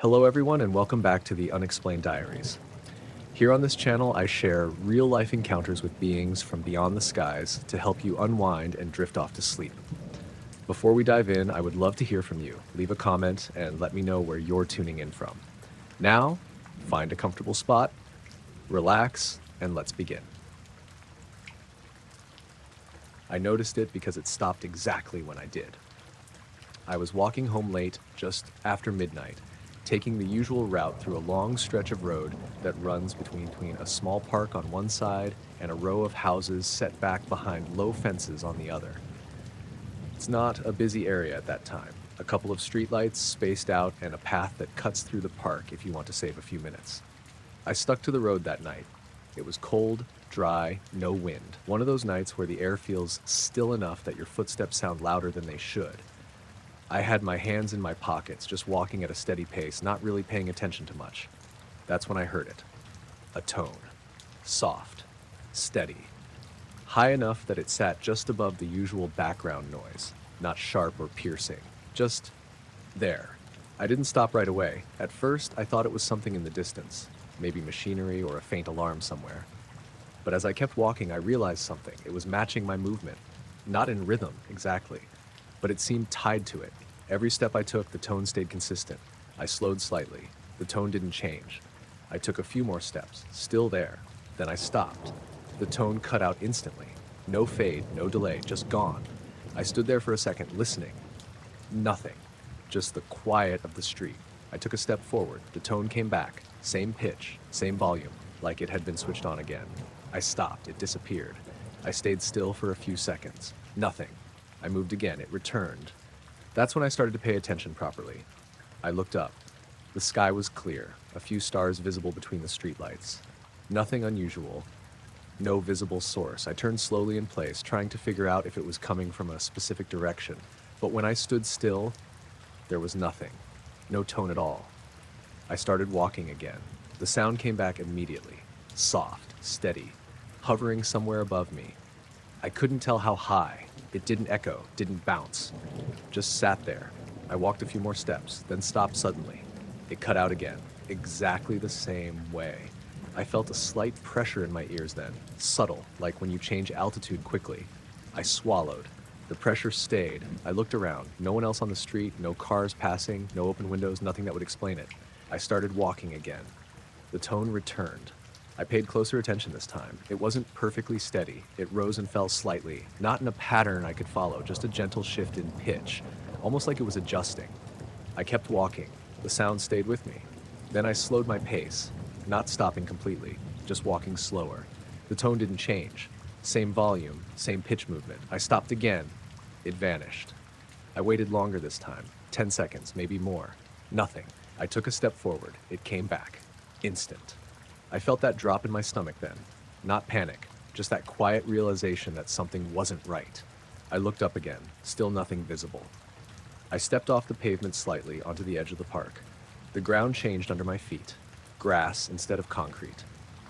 Hello everyone and welcome back to the Unexplained Diaries. Here on this channel I share real-life encounters with beings from beyond the skies to help you unwind and drift off to sleep. Before we dive in, I would love to hear from you. Leave a comment and let me know where you're tuning in from. Now, find a comfortable spot, relax, and let's begin. I noticed it because it stopped exactly when I did. I was walking home late, just after midnight, taking the usual route through a long stretch of road that runs between a small park on one side and a row of houses set back behind low fences on the other. It's not a busy area at that time. A couple of streetlights spaced out and a path that cuts through the park if you want to save a few minutes. I stuck to the road that night. It was cold, dry, no wind. One of those nights where the air feels still enough that your footsteps sound louder than they should. I had my hands in my pockets, just walking at a steady pace, not really paying attention to much. That's when I heard it. A tone. Soft. Steady. High enough that it sat just above the usual background noise. Not sharp or piercing. Just there. I didn't stop right away. At first, I thought it was something in the distance. Maybe machinery or a faint alarm somewhere. But as I kept walking, I realized something. It was matching my movement. Not in rhythm, exactly. But it seemed tied to it. Every step I took, the tone stayed consistent. I slowed slightly. The tone didn't change. I took a few more steps, still there. Then I stopped. The tone cut out instantly. No fade, no delay, just gone. I stood there for a second, listening. Nothing. Just the quiet of the street. I took a step forward. The tone came back. Same pitch, same volume, like it had been switched on again. I stopped. It disappeared. I stayed still for a few seconds. Nothing. I moved again. It returned. That's when I started to pay attention properly. I looked up. The sky was clear, a few stars visible between the streetlights. Nothing unusual. No visible source. I turned slowly in place, trying to figure out if it was coming from a specific direction. But when I stood still, there was nothing. No tone at all. I started walking again. The sound came back immediately. Soft, steady, hovering somewhere above me. I couldn't tell how high. It didn't echo, didn't bounce. Just sat there. I walked a few more steps, then stopped suddenly. It cut out again, exactly the same way. I felt a slight pressure in my ears then, subtle, like when you change altitude quickly. I swallowed. The pressure stayed. I looked around. No one else on the street, no cars passing, no open windows, nothing that would explain it. I started walking again. The tone returned. I paid closer attention this time. It wasn't perfectly steady. It rose and fell slightly, not in a pattern I could follow, just a gentle shift in pitch, almost like it was adjusting. I kept walking. The sound stayed with me. Then I slowed my pace, not stopping completely, just walking slower. The tone didn't change. Same volume, same pitch movement. I stopped again. It vanished. I waited longer this time, 10 seconds, maybe more. Nothing. I took a step forward. It came back. Instant. I felt that drop in my stomach then. Not panic, just that quiet realization that something wasn't right. I looked up again, still nothing visible. I stepped off the pavement slightly onto the edge of the park. The ground changed under my feet. Grass instead of concrete.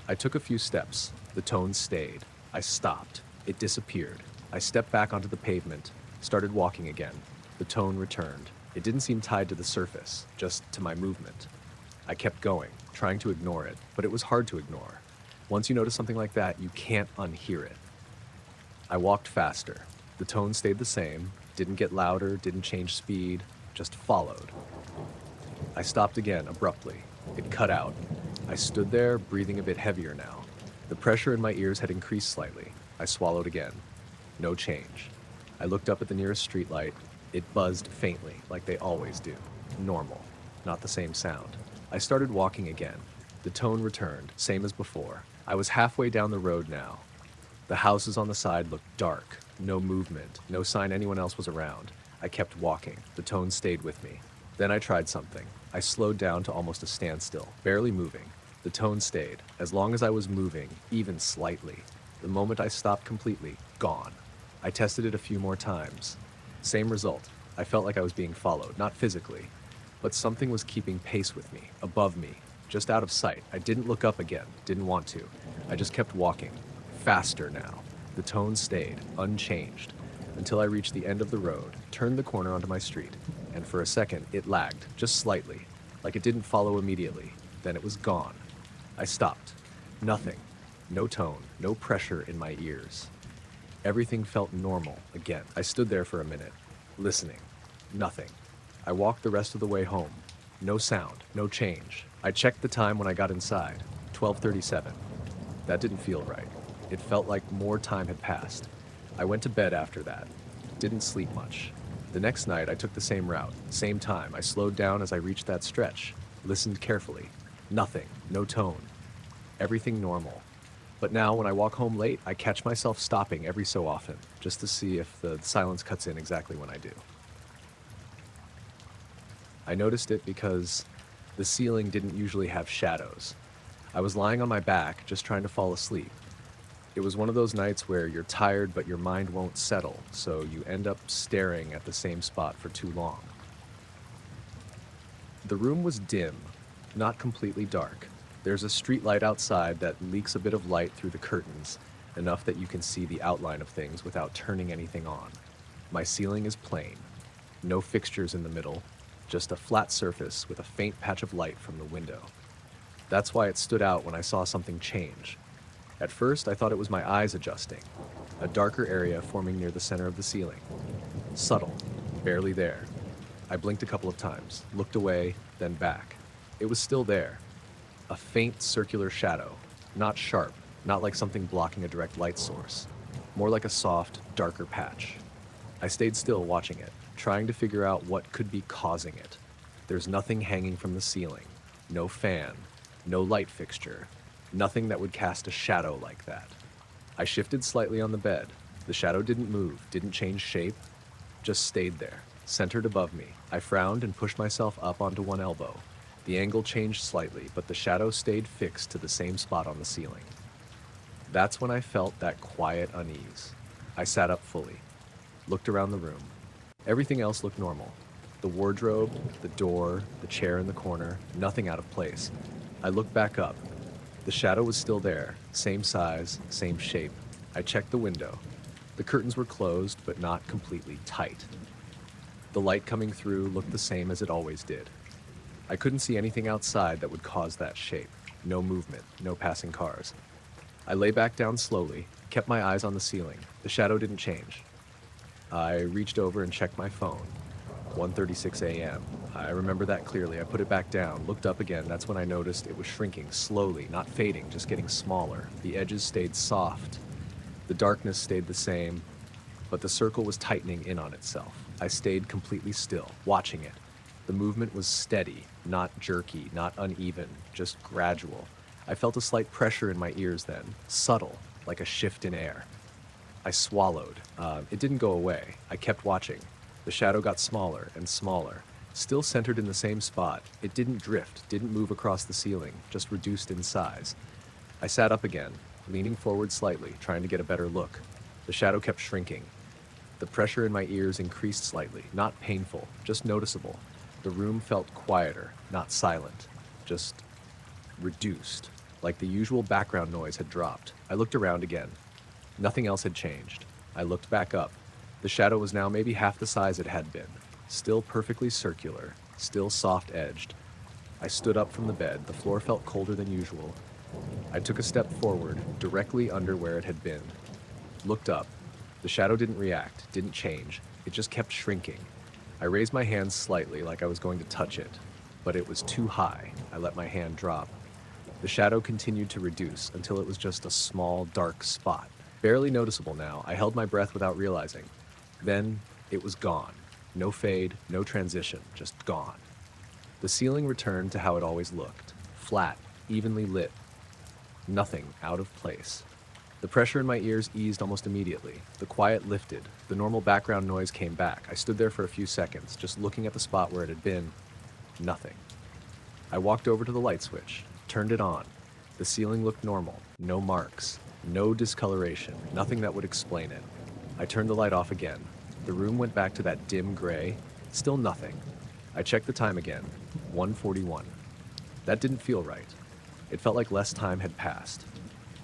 I took a few steps. The tone stayed. I stopped. It disappeared. I stepped back onto the pavement, started walking again. The tone returned. It didn't seem tied to the surface, just to my movement. I kept going, trying to ignore it, but it was hard to ignore. Once you notice something like that, you can't unhear it. I walked faster. The tone stayed the same, didn't get louder, didn't change speed, just followed. I stopped again abruptly. It cut out. I stood there, breathing a bit heavier now. The pressure in my ears had increased slightly. I swallowed again. No change. I looked up at the nearest streetlight. It buzzed faintly, like they always do. Normal. Not the same sound. I started walking again. The tone returned, same as before. I was halfway down the road now. The houses on the side looked dark. No movement, no sign anyone else was around. I kept walking. The tone stayed with me. Then I tried something. I slowed down to almost a standstill, barely moving. The tone stayed. As long as I was moving, even slightly. The moment I stopped completely, gone. I tested it a few more times. Same result. I felt like I was being followed, not physically. But something was keeping pace with me, above me, just out of sight. I didn't look up again, didn't want to. I just kept walking, faster now. The tone stayed, unchanged, until I reached the end of the road, turned the corner onto my street, and for a second it lagged, just slightly. like it didn't follow immediately. Then it was gone. I stopped. Nothing. No tone, no pressure in my ears. Everything felt normal again. I stood there for a minute, listening. Nothing. I walked the rest of the way home. No sound, no change. I checked the time when I got inside. 12:37. That didn't feel right. It felt like more time had passed. I went to bed after that. Didn't sleep much. The next night, I took the same route, same time. I slowed down as I reached that stretch, listened carefully. Nothing, no tone. Everything normal. But now, when I walk home late, I catch myself stopping every so often, just to see if the silence cuts in exactly when I do. I noticed it because the ceiling didn't usually have shadows. I was lying on my back, just trying to fall asleep. It was one of those nights where you're tired but your mind won't settle, so you end up staring at the same spot for too long. The room was dim, not completely dark. There's a street light outside that leaks a bit of light through the curtains, enough that you can see the outline of things without turning anything on. My ceiling is plain. No fixtures in the middle, just a flat surface with a faint patch of light from the window. That's why it stood out when I saw something change. At first, I thought it was my eyes adjusting, a darker area forming near the center of the ceiling. Subtle, barely there. I blinked a couple of times, looked away, then back. It was still there. A faint circular shadow, not sharp, not like something blocking a direct light source. More like a soft, darker patch. I stayed still watching it, trying to figure out what could be causing it. There's nothing hanging from the ceiling. No fan, no light fixture. Nothing that would cast a shadow like that. I shifted slightly on the bed. The shadow didn't move, didn't change shape, just stayed there, centered above me. I frowned and pushed myself up onto one elbow. The angle changed slightly, but the shadow stayed fixed to the same spot on the ceiling. That's when I felt that quiet unease. I sat up fully, looked around the room. Everything else looked normal. The wardrobe, the door, the chair in the corner, nothing out of place. I looked back up. The shadow was still there, same size, same shape. I checked the window. The curtains were closed, but not completely tight. The light coming through looked the same as it always did. I couldn't see anything outside that would cause that shape. No movement, no passing cars. I lay back down slowly, kept my eyes on the ceiling. The shadow didn't change. I reached over and checked my phone. 1:36 a.m. I remember that clearly. I put it back down, looked up again. That's when I noticed it was shrinking slowly, not fading, just getting smaller. The edges stayed soft. The darkness stayed the same, but the circle was tightening in on itself. I stayed completely still, watching it. The movement was steady, not jerky, not uneven, just gradual. I felt a slight pressure in my ears then, subtle, like a shift in air. I swallowed. It didn't go away. I kept watching. The shadow got smaller and smaller, still centered in the same spot. It didn't drift, didn't move across the ceiling, just reduced in size. I sat up again, leaning forward slightly, trying to get a better look. The shadow kept shrinking. The pressure in my ears increased slightly, not painful, just noticeable. The room felt quieter, not silent, just reduced, like the usual background noise had dropped. I looked around again. Nothing else had changed. I looked back up. The shadow was now maybe half the size it had been, still perfectly circular, still soft-edged. I stood up from the bed. The floor felt colder than usual. I took a step forward, directly under where it had been. Looked up. The shadow didn't react, didn't change. It just kept shrinking. I raised my hand slightly, like I was going to touch it, but it was too high. I let my hand drop. The shadow continued to reduce until it was just a small, dark spot. Barely noticeable now. I held my breath without realizing. Then it was gone. No fade, no transition, just gone. The ceiling returned to how it always looked. Flat, evenly lit. Nothing out of place. The pressure in my ears eased almost immediately. The quiet lifted. The normal background noise came back. I stood there for a few seconds, just looking at the spot where it had been. Nothing. I walked over to the light switch, turned it on. The ceiling looked normal. No marks. No discoloration. Nothing that would explain it. I turned the light off again. The room went back to that dim gray. Still nothing. I checked the time again. 1:41. That didn't feel right. It felt like less time had passed.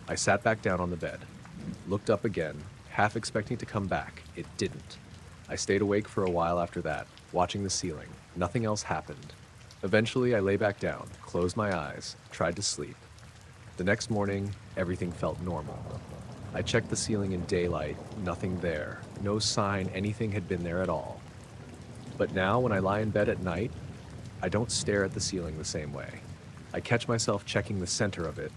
I sat back down on the bed. Looked up again, half expecting to come back. It didn't. I stayed awake for a while after that, watching the ceiling. Nothing else happened. Eventually, I lay back down, closed my eyes, tried to sleep. The next morning, everything felt normal. I checked the ceiling in daylight, nothing there, no sign anything had been there at all. But now, when I lie in bed at night, I don't stare at the ceiling the same way. I catch myself checking the center of it,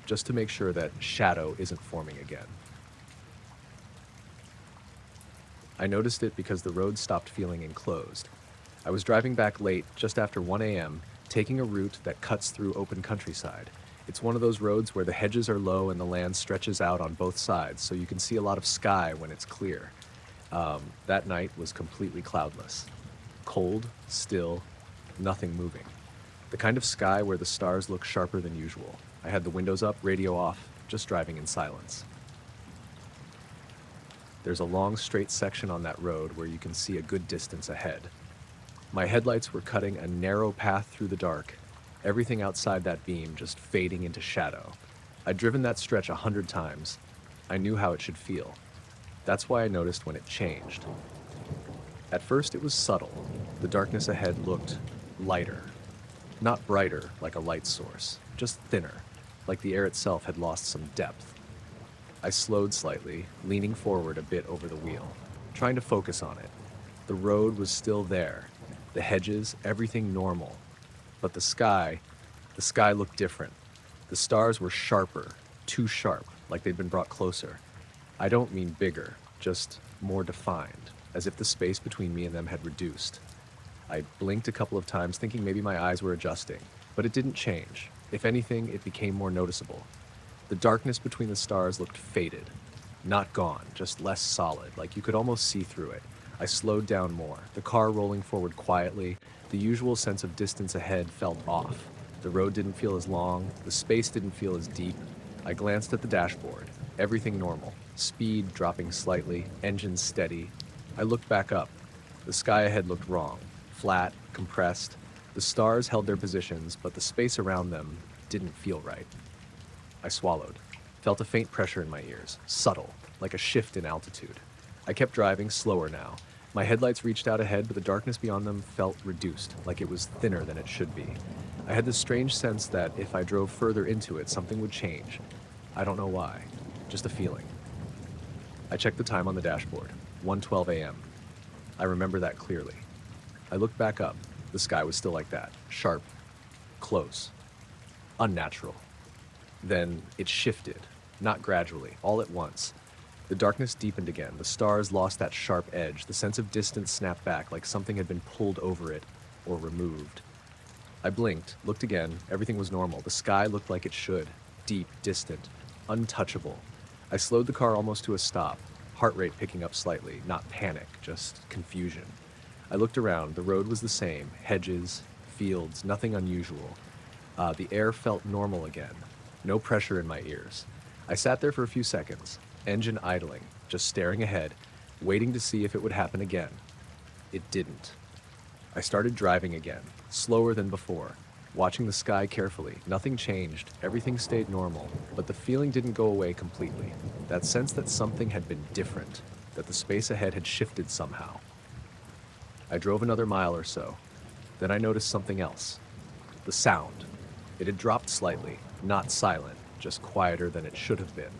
just to make sure that shadow isn't forming again. I noticed it because the road stopped feeling enclosed. I was driving back late, just after 1 a.m., taking a route that cuts through open countryside. It's one of those roads where the hedges are low and the land stretches out on both sides, so you can see a lot of sky when it's clear. That night was completely cloudless. Cold, still, nothing moving. The kind of sky where the stars look sharper than usual. I had the windows up, radio off, just driving in silence. There's a long straight section on that road where you can see a good distance ahead. My headlights were cutting a narrow path through the dark, everything outside that beam just fading into shadow. I'd driven that stretch 100 times. I knew how it should feel. That's why I noticed when it changed. At first it was subtle. The darkness ahead looked lighter. Not brighter like a light source, just thinner, like the air itself had lost some depth. I slowed slightly, leaning forward a bit over the wheel, trying to focus on it. The road was still there, the hedges, everything normal. But the sky looked different. The stars were sharper, too sharp, like they'd been brought closer. I don't mean bigger, just more defined, as if the space between me and them had reduced. I blinked a couple of times, thinking maybe my eyes were adjusting, but it didn't change. If anything, it became more noticeable. The darkness between the stars looked faded. Not gone, just less solid, like you could almost see through it. I slowed down more, the car rolling forward quietly. The usual sense of distance ahead felt off. The road didn't feel as long, the space didn't feel as deep. I glanced at the dashboard. Everything normal. Speed dropping slightly, engine steady. I looked back up. The sky ahead looked wrong. Flat, compressed. The stars held their positions, but the space around them didn't feel right. I swallowed. Felt a faint pressure in my ears, subtle, like a shift in altitude. I kept driving, slower now. My headlights reached out ahead, but the darkness beyond them felt reduced, like it was thinner than it should be. I had this strange sense that if I drove further into it, something would change. I don't know why, just a feeling. I checked the time on the dashboard, 1:12 a.m. I remember that clearly. I looked back up. The sky was still like that, sharp, close, unnatural. Then it shifted, not gradually, all at once. The darkness deepened again. The stars lost that sharp edge. The sense of distance snapped back like something had been pulled over it or removed. I blinked, looked again. Everything was normal. The sky looked like it should. Deep, distant, untouchable. I slowed the car almost to a stop, heart rate picking up slightly. Not panic, just confusion. I looked around. The road was the same. Hedges, fields, nothing unusual. The air felt normal again. No pressure in my ears. I sat there for a few seconds, engine idling, just staring ahead, waiting to see if it would happen again. It didn't. I started driving again, slower than before, watching the sky carefully. Nothing changed, everything stayed normal, but the feeling didn't go away completely. That sense that something had been different, that the space ahead had shifted somehow. I drove another mile or so. Then I noticed something else. The sound. It had dropped slightly, not silent, just quieter than it should have been.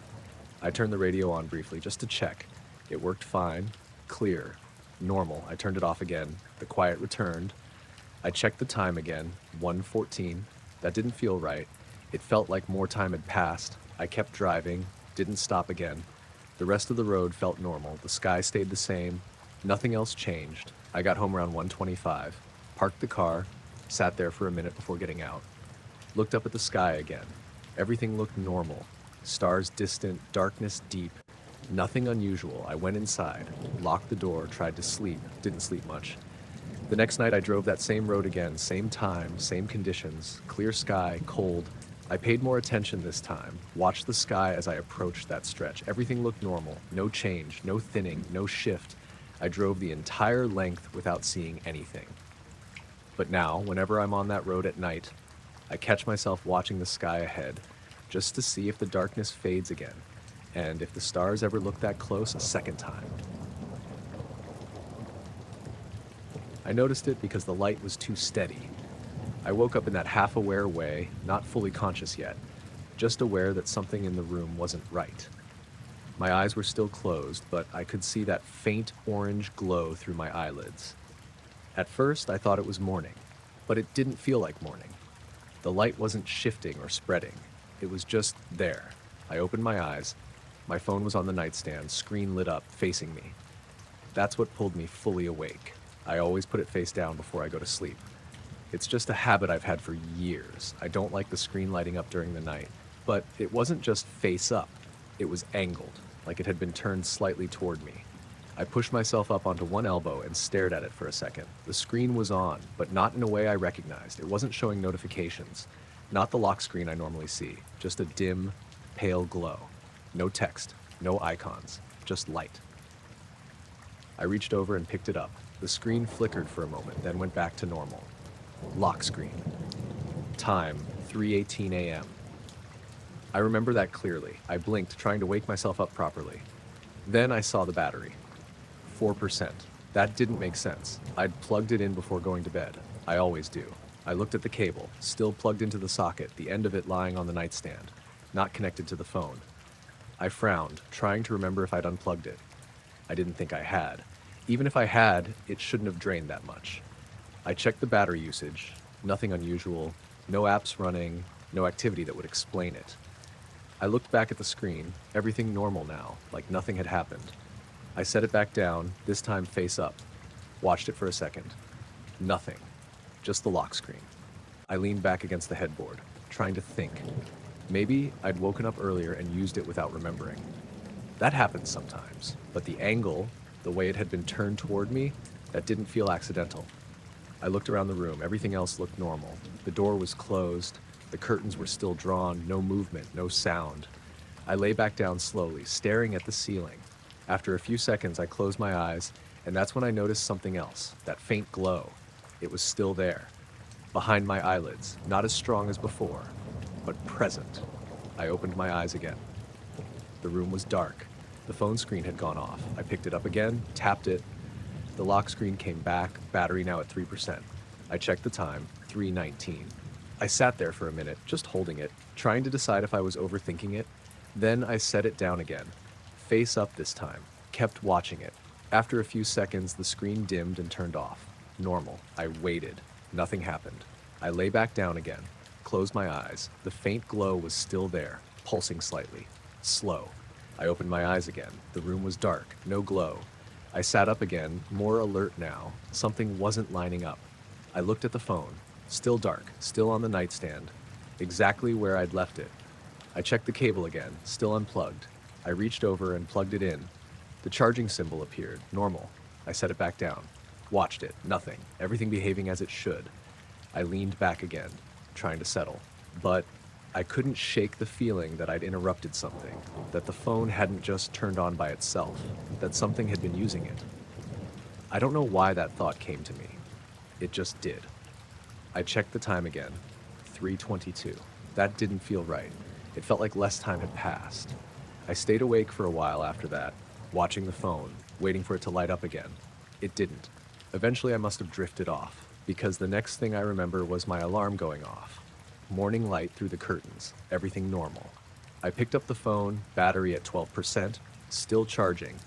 I turned the radio on briefly just to check. It worked fine, clear, normal. I turned it off again. The quiet returned. I checked the time again, 1:14. That didn't feel right. It felt like more time had passed. I kept driving, didn't stop again. The rest of the road felt normal. The sky stayed the same. Nothing else changed. I got home around 1:25, parked the car, sat there for a minute before getting out. Looked up at the sky again. Everything looked normal. Stars distant, darkness deep. Nothing unusual. I went inside, locked the door, tried to sleep. Didn't sleep much. The next night I drove that same road again, same time, same conditions, clear sky, cold. I paid more attention this time, watched the sky as I approached that stretch. Everything looked normal, no change, no thinning, no shift. I drove the entire length without seeing anything. But now, whenever I'm on that road at night, I catch myself watching the sky ahead, just to see if the darkness fades again, and if the stars ever look that close a second time. I noticed it because the light was too steady. I woke up in that half-aware way, not fully conscious yet, just aware that something in the room wasn't right. My eyes were still closed, but I could see that faint orange glow through my eyelids. At first, I thought it was morning, but it didn't feel like morning. The light wasn't shifting or spreading. It was just there. I opened my eyes. My phone was on the nightstand, screen lit up, facing me. That's what pulled me fully awake. I always put it face down before I go to sleep. It's just a habit I've had for years. I don't like the screen lighting up during the night. But it wasn't just face up. It was angled, like it had been turned slightly toward me. I pushed myself up onto one elbow and stared at it for a second. The screen was on, but not in a way I recognized. It wasn't showing notifications. Not the lock screen I normally see. Just a dim, pale glow. No text, no icons, just light. I reached over and picked it up. The screen flickered for a moment, then went back to normal. Lock screen. Time, 3:18 a.m. I remember that clearly. I blinked, trying to wake myself up properly. Then I saw the battery. 4%. That didn't make sense. I'd plugged it in before going to bed. I always do. I looked at the cable, still plugged into the socket, the end of it lying on the nightstand, not connected to the phone. I frowned, trying to remember if I'd unplugged it. I didn't think I had. Even if I had, it shouldn't have drained that much. I checked the battery usage. Nothing unusual. No apps running. No activity that would explain it. I looked back at the screen. Everything normal now, like nothing had happened. I set it back down, this time face up. Watched it for a second. Nothing. Just the lock screen. I leaned back against the headboard, trying to think. Maybe I'd woken up earlier and used it without remembering. That happens sometimes, but the angle, the way it had been turned toward me, that didn't feel accidental. I looked around the room. Everything else looked normal. The door was closed. The curtains were still drawn. No movement, no sound. I lay back down slowly, staring at the ceiling. After a few seconds, I closed my eyes, and that's when I noticed something else, that faint glow. It was still there, behind my eyelids, not as strong as before, but present. I opened my eyes again. The room was dark. The phone screen had gone off. I picked it up again, tapped it. The lock screen came back, battery now at 3%. I checked the time, 3:19. I sat there for a minute, just holding it, trying to decide if I was overthinking it. Then I set it down again, face up this time, kept watching it. After a few seconds, the screen dimmed and turned off. Normal. I waited. Nothing happened. I lay back down again, closed my eyes. The faint glow was still there, pulsing slightly. Slow. I opened my eyes again. The room was dark, no glow. I sat up again, more alert now. Something wasn't lining up. I looked at the phone. Still dark, still on the nightstand, exactly where I'd left it. I checked the cable again, still unplugged. I reached over and plugged it in. The charging symbol appeared, normal. I set it back down. Watched it, nothing, everything behaving as it should. I leaned back again, trying to settle. But I couldn't shake the feeling that I'd interrupted something, that the phone hadn't just turned on by itself, that something had been using it. I don't know why that thought came to me. It just did. I checked the time again, 3:22. That didn't feel right. It felt like less time had passed. I stayed awake for a while after that, watching the phone, waiting for it to light up again. It didn't. Eventually I must have drifted off, because the next thing I remember was my alarm going off. Morning light through the curtains, everything normal. I picked up the phone, battery at 12%, still charging.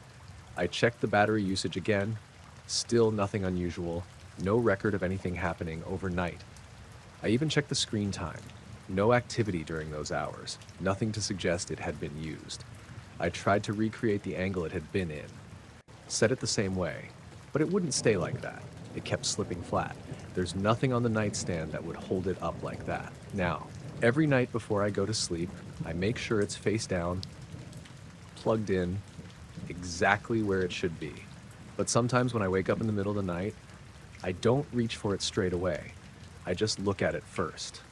I checked the battery usage again, still nothing unusual. No record of anything happening overnight. I even checked the screen time. No activity during those hours. Nothing to suggest it had been used. I tried to recreate the angle it had been in. Set it the same way, but it wouldn't stay like that. It kept slipping flat. There's nothing on the nightstand that would hold it up like that. Now, every night before I go to sleep, I make sure it's face down, plugged in, exactly where it should be. But sometimes when I wake up in the middle of the night, I don't reach for it straight away. I just look at it first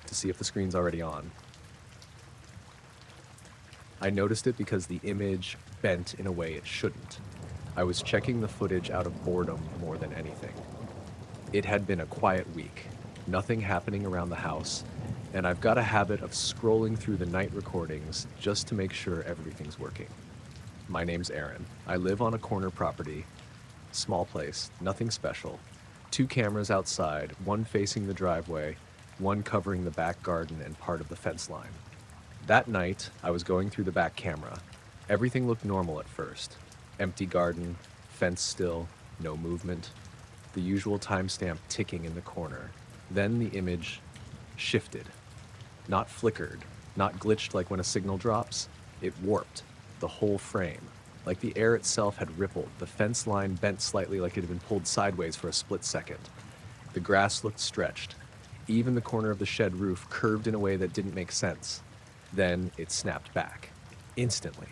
to see if the screen's already on. I noticed it because the image bent in a way it shouldn't. I was checking the footage out of boredom more than anything. It had been a quiet week, nothing happening around the house, and I've got a habit of scrolling through the night recordings just to make sure everything's working. My name's Aaron. I live on a corner property. Small place, nothing special. Two cameras outside, one facing the driveway, one covering the back garden and part of the fence line. That night, I was going through the back camera. Everything looked normal at first. Empty garden, fence still, no movement. The usual timestamp ticking in the corner. Then the image shifted. Not flickered, not glitched like when a signal drops. It warped, the whole frame. Like the air itself had rippled, the fence line bent slightly like it had been pulled sideways for a split second. The grass looked stretched. Even the corner of the shed roof curved in a way that didn't make sense. Then it snapped back. Instantly.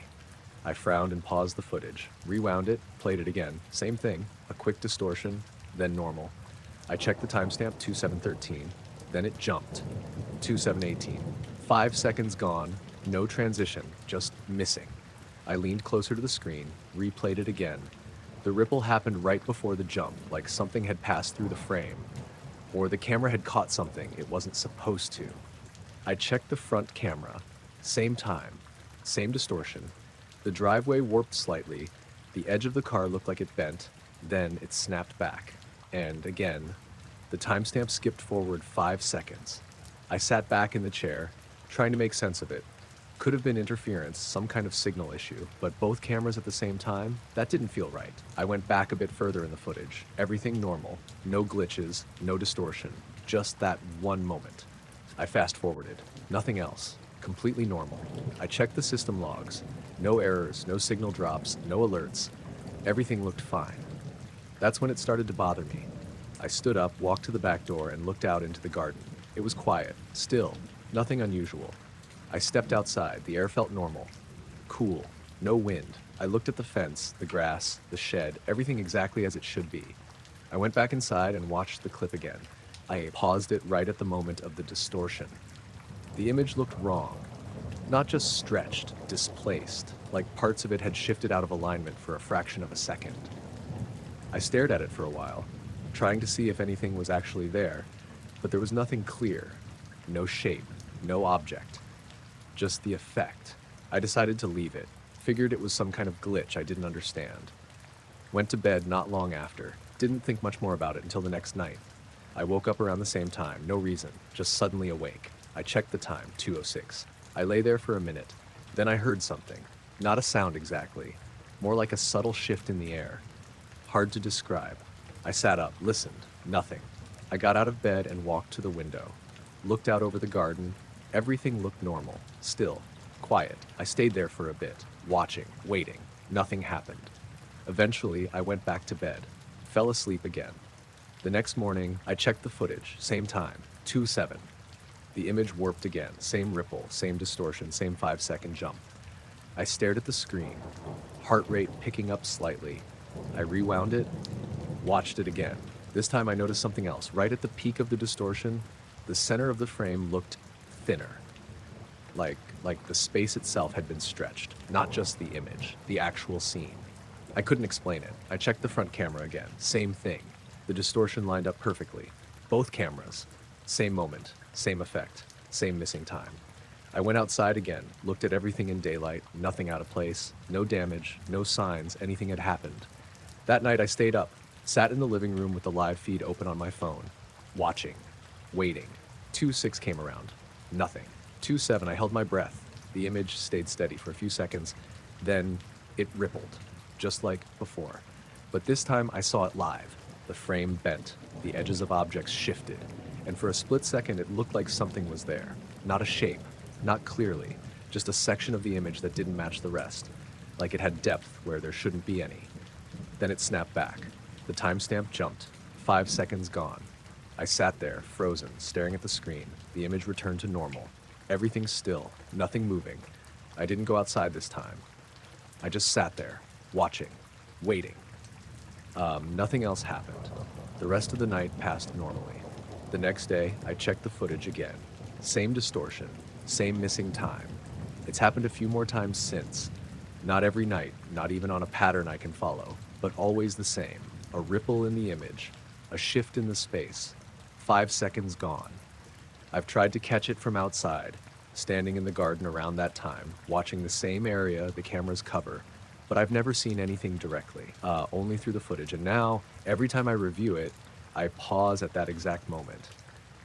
I frowned and paused the footage, rewound it, played it again. Same thing, a quick distortion, then normal. I checked the timestamp, 2713. Then it jumped, 2718. 5 seconds gone, no transition, just missing. I leaned closer to the screen, replayed it again. The ripple happened right before the jump, like something had passed through the frame. Or the camera had caught something it wasn't supposed to. I checked the front camera. Same time, same distortion. The driveway warped slightly. The edge of the car looked like it bent. Then it snapped back. And again, the timestamp skipped forward 5 seconds. I sat back in the chair, trying to make sense of it. Could have been interference, some kind of signal issue, but both cameras at the same time? That didn't feel right. I went back a bit further in the footage. Everything normal. No glitches, no distortion. Just that one moment. I fast-forwarded. Nothing else. Completely normal. I checked the system logs. No errors, no signal drops, no alerts. Everything looked fine. That's when it started to bother me. I stood up, walked to the back door, and looked out into the garden. It was quiet, still, nothing unusual. I stepped outside. The air felt normal. Cool. No wind. I looked at the fence, the grass, the shed, everything exactly as it should be. I went back inside and watched the clip again. I paused it right at the moment of the distortion. The image looked wrong. Not just stretched, displaced, like parts of it had shifted out of alignment for a fraction of a second. I stared at it for a while, trying to see if anything was actually there, but there was nothing clear. No shape, no object. Just the effect. I decided to leave it. Figured it was some kind of glitch I didn't understand. Went to bed not long after. Didn't think much more about it until the next night. I woke up around the same time, no reason, just suddenly awake. I checked the time, 2:06. I lay there for a minute. Then I heard something. Not a sound exactly. More like a subtle shift in the air. Hard to describe. I sat up, listened. Nothing. I got out of bed and walked to the window. Looked out over the garden. Everything looked normal. Still. Quiet. I stayed there for a bit. Watching. Waiting. Nothing happened. Eventually, I went back to bed. Fell asleep again. The next morning, I checked the footage. Same time. 2:07. The image warped again. Same ripple, same distortion, same 5-second jump. I stared at the screen. Heart rate picking up slightly. I rewound it. Watched it again. This time I noticed something else. Right at the peak of the distortion, the center of the frame looked thinner. Like the space itself had been stretched. Not just the image, the actual scene. I couldn't explain it. I checked the front camera again. Same thing. The distortion lined up perfectly. Both cameras. Same moment, same effect, same missing time. I went outside again, looked at everything in daylight, nothing out of place, no damage, no signs anything had happened. That night I stayed up, sat in the living room with the live feed open on my phone, watching, waiting. 2:06 came around. Nothing. 2:07 I held my breath. The image stayed steady for a few seconds. Then it rippled, just like before. But this time I saw it live. The frame bent. The edges of objects shifted. And for a split second it looked like something was there. Not a shape. Not clearly. Just a section of the image that didn't match the rest. Like it had depth where there shouldn't be any. Then it snapped back. The timestamp jumped. 5 seconds gone. I sat there, frozen, staring at the screen. The image returned to normal. Everything still, nothing moving. I didn't go outside this time. I just sat there, watching, waiting. Nothing else happened. The rest of the night passed normally. The next day, I checked the footage again. Same distortion, same missing time. It's happened a few more times since. Not every night, not even on a pattern I can follow, but always the same. A ripple in the image, a shift in the space. 5 seconds gone. I've tried to catch it from outside, standing in the garden around that time, watching the same area the cameras cover, but I've never seen anything directly, only through the footage. And now, every time I review it, I pause at that exact moment,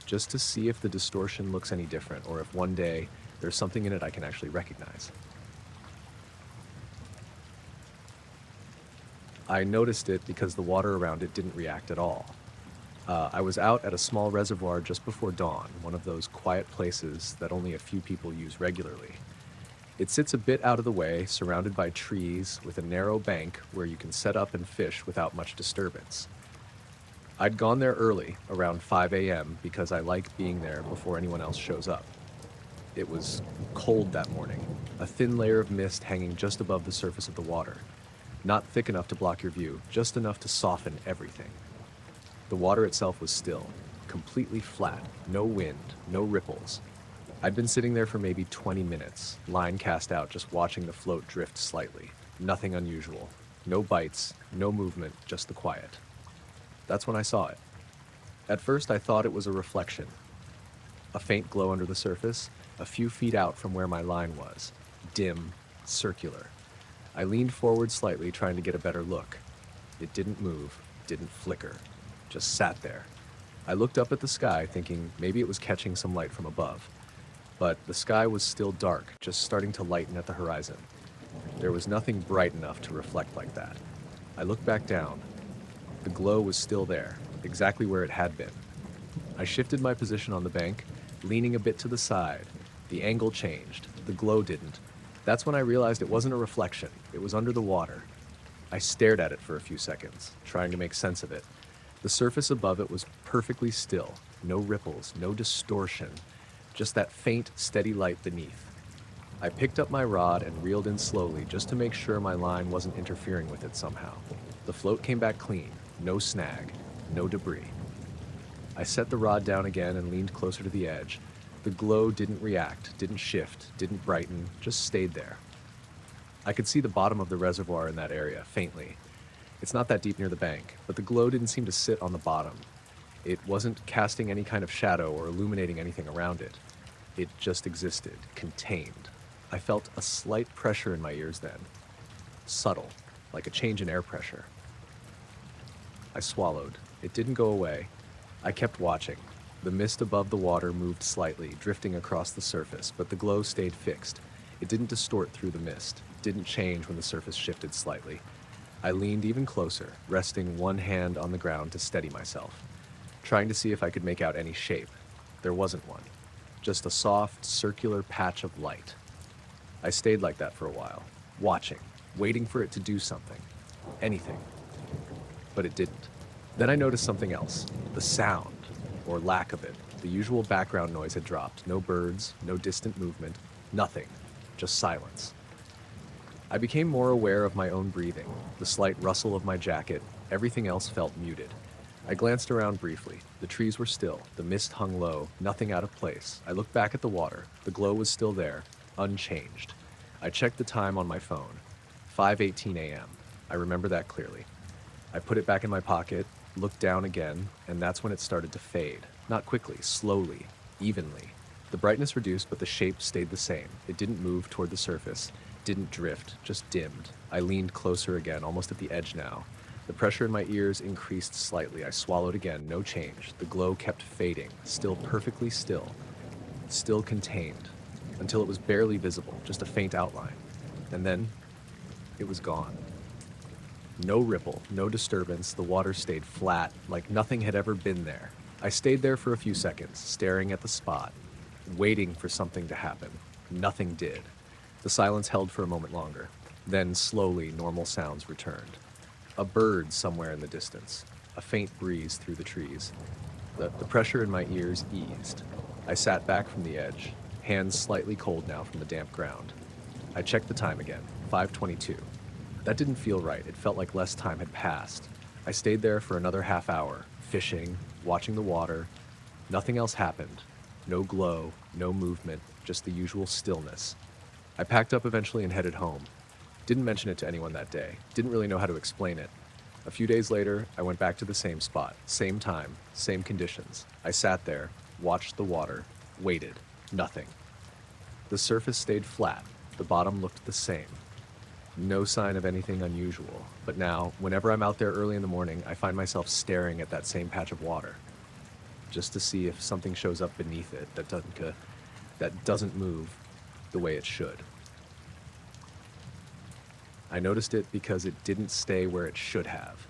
just to see if the distortion looks any different or if one day there's something in it I can actually recognize. I noticed it because the water around it didn't react at all. I was out at a small reservoir just before dawn, one of those quiet places that only a few people use regularly. It sits a bit out of the way, surrounded by trees, with a narrow bank where you can set up and fish without much disturbance. I'd gone there early, around 5 a.m., because I like being there before anyone else shows up. It was cold that morning, a thin layer of mist hanging just above the surface of the water. Not thick enough to block your view, just enough to soften everything. The water itself was still, completely flat, no wind, no ripples. I'd been sitting there for maybe 20 minutes, line cast out, just watching the float drift slightly. Nothing unusual. No bites, no movement, just the quiet. That's when I saw it. At first, I thought it was a reflection. A faint glow under the surface, a few feet out from where my line was. Dim, circular. I leaned forward slightly, trying to get a better look. It didn't move, didn't flicker, just sat there. I looked up at the sky, thinking maybe it was catching some light from above. But the sky was still dark, just starting to lighten at the horizon. There was nothing bright enough to reflect like that. I looked back down. The glow was still there, exactly where it had been. I shifted my position on the bank, leaning a bit to the side. The angle changed. The glow didn't. That's when I realized it wasn't a reflection. It was under the water. I stared at it for a few seconds, trying to make sense of it. The surface above it was perfectly still. No ripples, no distortion. Just that faint, steady light beneath. I picked up my rod and reeled in slowly just to make sure my line wasn't interfering with it somehow. The float came back clean. No snag, no debris. I set the rod down again and leaned closer to the edge. The glow didn't react, didn't shift, didn't brighten, just stayed there. I could see the bottom of the reservoir in that area, faintly. It's not that deep near the bank, but the glow didn't seem to sit on the bottom. It wasn't casting any kind of shadow or illuminating anything around it. It just existed, contained. I felt a slight pressure in my ears then. Subtle, like a change in air pressure. I swallowed. It didn't go away. I kept watching. The mist above the water moved slightly, drifting across the surface, but the glow stayed fixed. It didn't distort through the mist, didn't change when the surface shifted slightly. I leaned even closer, resting one hand on the ground to steady myself, trying to see if I could make out any shape. There wasn't one, just a soft, circular patch of light. I stayed like that for a while, watching, waiting for it to do something, anything. But it didn't. Then I noticed something else, the sound, or lack of it. The usual background noise had dropped. No birds, no distant movement, nothing, just silence. I became more aware of my own breathing, the slight rustle of my jacket. Everything else felt muted. I glanced around briefly. The trees were still, the mist hung low, nothing out of place. I looked back at the water. The glow was still there, unchanged. I checked the time on my phone. 5:18 a.m. I remember that clearly. I put it back in my pocket, looked down again, and that's when it started to fade. Not quickly, slowly, evenly. The brightness reduced, but the shape stayed the same. It didn't move toward the surface, didn't drift, just dimmed. I leaned closer again, almost at the edge now. The pressure in my ears increased slightly. I swallowed again, no change. The glow kept fading, still perfectly still, still contained, until it was barely visible, just a faint outline. And then, it was gone. No ripple, no disturbance. The water stayed flat, like nothing had ever been there. I stayed there for a few seconds, staring at the spot, waiting for something to happen. Nothing did. The silence held for a moment longer. Then, slowly, normal sounds returned. A bird somewhere in the distance, a faint breeze through the trees. The pressure in my ears eased. I sat back from the edge, hands slightly cold now from the damp ground. I checked the time again, 5:22. That didn't feel right. It felt like less time had passed. I stayed there for another half hour, fishing, watching the water. Nothing else happened. No glow, no movement, just the usual stillness. I packed up eventually and headed home. Didn't mention it to anyone that day. Didn't really know how to explain it. A few days later, I went back to the same spot, same time, same conditions. I sat there, watched the water, waited. Nothing. The surface stayed flat. The bottom looked the same. No sign of anything unusual, but now, whenever I'm out there early in the morning, I find myself staring at that same patch of water, just to see if something shows up beneath it that doesn't move the way it should. I noticed it because it didn't stay where it should have.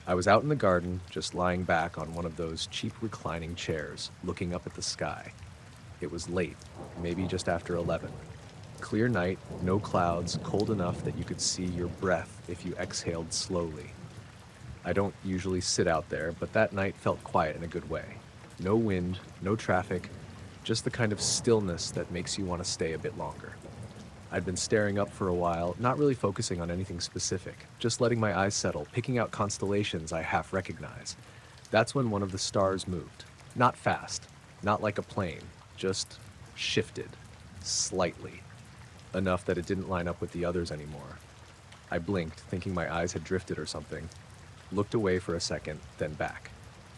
I was out in the garden, just lying back on one of those cheap reclining chairs, looking up at the sky. It was late, maybe just after 11. Clear night, no clouds, cold enough that you could see your breath if you exhaled slowly. I don't usually sit out there, but that night felt quiet in a good way. No wind, no traffic, just the kind of stillness that makes you want to stay a bit longer. I'd been staring up for a while, not really focusing on anything specific, just letting my eyes settle, picking out constellations I half recognize. That's when one of the stars moved. Not fast, not like a plane, just shifted, slightly, enough that it didn't line up with the others anymore. I blinked, thinking my eyes had drifted or something, looked away for a second, then back.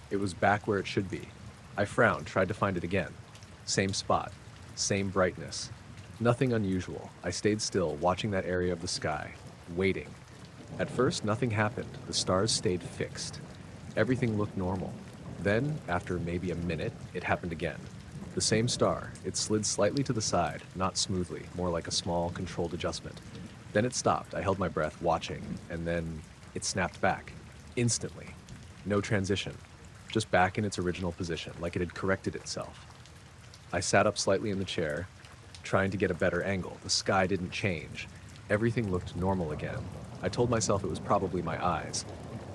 It was back where it should be. I frowned, tried to find it again. Same spot, same brightness. Nothing unusual. I stayed still, watching that area of the sky, waiting. At first, nothing happened. The stars stayed fixed. Everything looked normal. Then, after maybe a minute, it happened again. The same star. It slid slightly to the side, not smoothly, more like a small, controlled adjustment. Then it stopped. I held my breath, watching, and then it snapped back. Instantly. No transition. Just back in its original position, like it had corrected itself. I sat up slightly in the chair, trying to get a better angle. The sky didn't change. Everything looked normal again. I told myself it was probably my eyes.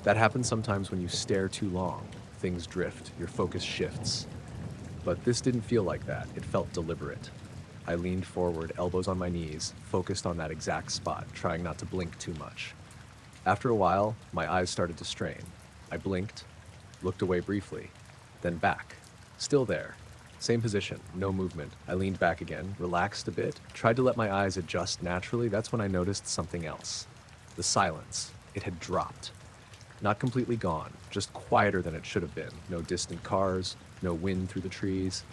That happens sometimes when you stare too long. Things drift, your focus shifts. But this didn't feel like that. It felt deliberate. I leaned forward, elbows on my knees, focused on that exact spot, trying not to blink too much. After a while, my eyes started to strain. I blinked, looked away briefly, then back. Still there. Same position, no movement. I leaned back again, relaxed a bit, tried to let my eyes adjust naturally. That's when I noticed something else. The silence. It had dropped. Not completely gone, just quieter than it should have been. No distant cars, no wind through the trees,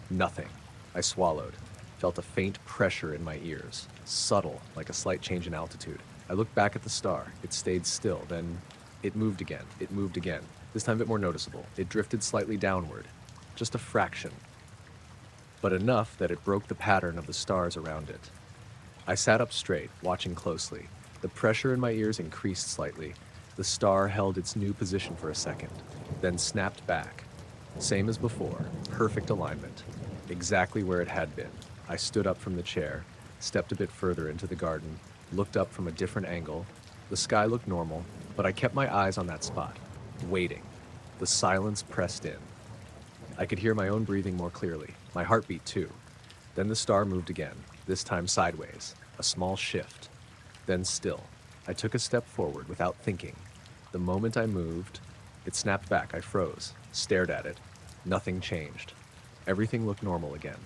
nothing. I swallowed, felt a faint pressure in my ears, subtle, like a slight change in altitude. I looked back at the star. It stayed still, then it moved again. It moved again. This time a bit more noticeable. It drifted slightly downward, just a fraction, but enough that it broke the pattern of the stars around it. I sat up straight, watching closely. The pressure in my ears increased slightly. The star held its new position for a second, then snapped back. Same as before, perfect alignment, exactly where it had been. I stood up from the chair, stepped a bit further into the garden, looked up from a different angle. The sky looked normal, but I kept my eyes on that spot, waiting. The silence pressed in. I could hear my own breathing more clearly, my heartbeat too. Then the star moved again, this time sideways, a small shift. Then still. I took a step forward without thinking. The moment I moved, it snapped back. I froze, stared at it. Nothing changed. Everything looked normal again.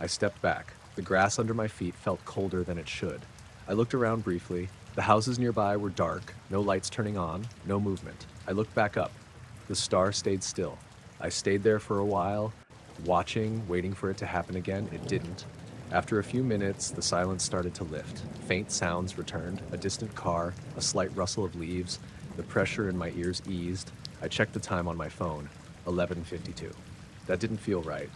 I stepped back. The grass under my feet felt colder than it should. I looked around briefly. The houses nearby were dark, no lights turning on, no movement. I looked back up. The star stayed still. I stayed there for a while, watching, waiting for it to happen again. It didn't. After a few minutes, the silence started to lift. Faint sounds returned, a distant car, a slight rustle of leaves. The pressure in my ears eased. I checked the time on my phone, 11:52. That didn't feel right.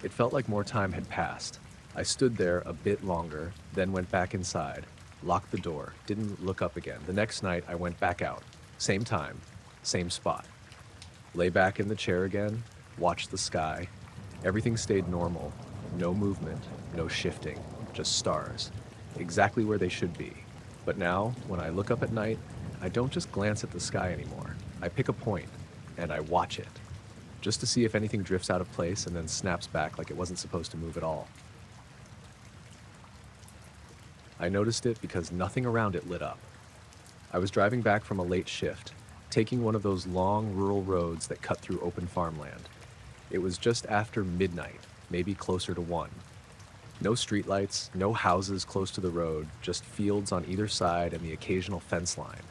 It felt like more time had passed. I stood there a bit longer, then went back inside, locked the door, didn't look up again. The next night, I went back out. Same time, same spot. Lay back in the chair again, watched the sky. Everything stayed normal. No movement, no shifting, just stars. Exactly where they should be. But now, when I look up at night, I don't just glance at the sky anymore. I pick a point, and I watch it, just to see if anything drifts out of place and then snaps back like it wasn't supposed to move at all. I noticed it because nothing around it lit up. I was driving back from a late shift, taking one of those long rural roads that cut through open farmland. It was just after midnight, maybe closer to 1. No streetlights, no houses close to the road, just fields on either side and the occasional fence line.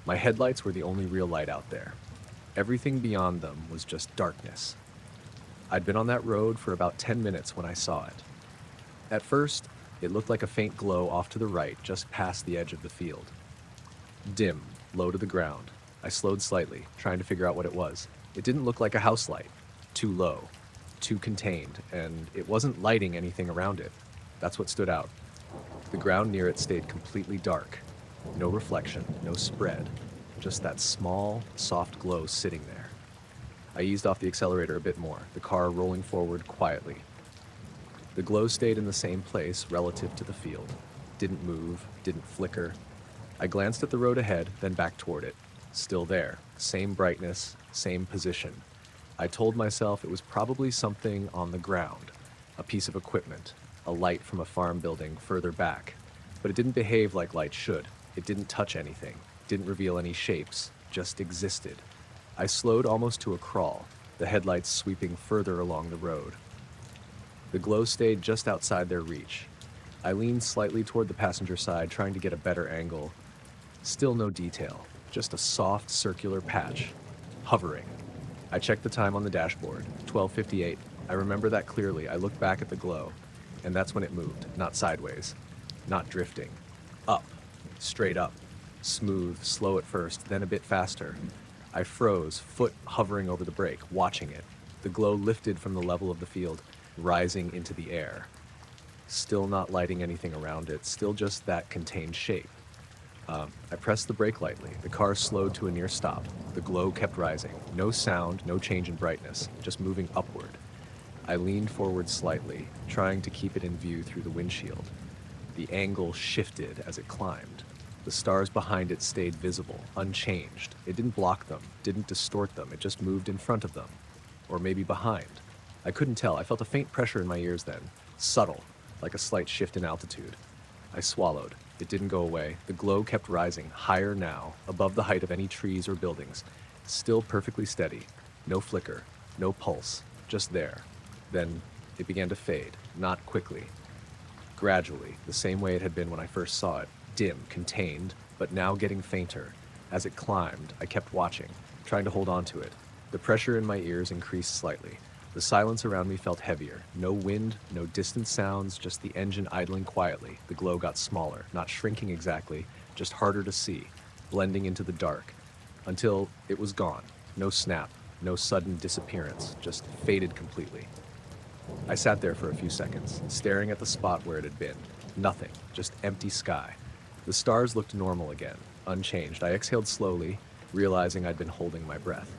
My headlights were the only real light out there. Everything beyond them was just darkness. I'd been on that road for about 10 minutes when I saw it. At first, It looked like a faint glow off to the right, just past the edge of the field. Dim, low to the ground. I slowed slightly, trying to figure out what it was. It didn't look like a house light. Too low, too contained, and it wasn't lighting anything around it. That's what stood out. The ground near it stayed completely dark. No reflection, no spread. Just that small, soft glow sitting there. I eased off the accelerator a bit more, the car rolling forward quietly. The glow stayed in the same place relative to the field. Didn't move, didn't flicker. I glanced at the road ahead, then back toward it. Still there, same brightness, same position. I told myself it was probably something on the ground, a piece of equipment, a light from a farm building further back. But it didn't behave like light should. It didn't touch anything, didn't reveal any shapes, just existed. I slowed almost to a crawl, the headlights sweeping further along the road. The glow stayed just outside their reach. I leaned slightly toward the passenger side, trying to get a better angle. Still no detail, just a soft circular patch, hovering. I checked the time on the dashboard, 12:58. I remember that clearly. I looked back at the glow, and that's when it moved, not sideways, not drifting. Up, straight up, smooth, slow at first, then a bit faster. I froze, foot hovering over the brake, watching it. The glow lifted from the level of the field, rising into the air. Still not lighting anything around it, still just that contained shape. I pressed the brake lightly. The car slowed to a near stop. The glow kept rising. No sound, no change in brightness, just moving upward. I leaned forward slightly, trying to keep it in view through the windshield. The angle shifted as it climbed. The stars behind it stayed visible, unchanged. It didn't block them, didn't distort them, it just moved in front of them. Or maybe behind. I couldn't tell. I felt a faint pressure in my ears then, subtle, like a slight shift in altitude. I swallowed. It didn't go away. The glow kept rising, higher now, above the height of any trees or buildings. Still perfectly steady. No flicker, no pulse, just there. Then it began to fade, not quickly. Gradually, the same way it had been when I first saw it, dim, contained, but now getting fainter. As it climbed, I kept watching, trying to hold on to it. The pressure in my ears increased slightly. The silence around me felt heavier. No wind, no distant sounds, just the engine idling quietly. The glow got smaller, not shrinking exactly, just harder to see, blending into the dark, until it was gone. No snap, no sudden disappearance, just faded completely. I sat there for a few seconds, staring at the spot where it had been. Nothing, just empty sky. The stars looked normal again, unchanged. I exhaled slowly, realizing I'd been holding my breath.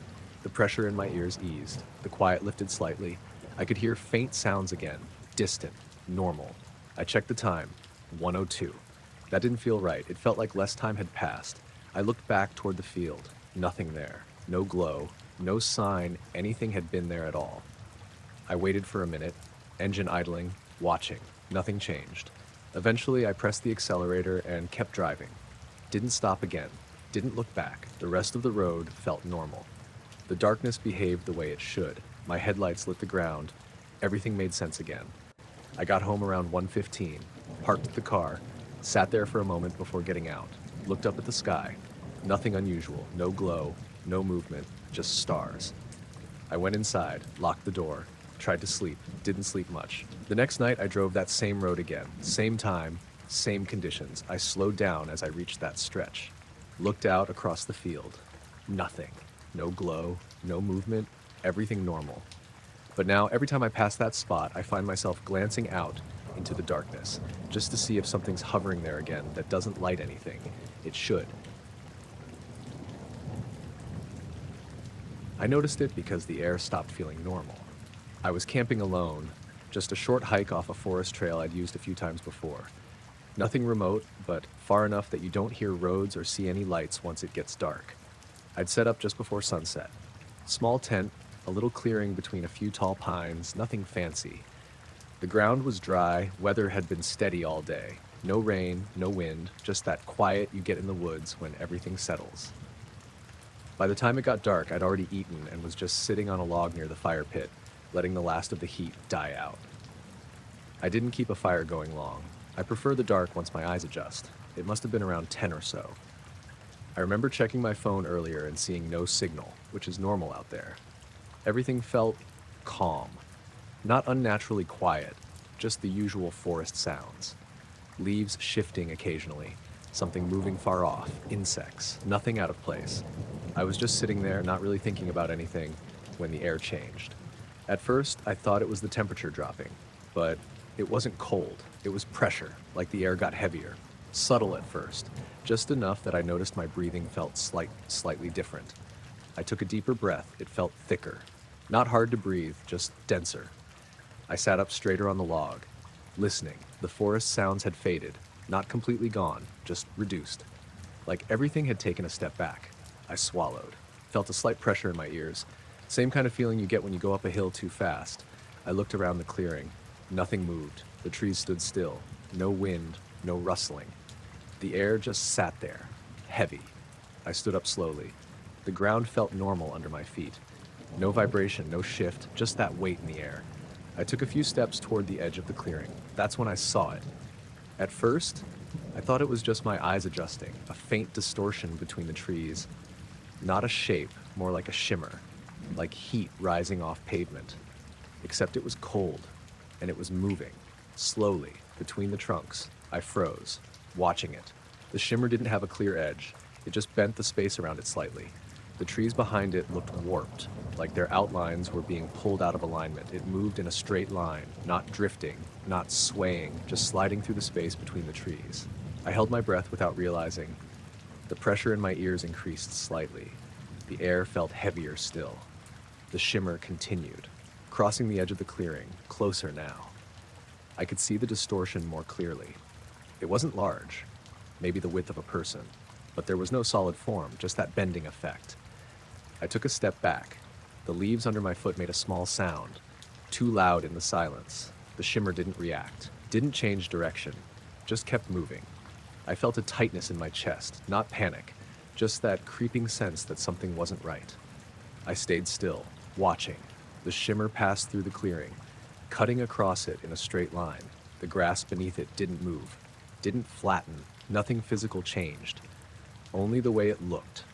The pressure in my ears eased. The quiet lifted slightly. I could hear faint sounds again, distant, normal. I checked the time, 1:02. That didn't feel right. It felt like less time had passed. I looked back toward the field. Nothing there. No glow. No sign anything had been there at all. I waited for a minute, engine idling, watching. Nothing changed. Eventually, I pressed the accelerator and kept driving. Didn't stop again. Didn't look back. The rest of the road felt normal. The darkness behaved the way it should. My headlights lit the ground. Everything made sense again. I got home around 1:15, parked the car, sat there for a moment before getting out, looked up at the sky. Nothing unusual, no glow, no movement, just stars. I went inside, locked the door, tried to sleep, didn't sleep much. The next night I drove that same road again, same time, same conditions. I slowed down as I reached that stretch, looked out across the field. Nothing. No glow, no movement, everything normal. But now, every time I pass that spot, I find myself glancing out into the darkness, just to see if something's hovering there again that doesn't light anything. It should. I noticed it because the air stopped feeling normal. I was camping alone, just a short hike off a forest trail I'd used a few times before. Nothing remote, but far enough that you don't hear roads or see any lights once it gets dark. I'd set up just before sunset. Small tent, a little clearing between a few tall pines, nothing fancy. The ground was dry, weather had been steady all day. No rain, no wind, just that quiet you get in the woods when everything settles. By the time it got dark, I'd already eaten and was just sitting on a log near the fire pit, letting the last of the heat die out. I didn't keep a fire going long. I prefer the dark once my eyes adjust. It must have been around 10 or so. I remember checking my phone earlier and seeing no signal, which is normal out there. Everything felt calm. Not unnaturally quiet, just the usual forest sounds. Leaves shifting occasionally, something moving far off, insects, nothing out of place. I was just sitting there, not really thinking about anything, when the air changed. At first, I thought it was the temperature dropping, but it wasn't cold. It was pressure, like the air got heavier. Subtle at first, just enough that I noticed my breathing felt slightly different. I took a deeper breath. It felt thicker. Not hard to breathe, just denser. I sat up straighter on the log, listening. The forest sounds had faded, not completely gone, just reduced. Like everything had taken a step back. I swallowed, felt a slight pressure in my ears. Same kind of feeling you get when you go up a hill too fast. I looked around the clearing. Nothing moved. The trees stood still. No wind, no rustling. The air just sat there, heavy. I stood up slowly. The ground felt normal under my feet. No vibration, no shift, just that weight in the air. I took a few steps toward the edge of the clearing. That's when I saw it. At first, I thought it was just my eyes adjusting, a faint distortion between the trees. Not a shape, more like a shimmer, like heat rising off pavement. Except it was cold, and it was moving, slowly, between the trunks. I froze, watching it. The shimmer didn't have a clear edge. It just bent the space around it slightly. The trees behind it looked warped, like their outlines were being pulled out of alignment. It moved in a straight line, not drifting, not swaying, just sliding through the space between the trees. I held my breath without realizing. The pressure in my ears increased slightly. The air felt heavier still. The shimmer continued, crossing the edge of the clearing, closer now. I could see the distortion more clearly. It wasn't large, maybe the width of a person, but there was no solid form, just that bending effect. I took a step back. The leaves under my foot made a small sound, too loud in the silence. The shimmer didn't react, didn't change direction, just kept moving. I felt a tightness in my chest, not panic, just that creeping sense that something wasn't right. I stayed still, watching. The shimmer passed through the clearing, cutting across it in a straight line. The grass beneath it didn't move, didn't flatten, nothing physical changed, only the way it looked.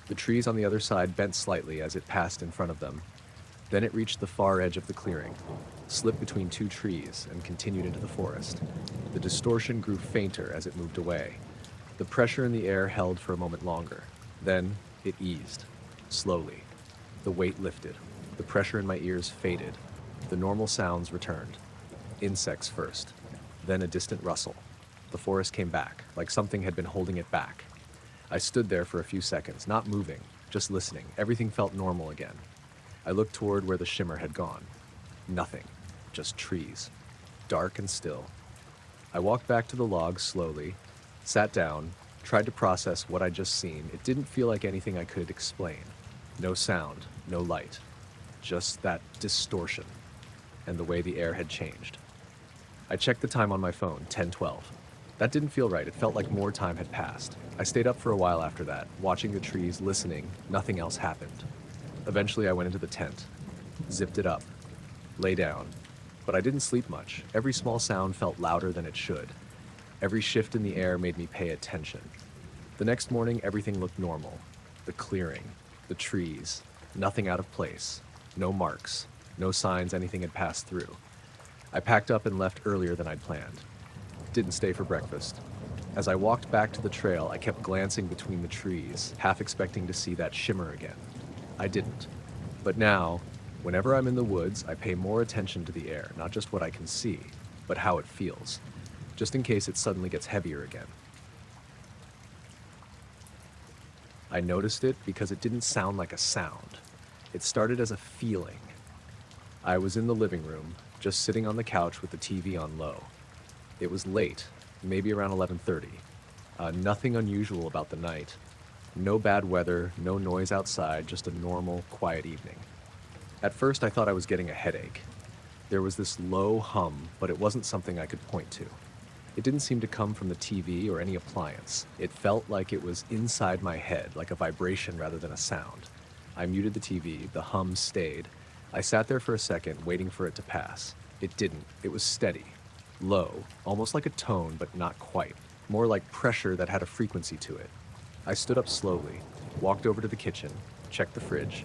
The trees on the other side bent slightly as it passed in front of them. Then it reached the far edge of the clearing, slipped between two trees, and continued into the forest. The distortion grew fainter as it moved away. The pressure in the air held for a moment longer. Then it eased, slowly. The weight lifted. The pressure in my ears faded. The normal sounds returned. Insects first, then a distant rustle. The forest came back, like something had been holding it back. I stood there for a few seconds, not moving, just listening. Everything felt normal again. I looked toward where the shimmer had gone. Nothing, just trees, dark and still. I walked back to the log slowly, sat down, tried to process what I'd just seen. It didn't feel like anything I could explain. No sound, no light, just that distortion and the way the air had changed. I checked the time on my phone, 10:12. That didn't feel right. It felt like more time had passed. I stayed up for a while after that, watching the trees, listening. Nothing else happened. Eventually, I went into the tent, zipped it up, lay down. But I didn't sleep much. Every small sound felt louder than it should. Every shift in the air made me pay attention. The next morning, everything looked normal. The clearing, the trees, nothing out of place, no marks, no signs anything had passed through. I packed up and left earlier than I'd planned. Didn't stay for breakfast. As I walked back to the trail, I kept glancing between the trees, half expecting to see that shimmer again. I didn't. But now, whenever I'm in the woods, I pay more attention to the air, not just what I can see, but how it feels, just in case it suddenly gets heavier again. I noticed it because it didn't sound like a sound. It started as a feeling. I was in the living room, just sitting on the couch with the TV on low. It was late, maybe around 11:30. Nothing unusual about the night. No bad weather, no noise outside, just a normal, quiet evening. At first, I thought I was getting a headache. There was this low hum, but it wasn't something I could point to. It didn't seem to come from the TV or any appliance. It felt like it was inside my head, like a vibration rather than a sound. I muted the TV, the hum stayed. I sat there for a second, waiting for it to pass. It didn't. It was steady. Low, almost like a tone, but not quite. More like pressure that had a frequency to it. I stood up slowly, walked over to the kitchen, checked the fridge.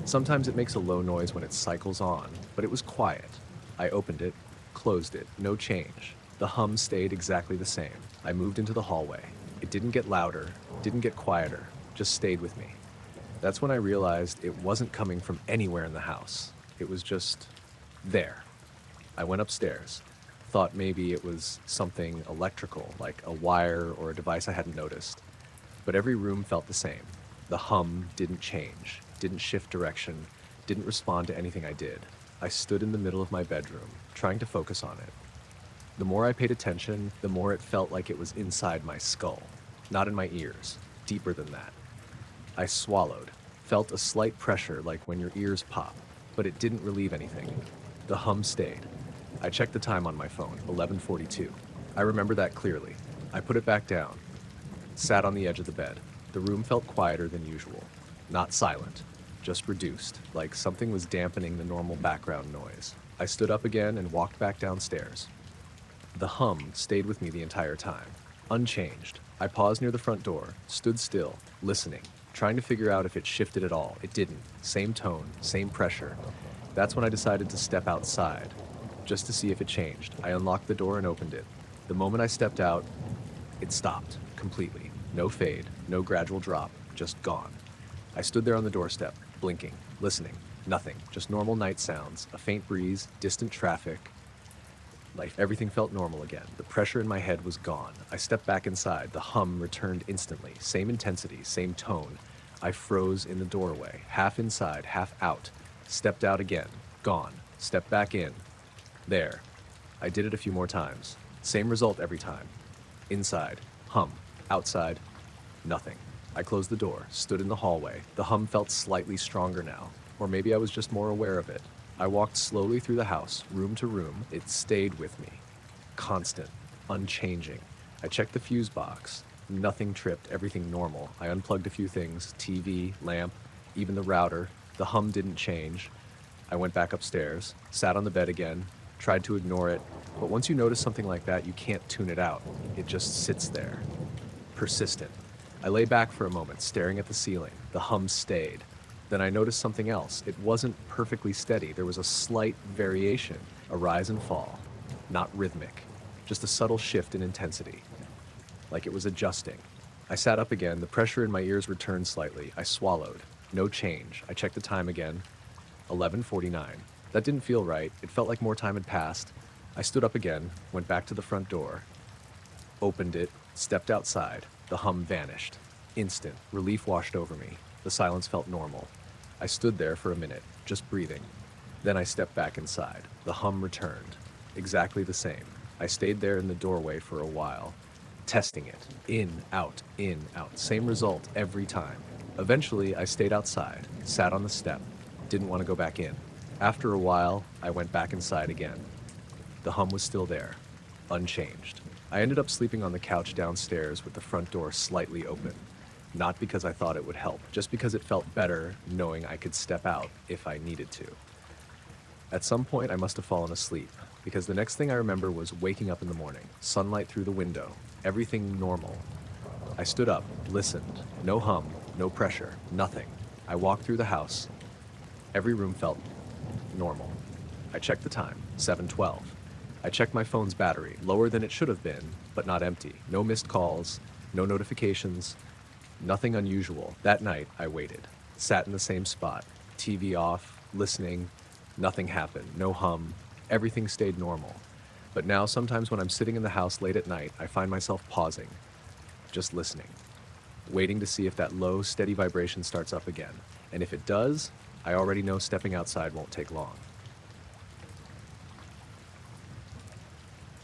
Sometimes it makes a low noise when it cycles on, but it was quiet. I opened it, closed it, no change. The hum stayed exactly the same. I moved into the hallway. It didn't get louder, didn't get quieter, just stayed with me. That's when I realized it wasn't coming from anywhere in the house. It was just there. I went upstairs, thought maybe it was something electrical, like a wire or a device I hadn't noticed. But every room felt the same. The hum didn't change, didn't shift direction, didn't respond to anything I did. I stood in the middle of my bedroom, trying to focus on it. The more I paid attention, the more it felt like it was inside my skull, not in my ears, deeper than that. I swallowed, felt a slight pressure like when your ears pop, but it didn't relieve anything. The hum stayed. I checked the time on my phone, 11:42. I remember that clearly. I put it back down, sat on the edge of the bed. The room felt quieter than usual. Not silent, just reduced, like something was dampening the normal background noise. I stood up again and walked back downstairs. The hum stayed with me the entire time, unchanged. I paused near the front door, stood still, listening, trying to figure out if it shifted at all. It didn't. Same tone, same pressure. That's when I decided to step outside, just to see if it changed. I unlocked the door and opened it. The moment I stepped out, it stopped, completely. No fade, no gradual drop, just gone. I stood there on the doorstep, blinking, listening. Nothing, just normal night sounds, a faint breeze, distant traffic. Life, everything felt normal again. The pressure in my head was gone. I stepped back inside. The hum returned instantly. Same intensity, same tone. I froze in the doorway, half inside, half out. Stepped out again. Gone. Stepped back in. There. I did it a few more times. Same result every time. Inside. Hum. Outside. Nothing. I closed the door, stood in the hallway. The hum felt slightly stronger now. Or maybe I was just more aware of it. I walked slowly through the house, room to room. It stayed with me. Constant. Unchanging. I checked the fuse box. Nothing tripped, everything normal. I unplugged a few things, TV, lamp, even the router. The hum didn't change. I went back upstairs, sat on the bed again, tried to ignore it. But once you notice something like that, you can't tune it out. It just sits there. Persistent. I lay back for a moment, staring at the ceiling. The hum stayed. Then I noticed something else. It wasn't perfectly steady. There was a slight variation, a rise and fall. Not rhythmic, just a subtle shift in intensity, like it was adjusting. I sat up again. The pressure in my ears returned slightly. I swallowed. No change. I checked the time again. 11:49. That didn't feel right. It felt like more time had passed. I stood up again, went back to the front door, opened it, stepped outside. The hum vanished. Instant. Relief washed over me. The silence felt normal. I stood there for a minute, just breathing. Then I stepped back inside. The hum returned. Exactly the same. I stayed there in the doorway for a while, testing it. In, out, same result every time. Eventually, I stayed outside, sat on the step, didn't want to go back in. After a while, I went back inside again. The hum was still there, unchanged. I ended up sleeping on the couch downstairs with the front door slightly open. Not because I thought it would help, just because it felt better knowing I could step out if I needed to. At some point, I must have fallen asleep, because the next thing I remember was waking up in the morning, sunlight through the window, everything normal. I stood up, listened. No hum, no pressure, nothing. I walked through the house. Every room felt normal. I checked the time, 7:12. I checked my phone's battery, lower than it should have been, but not empty. No missed calls, no notifications, nothing unusual. That night, I waited, sat in the same spot, TV off, listening. Nothing happened, no hum. Everything stayed normal. But now, sometimes when I'm sitting in the house late at night, I find myself pausing, just listening, waiting to see if that low, steady vibration starts up again. And if it does, I already know stepping outside won't take long.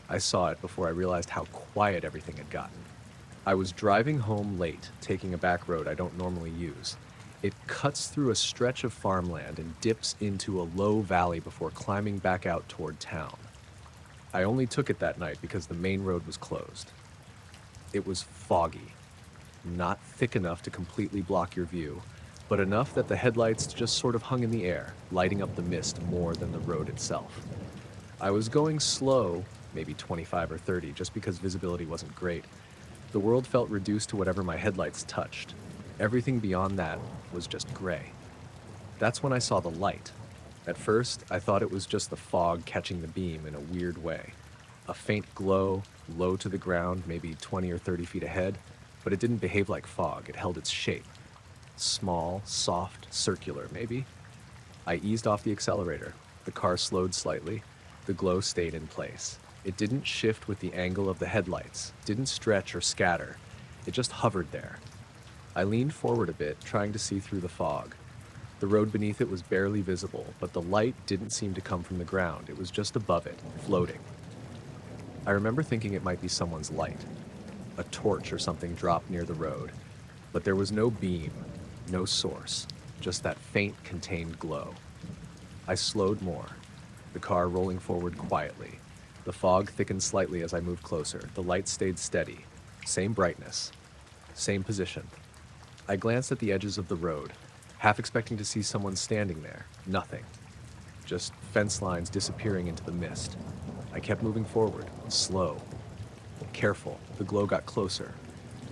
I saw it before I realized how quiet everything had gotten. I was driving home late, taking a back road I don't normally use. It cuts through a stretch of farmland and dips into a low valley before climbing back out toward town. I only took it that night because the main road was closed. It was foggy, not thick enough to completely block your view, but enough that the headlights just sort of hung in the air, lighting up the mist more than the road itself. I was going slow, maybe 25 or 30, just because visibility wasn't great. The world felt reduced to whatever my headlights touched. Everything beyond that was just gray. That's when I saw the light. At first, I thought it was just the fog catching the beam in a weird way. A faint glow, low to the ground, maybe 20 or 30 feet ahead, but it didn't behave like fog. It held its shape. Small, soft, circular, maybe. I eased off the accelerator. The car slowed slightly. The glow stayed in place. It didn't shift with the angle of the headlights, didn't stretch or scatter. It just hovered there. I leaned forward a bit, trying to see through the fog. The road beneath it was barely visible, but the light didn't seem to come from the ground. It was just above it, floating. I remember thinking it might be someone's light. A torch or something dropped near the road. But there was no beam, no source, just that faint, contained glow. I slowed more, the car rolling forward quietly. The fog thickened slightly as I moved closer. The light stayed steady. Same brightness. Same position. I glanced at the edges of the road, half expecting to see someone standing there. Nothing. Just fence lines disappearing into the mist. I kept moving forward, slow. Careful. The glow got closer.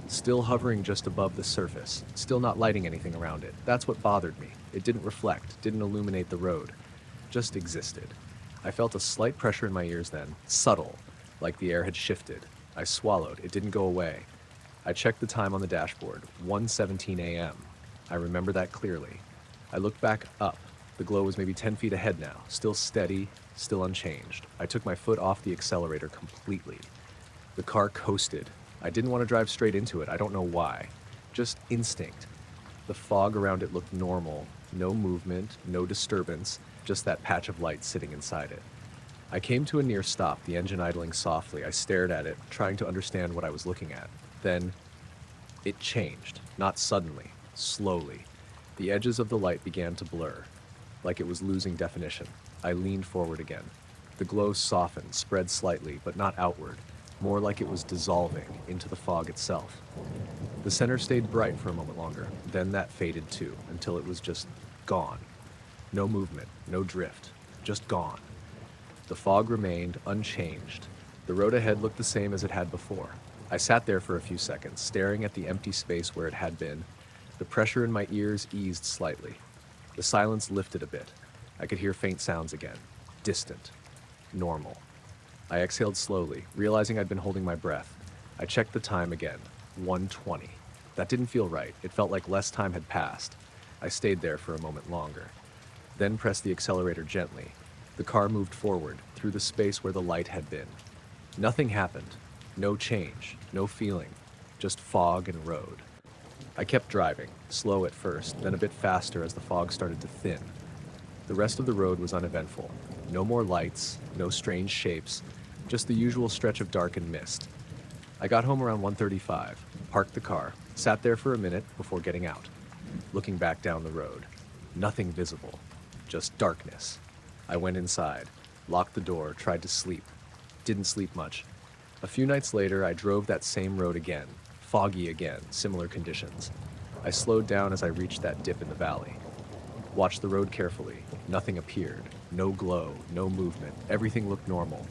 Still hovering just above the surface, still not lighting anything around it. That's what bothered me. It didn't reflect, didn't illuminate the road. Just existed. I felt a slight pressure in my ears then, subtle, like the air had shifted. I swallowed. It didn't go away. I checked the time on the dashboard, 1:17 a.m. I remember that clearly. I looked back up. The glow was maybe 10 feet ahead now, still steady, still unchanged. I took my foot off the accelerator completely. The car coasted. I didn't want to drive straight into it. I don't know why. Just instinct. The fog around it looked normal. No movement, no disturbance, just that patch of light sitting inside it. I came to a near stop, the engine idling softly. I stared at it, trying to understand what I was looking at. Then, it changed. Not suddenly, slowly. The edges of the light began to blur, like it was losing definition. I leaned forward again. The glow softened, spread slightly, but not outward. More like it was dissolving into the fog itself. The center stayed bright for a moment longer, then that faded too, until it was just gone. No movement, no drift, just gone. The fog remained unchanged. The road ahead looked the same as it had before. I sat there for a few seconds, staring at the empty space where it had been. The pressure in my ears eased slightly. The silence lifted a bit. I could hear faint sounds again, distant, normal. I exhaled slowly, realizing I'd been holding my breath. I checked the time again, 1:20. That didn't feel right. It felt like less time had passed. I stayed there for a moment longer, then pressed the accelerator gently. The car moved forward, through the space where the light had been. Nothing happened. No change, no feeling, just fog and road. I kept driving, slow at first, then a bit faster as the fog started to thin. The rest of the road was uneventful. No more lights, no strange shapes, just the usual stretch of dark and mist. I got home around 1:35, parked the car, sat there for a minute before getting out, looking back down the road. Nothing visible, just darkness. I went inside, locked the door, tried to sleep. Didn't sleep much. A few nights later, I drove that same road again, foggy again, similar conditions. I slowed down as I reached that dip in the valley. Watched the road carefully. Nothing appeared. No glow, no movement. Everything looked normal.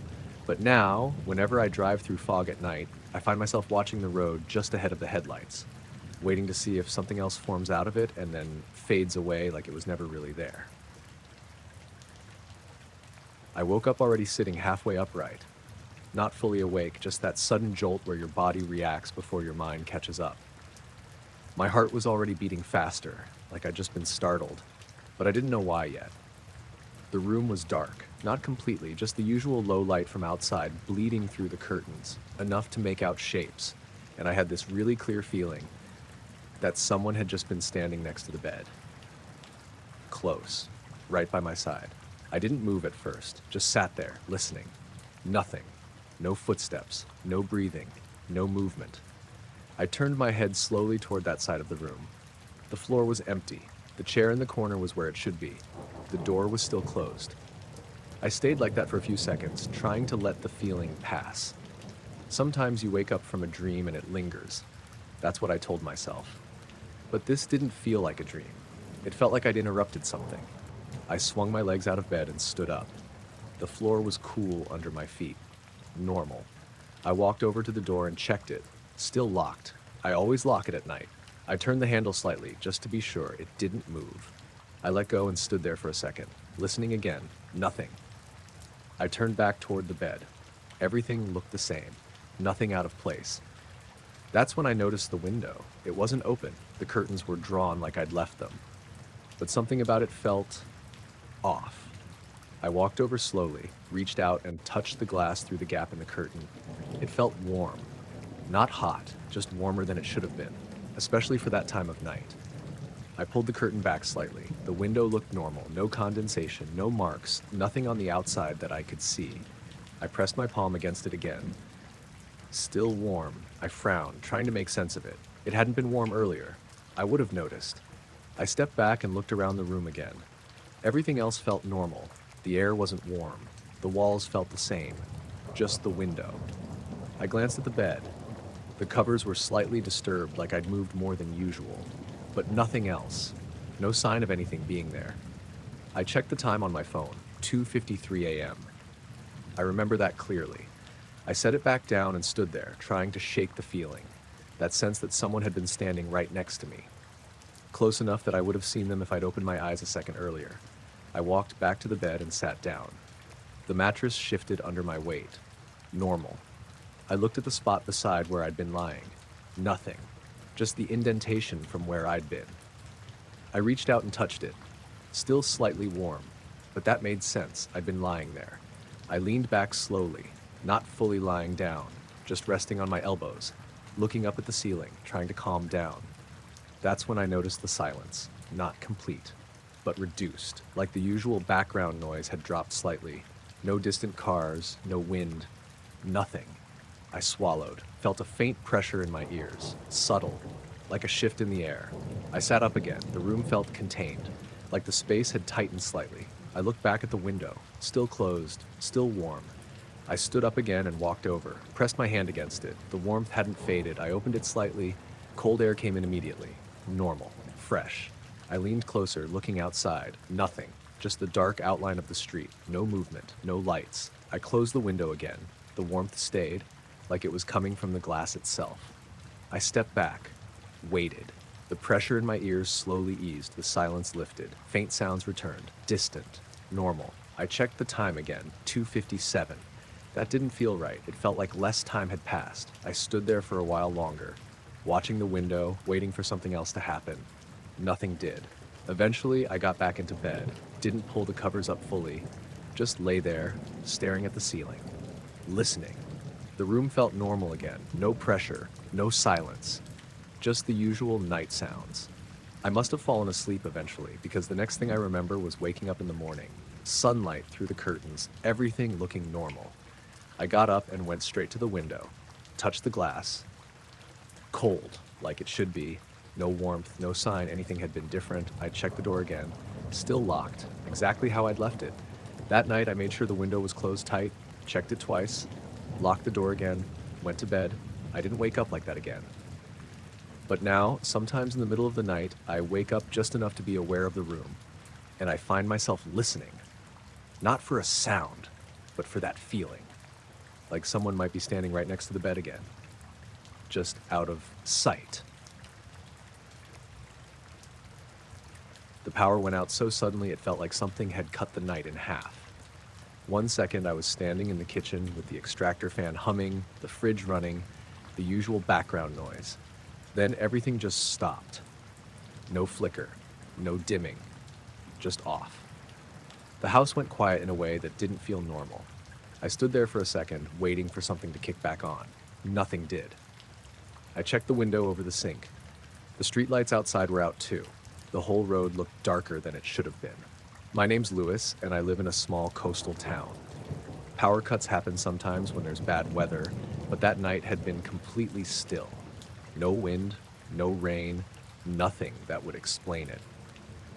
But now, whenever I drive through fog at night, I find myself watching the road just ahead of the headlights, waiting to see if something else forms out of it and then fades away like it was never really there. I woke up already sitting halfway upright. Not fully awake, just that sudden jolt where your body reacts before your mind catches up. My heart was already beating faster, like I'd just been startled, but I didn't know why yet. The room was dark, not completely, just the usual low light from outside bleeding through the curtains, enough to make out shapes, and I had this really clear feeling that someone had just been standing next to the bed. Close, right by my side. I didn't move at first, just sat there, listening. Nothing. No footsteps, no breathing, no movement. I turned my head slowly toward that side of the room. The floor was empty. The chair in the corner was where it should be. The door was still closed. I stayed like that for a few seconds, trying to let the feeling pass. Sometimes you wake up from a dream and it lingers. That's what I told myself. But this didn't feel like a dream. It felt like I'd interrupted something. I swung my legs out of bed and stood up. The floor was cool under my feet. Normal. I walked over to the door and checked it. Still locked. I always lock it at night. I turned the handle slightly, just to be sure it didn't move. I let go and stood there for a second, listening again. Nothing. I turned back toward the bed. Everything looked the same, nothing out of place. That's when I noticed the window. It wasn't open, the curtains were drawn like I'd left them. But something about it felt off. I walked over slowly, reached out, and touched the glass through the gap in the curtain. It felt warm. Not hot, just warmer than it should have been, especially for that time of night. I pulled the curtain back slightly. The window looked normal, no condensation, no marks, nothing on the outside that I could see. I pressed my palm against it again. Still warm. I frowned, trying to make sense of it. It hadn't been warm earlier. I would have noticed. I stepped back and looked around the room again. Everything else felt normal. The air wasn't warm. The walls felt the same. Just the window. I glanced at the bed. The covers were slightly disturbed, like I'd moved more than usual. But nothing else. No sign of anything being there. I checked the time on my phone, 2:53 a.m. I remember that clearly. I set it back down and stood there, trying to shake the feeling. That sense that someone had been standing right next to me. Close enough that I would have seen them if I'd opened my eyes a second earlier. I walked back to the bed and sat down. The mattress shifted under my weight. Normal. I looked at the spot beside where I'd been lying. Nothing. Just the indentation from where I'd been. I reached out and touched it. Still slightly warm, but that made sense. I'd been lying there. I leaned back slowly, not fully lying down, just resting on my elbows, looking up at the ceiling, trying to calm down. That's when I noticed the silence, not complete, but reduced, like the usual background noise had dropped slightly. No distant cars, no wind, nothing. I swallowed, felt a faint pressure in my ears, subtle, like a shift in the air. I sat up again. The room felt contained, like the space had tightened slightly. I looked back at the window, still closed, still warm. I stood up again and walked over, pressed my hand against it. The warmth hadn't faded. I opened it slightly. Cold air came in immediately. Normal, fresh. I leaned closer, looking outside. Nothing, just the dark outline of the street. No movement, no lights. I closed the window again. The warmth stayed, like it was coming from the glass itself. I stepped back, waited. The pressure in my ears slowly eased. The silence lifted. Faint sounds returned. Distant. Normal. I checked the time again. 2:57. That didn't feel right. It felt like less time had passed. I stood there for a while longer, watching the window, waiting for something else to happen. Nothing did. Eventually, I got back into bed. Didn't pull the covers up fully. Just lay there, staring at the ceiling. Listening. The room felt normal again. No pressure. No silence. Just the usual night sounds. I must have fallen asleep eventually, because the next thing I remember was waking up in the morning. Sunlight through the curtains, everything looking normal. I got up and went straight to the window, touched the glass. Cold, like it should be. No warmth, no sign anything had been different. I checked the door again. Still locked, exactly how I'd left it. That night I made sure the window was closed tight, checked it twice, locked the door again, went to bed. I didn't wake up like that again. But now, sometimes in the middle of the night, I wake up just enough to be aware of the room, and I find myself listening. Not for a sound, but for that feeling. Like someone might be standing right next to the bed again. Just out of sight. The power went out so suddenly it felt like something had cut the night in half. 1 second I was standing in the kitchen with the extractor fan humming, the fridge running, the usual background noise. Then everything just stopped. No flicker, no dimming, just off. The house went quiet in a way that didn't feel normal. I stood there for a second, waiting for something to kick back on. Nothing did. I checked the window over the sink. The streetlights outside were out too. The whole road looked darker than it should have been. My name's Lewis, and I live in a small coastal town. Power cuts happen sometimes when there's bad weather, but that night had been completely still. No wind, no rain, nothing that would explain it.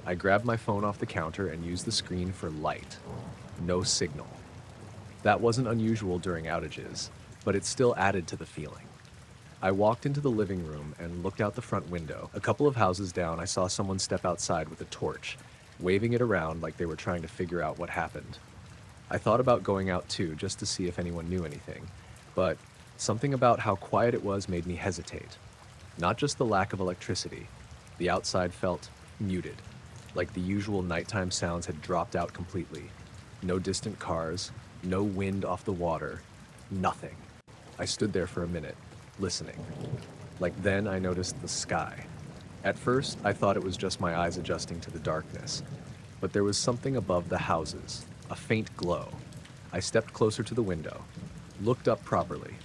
I grabbed my phone off the counter and used the screen for light. No signal. That wasn't unusual during outages, but it still added to the feeling. I walked into the living room and looked out the front window. A couple of houses down, I saw someone step outside with a torch, waving it around like they were trying to figure out what happened. I thought about going out too, just to see if anyone knew anything, but something about how quiet it was made me hesitate. Not just the lack of electricity. The outside felt muted, like the usual nighttime sounds had dropped out completely. No distant cars, no wind off the water, Nothing. I stood there for a minute, listening. Then I noticed the sky. At first, I thought it was just my eyes adjusting to the darkness, but there was something above the houses, a faint glow. I stepped closer to the window, looked up properly.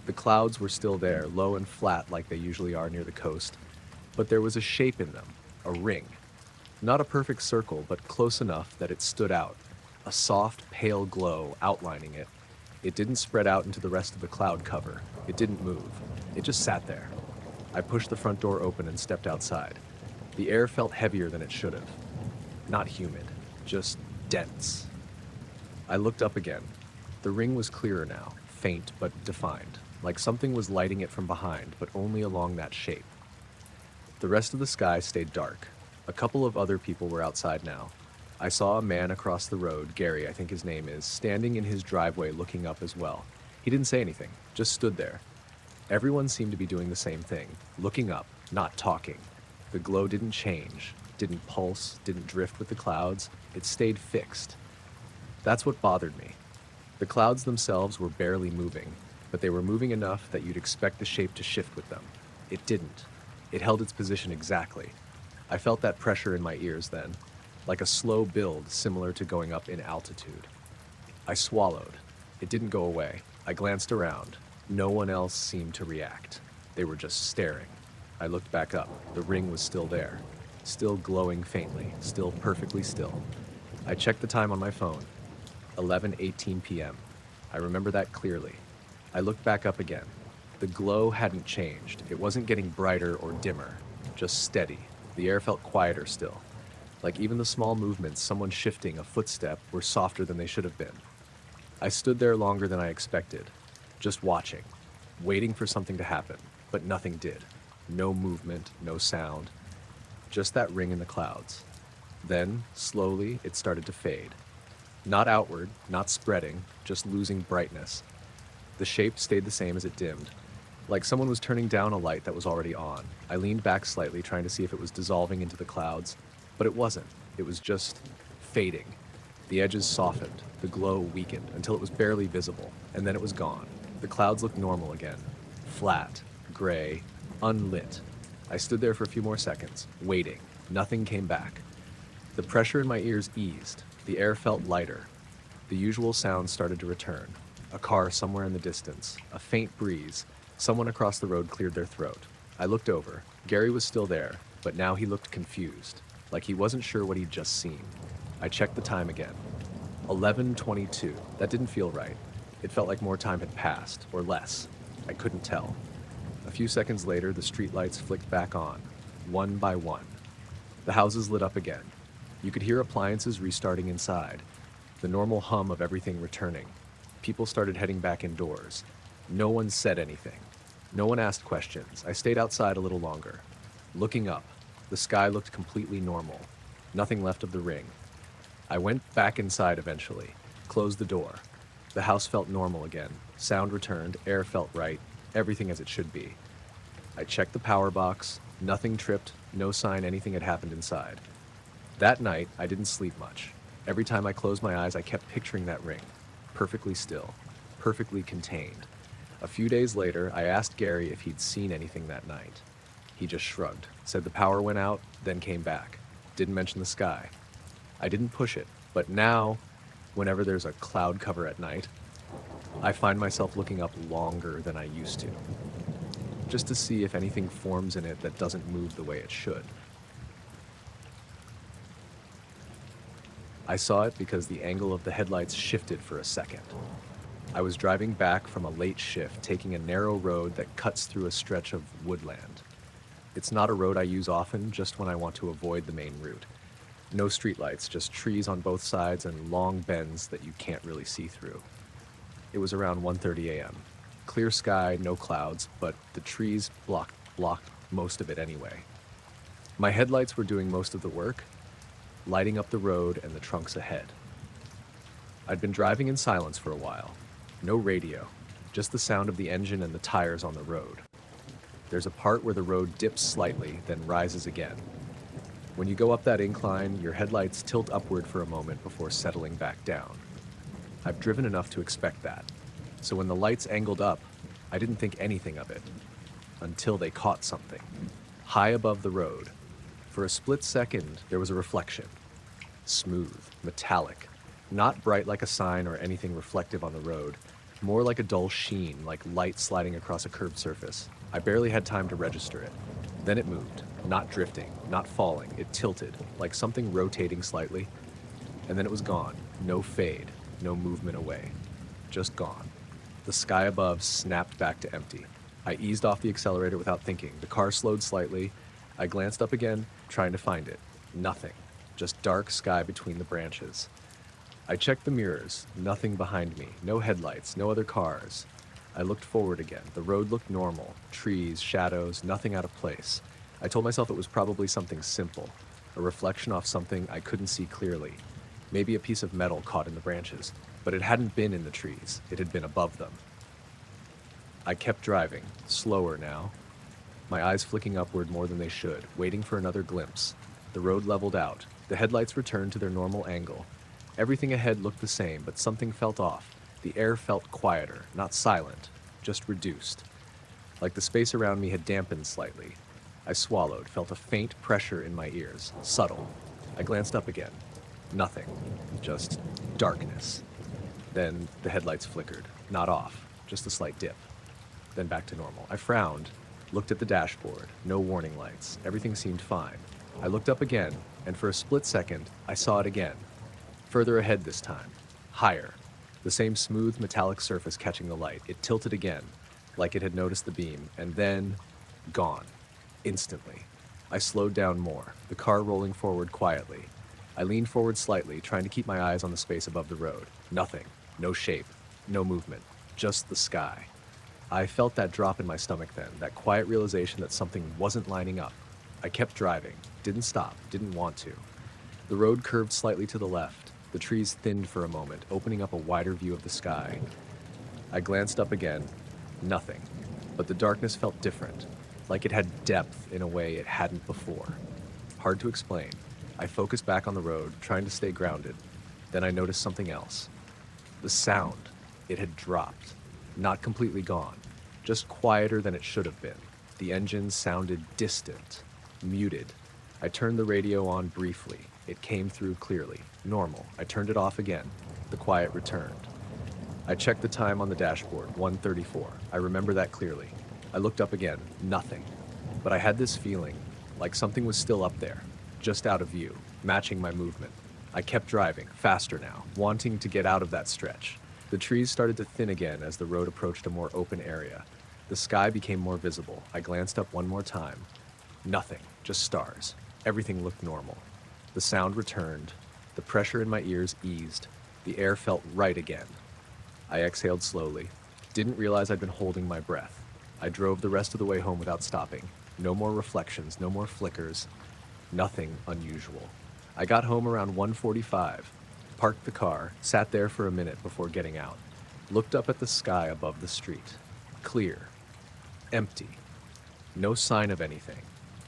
The clouds were still there, low and flat like they usually are near the coast, but there was a shape in them, a ring. Not a perfect circle, but close enough that it stood out, a soft, pale glow outlining it. It didn't spread out into the rest of the cloud cover. It didn't move. It just sat there. I pushed the front door open and stepped outside. The air felt heavier than it should have. Not humid, just dense. I looked up again. The ring was clearer now, faint but defined, like something was lighting it from behind, but only along that shape. The rest of the sky stayed dark. A couple of other people were outside now. I saw a man across the road, Gary, I think his name is, standing in his driveway looking up as well. He didn't say anything, just stood there. Everyone seemed to be doing the same thing, looking up, not talking. The glow didn't change, didn't pulse, didn't drift with the clouds. It stayed fixed. That's what bothered me. The clouds themselves were barely moving, but they were moving enough that you'd expect the shape to shift with them. It didn't. It held its position exactly. I felt that pressure in my ears then, like a slow build similar to going up in altitude. I swallowed. It didn't go away. I glanced around. No one else seemed to react. They were just staring. I looked back up. The ring was still there, still glowing faintly, still perfectly still. I checked the time on my phone. 11:18 p.m. I remember that clearly. I looked back up again. The glow hadn't changed. It wasn't getting brighter or dimmer, just steady. The air felt quieter still. Like even the small movements, someone shifting a footstep, were softer than they should have been. I stood there longer than I expected, just watching, waiting for something to happen, but nothing did. No movement, no sound, just that ring in the clouds. Then, slowly, it started to fade. Not outward, not spreading, just losing brightness. The shape stayed the same as it dimmed, like someone was turning down a light that was already on. I leaned back slightly, trying to see if it was dissolving into the clouds, but it wasn't. It was just fading. The edges softened, the glow weakened until it was barely visible, and then it was gone. The clouds looked normal again, flat, gray, unlit. I stood there for a few more seconds, waiting. Nothing came back. The pressure in my ears eased. The air felt lighter. The usual sounds started to return. A car somewhere in the distance, a faint breeze. Someone across the road cleared their throat. I looked over. Gary was still there, but now he looked confused, like he wasn't sure what he'd just seen. I checked the time again. 11:22. That didn't feel right. It felt like more time had passed, or less. I couldn't tell. A few seconds later, the streetlights flicked back on, one by one. The houses lit up again. You could hear appliances restarting inside, the normal hum of everything returning. People started heading back indoors. No one said anything. No one asked questions. I stayed outside a little longer. Looking up, the sky looked completely normal. Nothing left of the ring. I went back inside eventually, closed the door. The house felt normal again. Sound returned, air felt right, everything as it should be. I checked the power box. Nothing tripped, no sign anything had happened inside. That night, I didn't sleep much. Every time I closed my eyes, I kept picturing that ring. Perfectly still, perfectly contained. A few days later, I asked Gary if he'd seen anything that night. He just shrugged, said the power went out, then came back. Didn't mention the sky. I didn't push it, but now, whenever there's a cloud cover at night, I find myself looking up longer than I used to, just to see if anything forms in it that doesn't move the way it should. I saw it because the angle of the headlights shifted for a second. I was driving back from a late shift, taking a narrow road that cuts through a stretch of woodland. It's not a road I use often, just when I want to avoid the main route. No streetlights, just trees on both sides and long bends that you can't really see through. It was around 1:30 a.m. Clear sky, no clouds, but the trees blocked most of it anyway. My headlights were doing most of the work, lighting up the road and the trunks ahead. I'd been driving in silence for a while. No radio, just the sound of the engine and the tires on the road. There's a part where the road dips slightly, then rises again. When you go up that incline, your headlights tilt upward for a moment before settling back down. I've driven enough to expect that. So when the lights angled up, I didn't think anything of it until they caught something. High above the road. For a split second, there was a reflection. Smooth, metallic, not bright like a sign or anything reflective on the road, more like a dull sheen, like light sliding across a curved surface. I barely had time to register it. Then it moved, not drifting, not falling. It tilted, like something rotating slightly. And then it was gone. No fade, no movement away. Just gone. The sky above snapped back to empty. I eased off the accelerator without thinking. The car slowed slightly. I glanced up again, trying to find it. Nothing. Just dark sky between the branches. I checked the mirrors. Nothing behind me. No headlights. No other cars. I looked forward again. The road looked normal. Trees, shadows, nothing out of place. I told myself it was probably something simple. A reflection off something I couldn't see clearly. Maybe a piece of metal caught in the branches. But it hadn't been in the trees. It had been above them. I kept driving, slower now. My eyes flicking upward more than they should, waiting for another glimpse. The road leveled out. The headlights returned to their normal angle. Everything ahead looked the same, but something felt off. The air felt quieter, not silent, just reduced. Like the space around me had dampened slightly. I swallowed, felt a faint pressure in my ears, subtle. I glanced up again. Nothing. Just darkness. Then the headlights flickered. Not off, just a slight dip. Then back to normal. I frowned, looked at the dashboard. No warning lights. Everything seemed fine. I looked up again, and for a split second, I saw it again. Further ahead this time. Higher. The same smooth metallic surface catching the light. It tilted again, like it had noticed the beam, and then gone. Instantly. I slowed down more, the car rolling forward quietly. I leaned forward slightly, trying to keep my eyes on the space above the road. Nothing. No shape. No movement. Just the sky. I felt that drop in my stomach then, that quiet realization that something wasn't lining up. I kept driving. Didn't stop. Didn't want to. The road curved slightly to the left. The trees thinned for a moment, opening up a wider view of the sky. I glanced up again. Nothing. But the darkness felt different, like it had depth in a way it hadn't before. Hard to explain. I focused back on the road, trying to stay grounded. Then I noticed something else. The sound. It had dropped. Not completely gone. Just quieter than it should have been. The engine sounded distant, muted. I turned the radio on briefly. It came through clearly. Normal. I turned it off again. The quiet returned. I checked the time on the dashboard, 1:34. I remember that clearly. I looked up again. Nothing. But I had this feeling, like something was still up there, just out of view, matching my movement. I kept driving, faster now, wanting to get out of that stretch. The trees started to thin again as the road approached a more open area. The sky became more visible. I glanced up one more time. Nothing, just stars. Everything looked normal. The sound returned. The pressure in my ears eased. The air felt right again. I exhaled slowly. Didn't realize I'd been holding my breath. I drove the rest of the way home without stopping. No more reflections, no more flickers. Nothing unusual. I got home around 1:45, parked the car, sat there for a minute before getting out, looked up at the sky above the street. Clear. Empty. No sign of anything.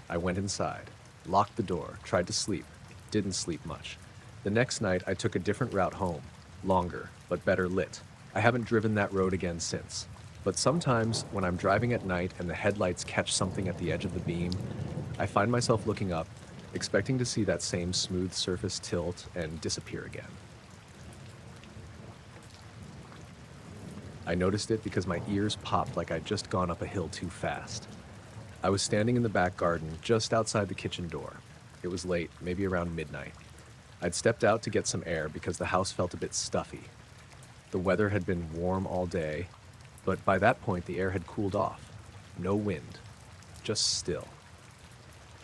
I went inside, locked the door, tried to sleep. Didn't sleep much. The next night, I took a different route home. Longer, but better lit. I haven't driven that road again since. But sometimes, when I'm driving at night and the headlights catch something at the edge of the beam, I find myself looking up, expecting to see that same smooth surface tilt and disappear again. I noticed it because my ears popped like I'd just gone up a hill too fast. I was standing in the back garden, just outside the kitchen door. It was late, maybe around midnight. I'd stepped out to get some air because the house felt a bit stuffy. The weather had been warm all day, but by that point the air had cooled off. No wind, just still.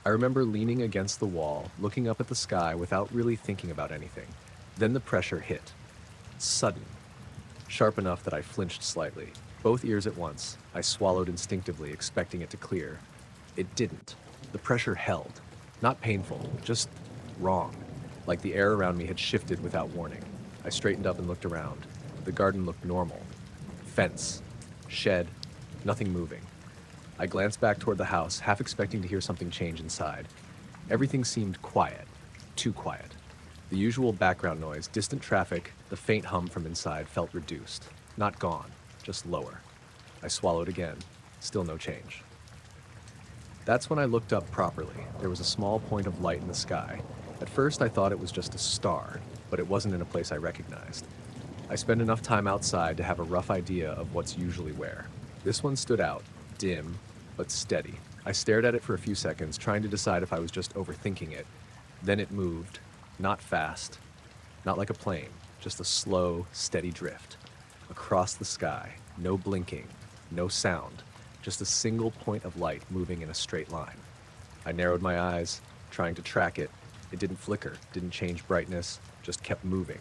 I remember leaning against the wall, looking up at the sky without really thinking about anything. Then the pressure hit. Sudden. Sharp enough that I flinched slightly. Both ears at once. I swallowed instinctively, expecting it to clear. It didn't. The pressure held. Not painful, just wrong. Like the air around me had shifted without warning. I straightened up and looked around. The garden looked normal. Fence. Shed. Nothing moving. I glanced back toward the house, half expecting to hear something change inside. Everything seemed quiet. Too quiet. The usual background noise, distant traffic, the faint hum from inside felt reduced. Not gone. just lower. I swallowed again. Still no change. That's when I looked up properly. There was a small point of light in the sky. At first I thought it was just a star, but it wasn't in a place I recognized. I spent enough time outside to have a rough idea of what's usually where. This one stood out, dim, but steady. I stared at it for a few seconds, trying to decide if I was just overthinking it. Then it moved. Not fast, not like a plane, just a slow, steady drift. Across the sky, no blinking, no sound, just a single point of light moving in a straight line. I narrowed my eyes, trying to track it. It didn't flicker, didn't change brightness, just kept moving.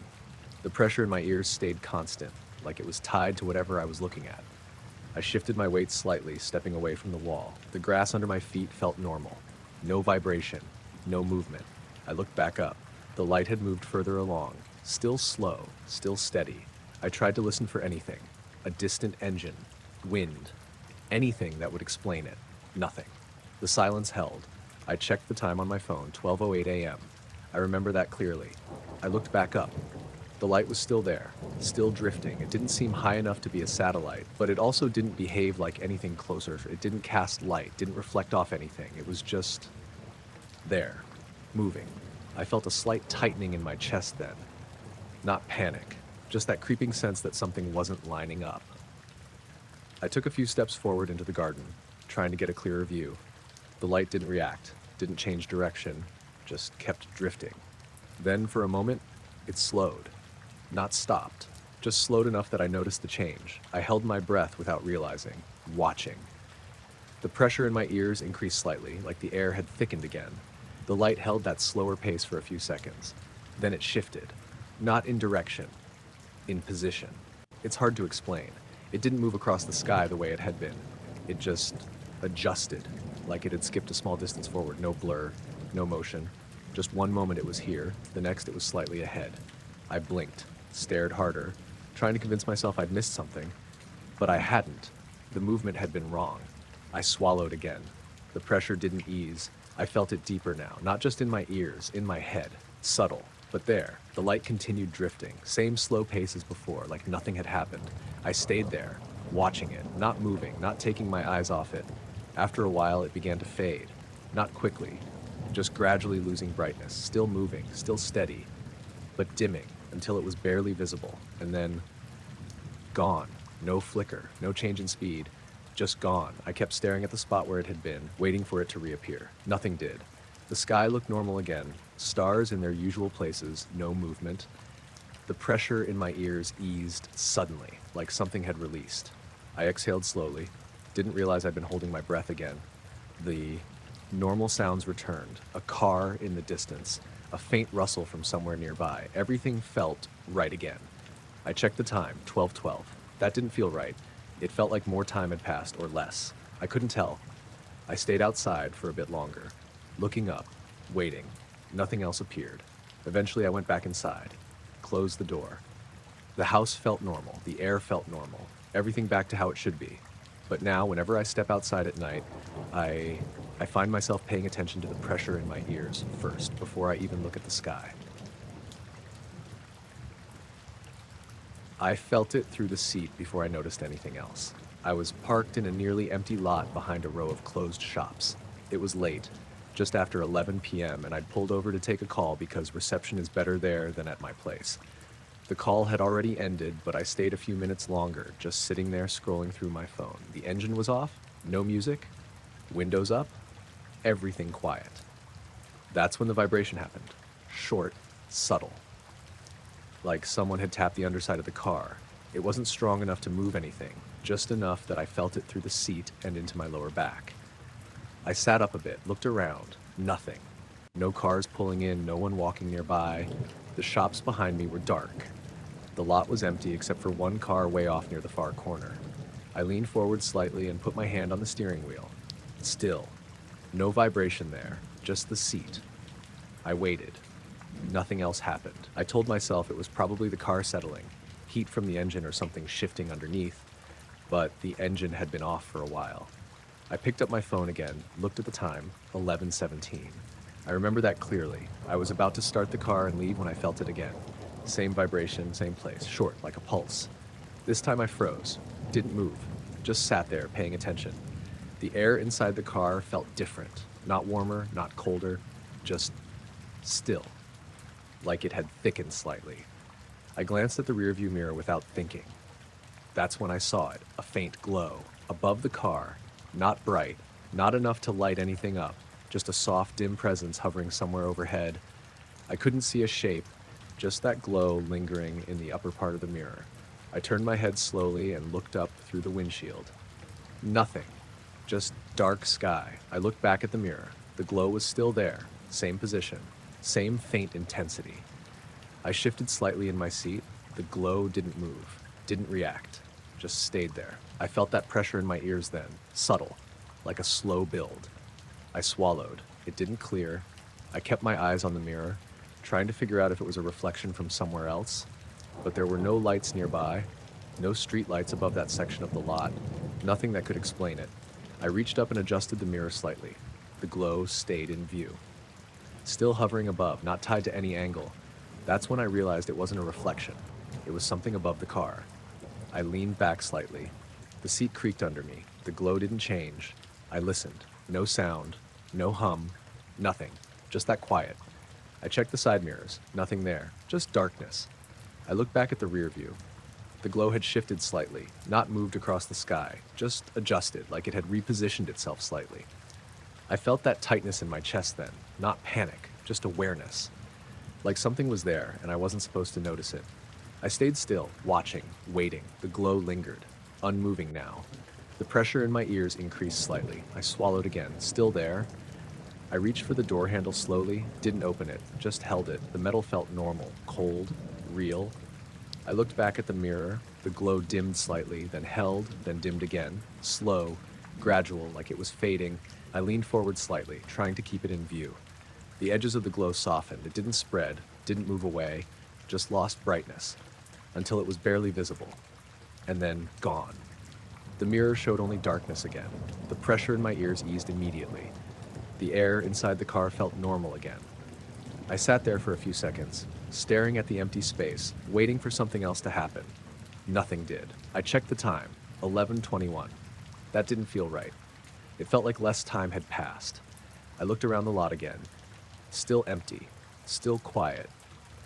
The pressure in my ears stayed constant, like it was tied to whatever I was looking at. I shifted my weight slightly, stepping away from the wall. The grass under my feet felt normal. No vibration, no movement. I looked back up. The light had moved further along, still slow, still steady. I tried to listen for anything. A distant engine, wind, anything that would explain it. Nothing. The silence held. I checked the time on my phone, 12:08 a.m. I remember that clearly. I looked back up. The light was still there, still drifting. It didn't seem high enough to be a satellite, but it also didn't behave like anything closer. It didn't cast light, didn't reflect off anything. It was just there, moving. I felt a slight tightening in my chest then. Not panic, just that creeping sense that something wasn't lining up. I took a few steps forward into the garden, trying to get a clearer view. The light didn't react, didn't change direction, just kept drifting. Then, for a moment, it slowed. Not stopped, just slowed enough that I noticed the change. I held my breath without realizing, watching. The pressure in my ears increased slightly, like the air had thickened again. The light held that slower pace for a few seconds. Then it shifted. Not in direction, in position. It's hard to explain. It didn't move across the sky the way it had been. It just adjusted, like it had skipped a small distance forward. No blur, no motion. Just one moment it was here, the next it was slightly ahead. I blinked, stared harder, trying to convince myself I'd missed something. But I hadn't. The movement had been wrong. I swallowed again. The pressure didn't ease. I felt it deeper now, not just in my ears, in my head. Subtle, but there. The light continued drifting, same slow pace as before, like nothing had happened. I stayed there, watching it, not moving, not taking my eyes off it. After a while, it began to fade. Not quickly, just gradually losing brightness, still moving, still steady, but dimming until it was barely visible, and then gone. No flicker, no change in speed, just gone. I kept staring at the spot where it had been, waiting for it to reappear. Nothing did. The sky looked normal again, stars in their usual places, no movement. The pressure in my ears eased suddenly, like something had released. I exhaled slowly, didn't realize I'd been holding my breath again. The normal sounds returned, a car in the distance, a faint rustle from somewhere nearby. Everything felt right again. I checked the time, 12:12. That didn't feel right. It felt like more time had passed or less. I couldn't tell. I stayed outside for a bit longer, looking up, waiting. Nothing else appeared. Eventually I went back inside, closed the door. The house felt normal, the air felt normal, everything back to how it should be. But now, whenever I step outside at night, I find myself paying attention to the pressure in my ears first, before I even look at the sky. I felt it through the seat before I noticed anything else. I was parked in a nearly empty lot behind a row of closed shops. It was late, just after 11 p.m., and I'd pulled over to take a call because reception is better there than at my place. The call had already ended, but I stayed a few minutes longer, just sitting there scrolling through my phone. The engine was off, no music, windows up, everything quiet. That's when the vibration happened. Short, subtle. Like someone had tapped the underside of the car. It wasn't strong enough to move anything, just enough that I felt it through the seat and into my lower back. I sat up a bit, looked around. Nothing. No cars pulling in, no one walking nearby. The shops behind me were dark. The lot was empty except for one car way off near the far corner. I leaned forward slightly and put my hand on the steering wheel. Still. No vibration there, just the seat. I waited. Nothing else happened. I told myself it was probably the car settling, heat from the engine or something shifting underneath, but the engine had been off for a while. I picked up my phone again, looked at the time, 11:17. I remember that clearly. I was about to start the car and leave when I felt it again. Same vibration, same place, short, like a pulse. This time I froze. Didn't move, just sat there paying attention. The air inside the car felt different, not warmer, not colder, just still, like it had thickened slightly. I glanced at the rearview mirror without thinking. That's when I saw it, a faint glow, above the car, not bright, not enough to light anything up, just a soft, dim presence hovering somewhere overhead. I couldn't see a shape, just that glow lingering in the upper part of the mirror. I turned my head slowly and looked up through the windshield. Nothing, just dark sky. I looked back at the mirror. The glow was still there, same position, same faint intensity. I shifted slightly in my seat. The glow didn't move, didn't react, just stayed there. I felt that pressure in my ears then, subtle, like a slow build. I swallowed. It didn't clear. I kept my eyes on the mirror, trying to figure out if it was a reflection from somewhere else. But there were no lights nearby, no street lights above that section of the lot, nothing that could explain it. I reached up and adjusted the mirror slightly. The glow stayed in view. Still hovering above, not tied to any angle. That's when I realized it wasn't a reflection. It was something above the car. I leaned back slightly. The seat creaked under me. The glow didn't change. I listened. No sound, no hum, nothing. Just that quiet. I checked the side mirrors. Nothing there. Just darkness. I looked back at the rear view. The glow had shifted slightly, not moved across the sky, just adjusted, like it had repositioned itself slightly. I felt that tightness in my chest then, not panic, just awareness. Like something was there, and I wasn't supposed to notice it. I stayed still, watching, waiting. The glow lingered, unmoving now. The pressure in my ears increased slightly. I swallowed again, still there. I reached for the door handle slowly, didn't open it, just held it. The metal felt normal, cold, real. I looked back at the mirror. The glow dimmed slightly, then held, then dimmed again. Slow, gradual, like it was fading. I leaned forward slightly, trying to keep it in view. The edges of the glow softened. It didn't spread, didn't move away, just lost brightness, until it was barely visible. And then gone. The mirror showed only darkness again. The pressure in my ears eased immediately. The air inside the car felt normal again. I sat there for a few seconds, staring at the empty space, waiting for something else to happen. Nothing did. I checked the time, 11:21. That didn't feel right. It felt like less time had passed. I looked around the lot again. Still empty, still quiet.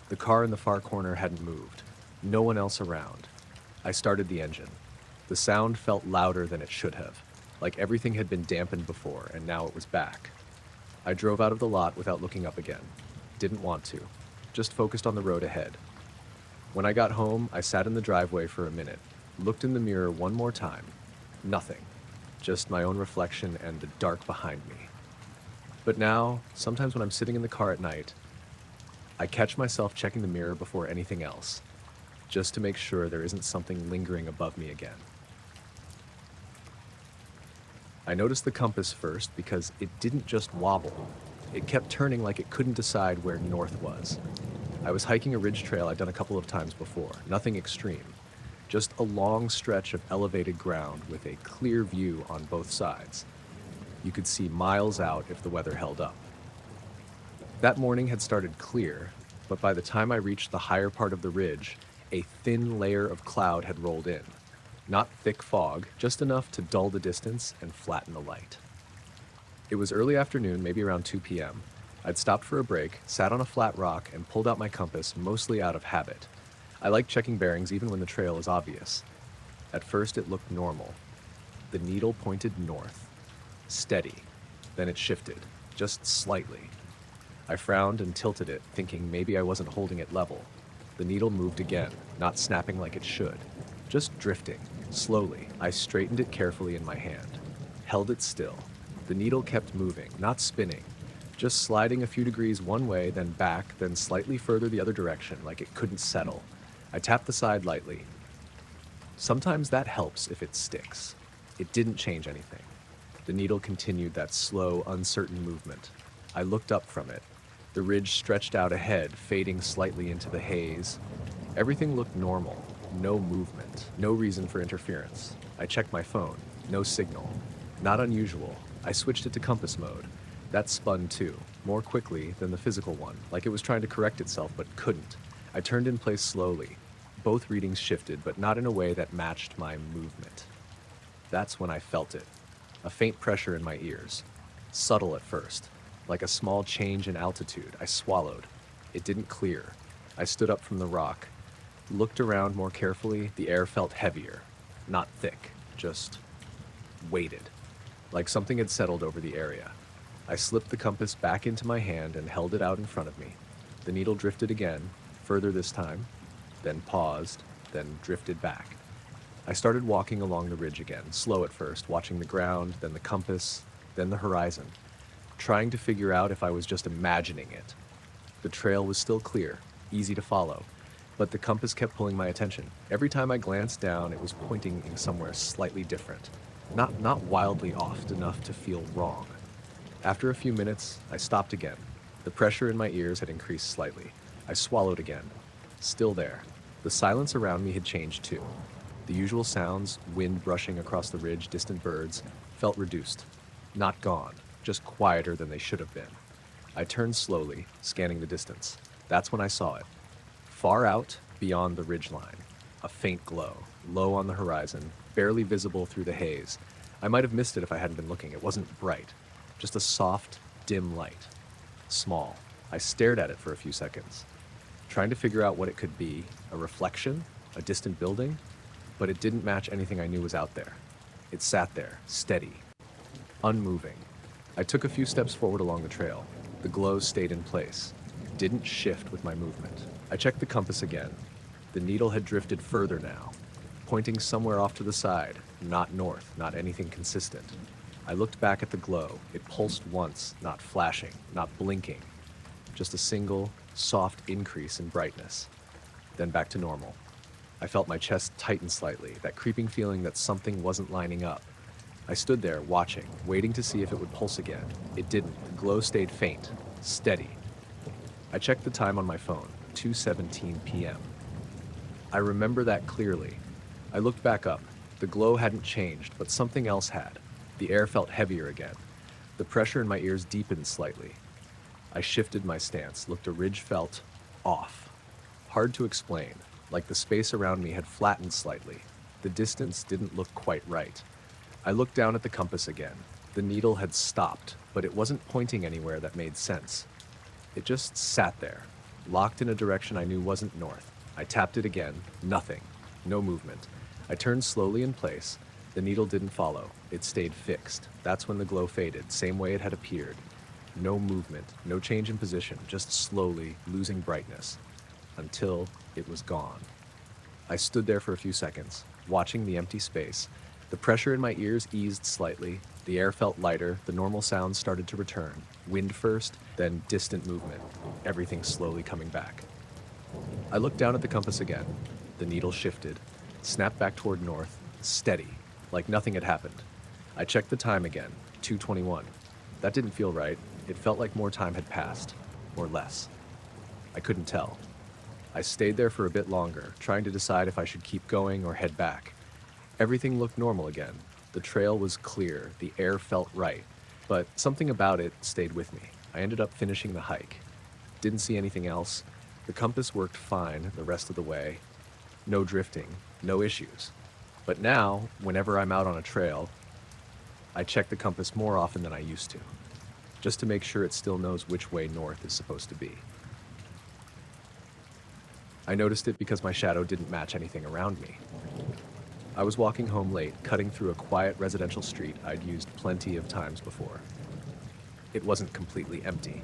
The car in the far corner hadn't moved. No one else around. I started the engine. The sound felt louder than it should have, like everything had been dampened before and now it was back. I drove out of the lot without looking up again. Didn't want to. Just focused on the road ahead. When I got home, I sat in the driveway for a minute, looked in the mirror one more time. Nothing. Just my own reflection and the dark behind me. But now, sometimes when I'm sitting in the car at night, I catch myself checking the mirror before anything else, just to make sure there isn't something lingering above me again. I noticed the compass first because it didn't just wobble. It kept turning like it couldn't decide where north was. I was hiking a ridge trail I'd done a couple of times before, nothing extreme. Just a long stretch of elevated ground with a clear view on both sides. You could see miles out if the weather held up. That morning had started clear, but by the time I reached the higher part of the ridge, a thin layer of cloud had rolled in. Not thick fog, just enough to dull the distance and flatten the light. It was early afternoon, maybe around 2 p.m. I'd stopped for a break, sat on a flat rock, and pulled out my compass, mostly out of habit. I like checking bearings even when the trail is obvious. At first it looked normal. The needle pointed north. Steady. Then it shifted, just slightly. I frowned and tilted it, thinking maybe I wasn't holding it level. The needle moved again, not snapping like it should. Just drifting, slowly. I straightened it carefully in my hand. Held it still. The needle kept moving, not spinning. Just sliding a few degrees one way, then back, then slightly further the other direction, like it couldn't settle. I tapped the side lightly. Sometimes that helps if it sticks. It didn't change anything. The needle continued that slow, uncertain movement. I looked up from it. The ridge stretched out ahead, fading slightly into the haze. Everything looked normal. No movement. No reason for interference. I checked my phone. No signal. Not unusual. I switched it to compass mode. That spun too, more quickly than the physical one, like it was trying to correct itself but couldn't. I turned in place slowly. Both readings shifted, but not in a way that matched my movement. That's when I felt it. A faint pressure in my ears. Subtle at first, like a small change in altitude. I swallowed. It didn't clear. I stood up from the rock, looked around more carefully. The air felt heavier, not thick, just weighted, like something had settled over the area. I slipped the compass back into my hand and held it out in front of me. The needle drifted again, further this time, then paused, then drifted back. I started walking along the ridge again, slow at first, watching the ground, then the compass, then the horizon, trying to figure out if I was just imagining it. The trail was still clear, easy to follow, but the compass kept pulling my attention. Every time I glanced down, it was pointing in somewhere slightly different, not wildly off enough to feel wrong. After a few minutes, I stopped again. The pressure in my ears had increased slightly. I swallowed again. Still there. The silence around me had changed too. The usual sounds, wind brushing across the ridge, distant birds, felt reduced. Not gone, just quieter than they should have been. I turned slowly, scanning the distance. That's when I saw it. Far out, beyond the ridgeline. A faint glow, low on the horizon, barely visible through the haze. I might have missed it if I hadn't been looking. It wasn't bright, just a soft, dim light. Small. I stared at it for a few seconds, trying to figure out what it could be. A reflection? A distant building? But it didn't match anything I knew was out there. It sat there, steady, unmoving. I took a few steps forward along the trail. The glow stayed in place, didn't shift with my movement. I checked the compass again. The needle had drifted further now, pointing somewhere off to the side, not north, not anything consistent. I looked back at the glow. It pulsed once, not flashing, not blinking, just a single, soft increase in brightness. Then back to normal. I felt my chest tighten slightly, that creeping feeling that something wasn't lining up. I stood there, watching, waiting to see if it would pulse again. It didn't. The glow stayed faint, steady. I checked the time on my phone, 2:17 p.m. I remember that clearly. I looked back up. The glow hadn't changed, but something else had. The air felt heavier again. The pressure in my ears deepened slightly. I shifted my stance, looked. A ridge felt off. Hard to explain, like the space around me had flattened slightly. The distance didn't look quite right. I looked down at the compass again. The needle had stopped, but it wasn't pointing anywhere that made sense. It just sat there, locked in a direction I knew wasn't north. I tapped it again. Nothing. No movement. I turned slowly in place. The needle didn't follow. It stayed fixed. That's when the glow faded, same way it had appeared. No movement, no change in position, just slowly losing brightness, until it was gone. I stood there for a few seconds, watching the empty space. The pressure in my ears eased slightly. The air felt lighter. The normal sounds started to return. Wind first, then distant movement. Everything slowly coming back. I looked down at the compass again. The needle shifted, snapped back toward north, steady, like nothing had happened. I checked the time again, 2:21. That didn't feel right. It felt like more time had passed, or less. I couldn't tell. I stayed there for a bit longer, trying to decide if I should keep going or head back. Everything looked normal again. The trail was clear, the air felt right, but something about it stayed with me. I ended up finishing the hike. Didn't see anything else. The compass worked fine the rest of the way. No drifting, no issues. But now, whenever I'm out on a trail, I check the compass more often than I used to, just to make sure it still knows which way north is supposed to be. I noticed it because my shadow didn't match anything around me. I was walking home late, cutting through a quiet residential street I'd used plenty of times before. It wasn't completely empty,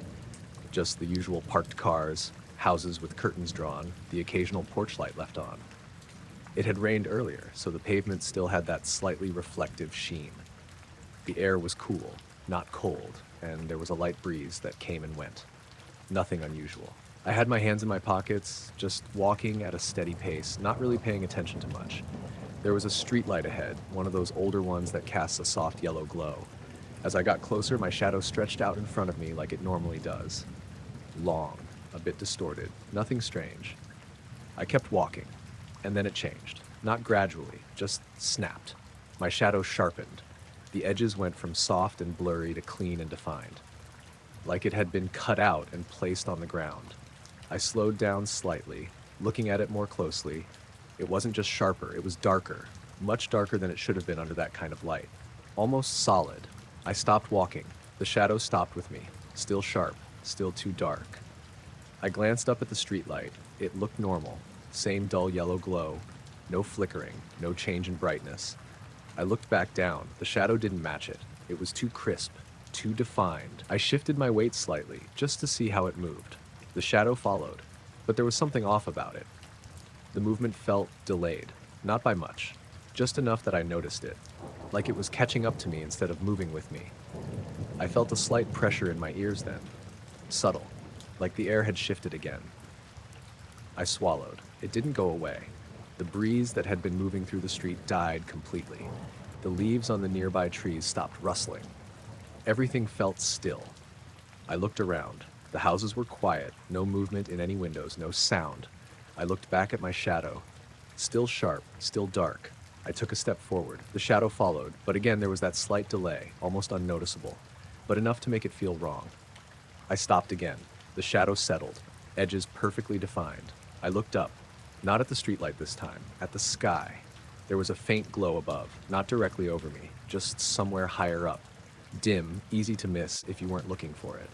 just the usual parked cars, houses with curtains drawn, the occasional porch light left on. It had rained earlier, so the pavement still had that slightly reflective sheen. The air was cool, not cold, and there was a light breeze that came and went. Nothing unusual. I had my hands in my pockets, just walking at a steady pace, not really paying attention to much. There was a street light ahead, one of those older ones that casts a soft yellow glow. As I got closer, my shadow stretched out in front of me like it normally does. Long, a bit distorted, nothing strange. I kept walking, and then it changed. Not gradually, just snapped. My shadow sharpened. The edges went from soft and blurry to clean and defined, like it had been cut out and placed on the ground. I slowed down slightly, looking at it more closely. It wasn't just sharper, it was darker, much darker than it should have been under that kind of light. Almost solid. I stopped walking. The shadow stopped with me, still sharp, still too dark. I glanced up at the streetlight. It looked normal. Same dull yellow glow. No flickering, no change in brightness. I looked back down. The shadow didn't match it. It was too crisp, too defined. I shifted my weight slightly, just to see how it moved. The shadow followed, but there was something off about it. The movement felt delayed, not by much, just enough that I noticed it, like it was catching up to me instead of moving with me. I felt a slight pressure in my ears then, subtle, like the air had shifted again. I swallowed. It didn't go away. The breeze that had been moving through the street died completely. The leaves on the nearby trees stopped rustling. Everything felt still. I looked around. The houses were quiet, no movement in any windows, no sound. I looked back at my shadow. Still sharp, still dark. I took a step forward. The shadow followed, but again there was that slight delay, almost unnoticeable, but enough to make it feel wrong. I stopped again. The shadow settled, edges perfectly defined. I looked up, not at the streetlight this time, at the sky. There was a faint glow above, not directly over me, just somewhere higher up. Dim, easy to miss if you weren't looking for it.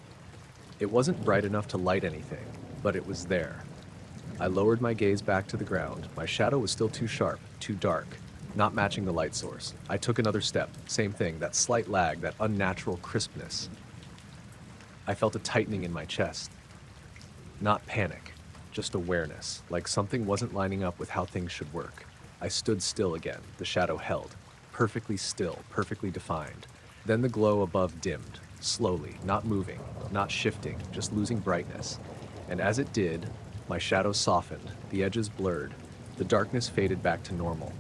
It wasn't bright enough to light anything, but it was there. I lowered my gaze back to the ground. My shadow was still too sharp, too dark, not matching the light source. I took another step. Same thing, that slight lag, that unnatural crispness. I felt a tightening in my chest. Not panic, just awareness, like something wasn't lining up with how things should work. I stood still again. The shadow held, perfectly still, perfectly defined. Then the glow above dimmed, slowly, not moving, not shifting, just losing brightness. And as it did, my shadow softened, the edges blurred, the darkness faded back to normal,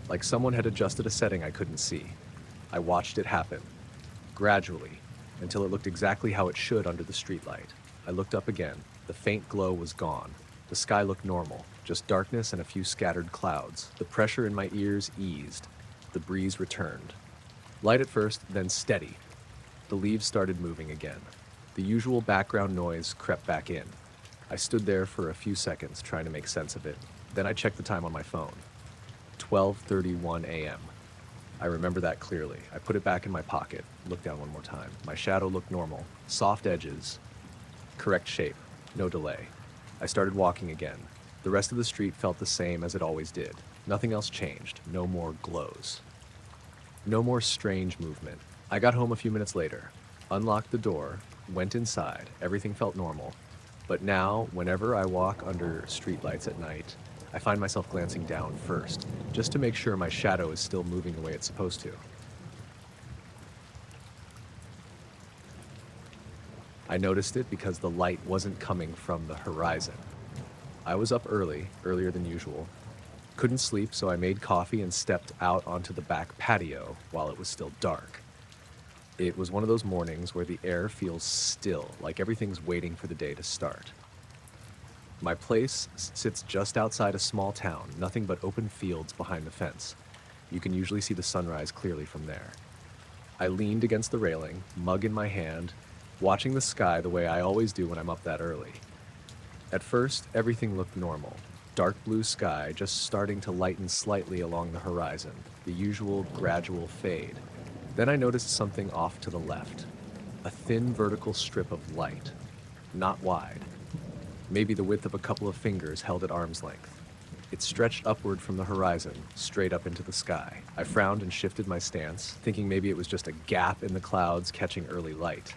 like someone had adjusted a setting I couldn't see. I watched it happen, gradually, until it looked exactly how it should under the streetlight. I looked up again. The faint glow was gone. The sky looked normal, just darkness and a few scattered clouds. The pressure in my ears eased. The breeze returned. Light at first, then steady. The leaves started moving again. The usual background noise crept back in. I stood there for a few seconds trying to make sense of it. Then I checked the time on my phone. 12:31 a.m. I remember that clearly. I put it back in my pocket, looked down one more time. My shadow looked normal. Soft edges, correct shape, no delay. I started walking again. The rest of the street felt the same as it always did. Nothing else changed. No more glows. No more strange movement. I got home a few minutes later, unlocked the door, went inside. Everything felt normal. But now, whenever I walk under streetlights at night, I find myself glancing down first, just to make sure my shadow is still moving the way it's supposed to. I noticed it because the light wasn't coming from the horizon. I was up early, earlier than usual. Couldn't sleep, so I made coffee and stepped out onto the back patio while it was still dark. It was one of those mornings where the air feels still, like everything's waiting for the day to start. My place sits just outside a small town, nothing but open fields behind the fence. You can usually see the sunrise clearly from there. I leaned against the railing, mug in my hand, watching the sky the way I always do when I'm up that early. At first, everything looked normal. Dark blue sky just starting to lighten slightly along the horizon, the usual gradual fade. Then I noticed something off to the left. A thin vertical strip of light. Not wide. Maybe the width of a couple of fingers held at arm's length. It stretched upward from the horizon, straight up into the sky. I frowned and shifted my stance, thinking maybe it was just a gap in the clouds catching early light.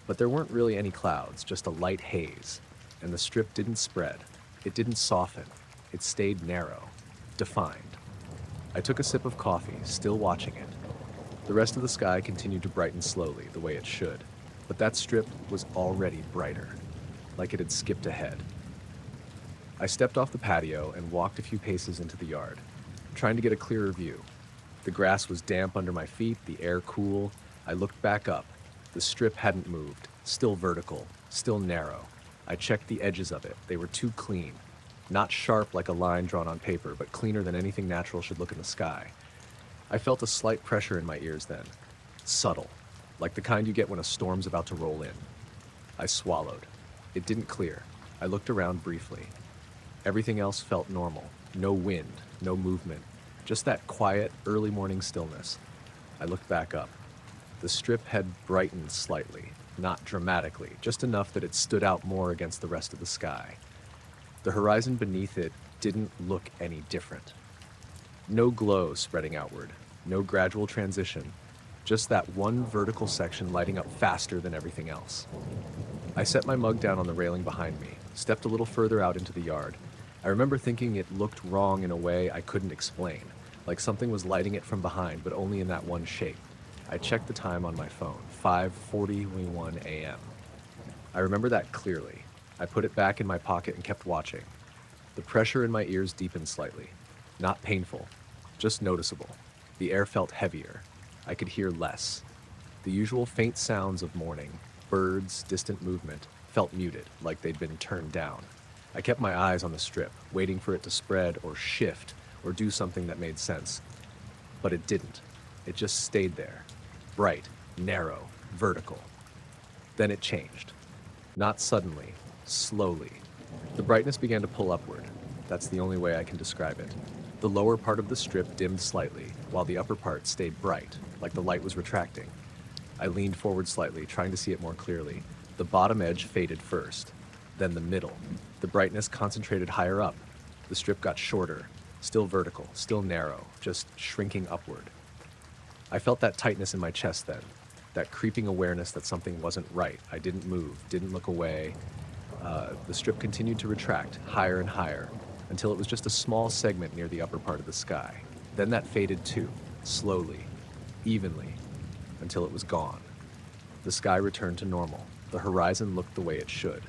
But there weren't really any clouds, just a light haze. And the strip didn't spread. It didn't soften. It stayed narrow, defined. I took a sip of coffee, still watching it. The rest of the sky continued to brighten slowly, the way it should. But that strip was already brighter, like it had skipped ahead. I stepped off the patio and walked a few paces into the yard, trying to get a clearer view. The grass was damp under my feet, the air cool. I looked back up. The strip hadn't moved, still vertical, still narrow. I checked the edges of it. They were too clean. Not sharp like a line drawn on paper, but cleaner than anything natural should look in the sky. I felt a slight pressure in my ears then. Subtle, like the kind you get when a storm's about to roll in. I swallowed. It didn't clear. I looked around briefly. Everything else felt normal. No wind, no movement, just that quiet, early morning stillness. I looked back up. The strip had brightened slightly, not dramatically, just enough that it stood out more against the rest of the sky. The horizon beneath it didn't look any different. No glow spreading outward, no gradual transition, just that one vertical section lighting up faster than everything else. I set my mug down on the railing behind me, stepped a little further out into the yard. I remember thinking it looked wrong in a way I couldn't explain, like something was lighting it from behind, but only in that one shape. I checked the time on my phone, 5:41 a.m. I remember that clearly. I put it back in my pocket and kept watching. The pressure in my ears deepened slightly. Not painful, just noticeable. The air felt heavier. I could hear less. The usual faint sounds of morning, birds, distant movement, felt muted, like they'd been turned down. I kept my eyes on the strip, waiting for it to spread or shift or do something that made sense. But it didn't. It just stayed there. Bright, narrow, vertical. Then it changed. Not suddenly, slowly. The brightness began to pull upward. That's the only way I can describe it. The lower part of the strip dimmed slightly, while the upper part stayed bright, like the light was retracting. I leaned forward slightly, trying to see it more clearly. The bottom edge faded first, then the middle. The brightness concentrated higher up. The strip got shorter, still vertical, still narrow, just shrinking upward. I felt that tightness in my chest then, that creeping awareness that something wasn't right. I didn't move, didn't look away. The strip continued to retract, higher and higher, until it was just a small segment near the upper part of the sky. Then that faded too, slowly, evenly, until it was gone. The sky returned to normal. The horizon looked the way it should.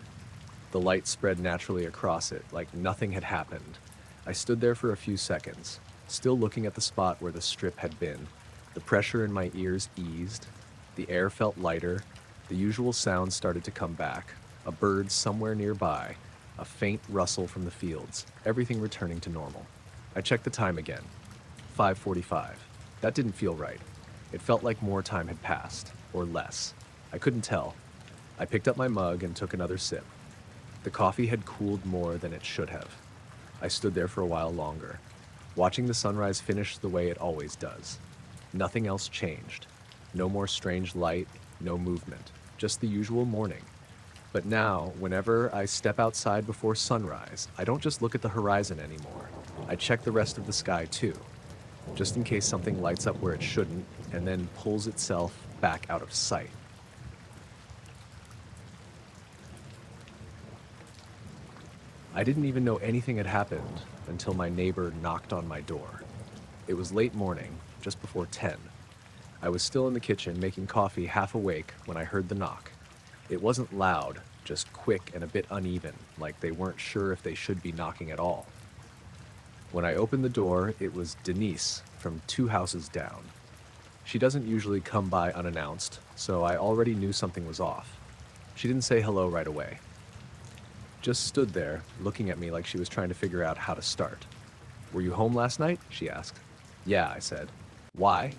The light spread naturally across it, like nothing had happened. I stood there for a few seconds, still looking at the spot where the strip had been. The pressure in my ears eased. The air felt lighter. The usual sounds started to come back. A bird somewhere nearby, a faint rustle from the fields, everything returning to normal. I checked the time again. 5:45. That didn't feel right. It felt like more time had passed, or less. I couldn't tell. I picked up my mug and took another sip. The coffee had cooled more than it should have. I stood there for a while longer, watching the sunrise finish the way it always does. Nothing else changed. No more strange light, no movement, just the usual morning. But now, whenever I step outside before sunrise, I don't just look at the horizon anymore. I check the rest of the sky too, just in case something lights up where it shouldn't and then pulls itself back out of sight. I didn't even know anything had happened until my neighbor knocked on my door. It was late morning, just before 10. I was still in the kitchen making coffee, half awake, when I heard the knock. It wasn't loud, just quick and a bit uneven, like they weren't sure if they should be knocking at all. When I opened the door, it was Denise from 2 houses down. She doesn't usually come by unannounced, so I already knew something was off. She didn't say hello right away. Just stood there, looking at me like she was trying to figure out how to start. "Were you home last night?" she asked. "Yeah," I said. "Why?"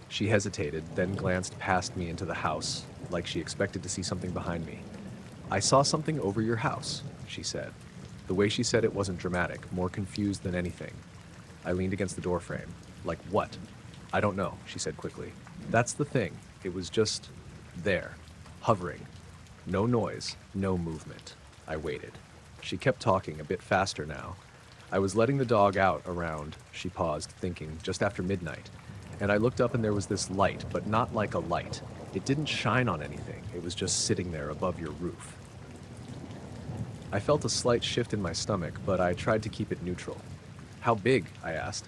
She hesitated, then glanced past me into the house, like she expected to see something behind me. "I saw something over your house," she said. The way she said it wasn't dramatic, more confused than anything. I leaned against the doorframe. "Like what?" "I don't know," she said quickly. "That's the thing. It was just there, hovering. No noise, no movement." I waited. She kept talking, a bit faster now. "I was letting the dog out around," she paused, thinking, "just after midnight. And I looked up and there was this light, but not like a light. It didn't shine on anything. It was just sitting there above your roof." I felt a slight shift in my stomach, but I tried to keep it neutral. "How big?" I asked.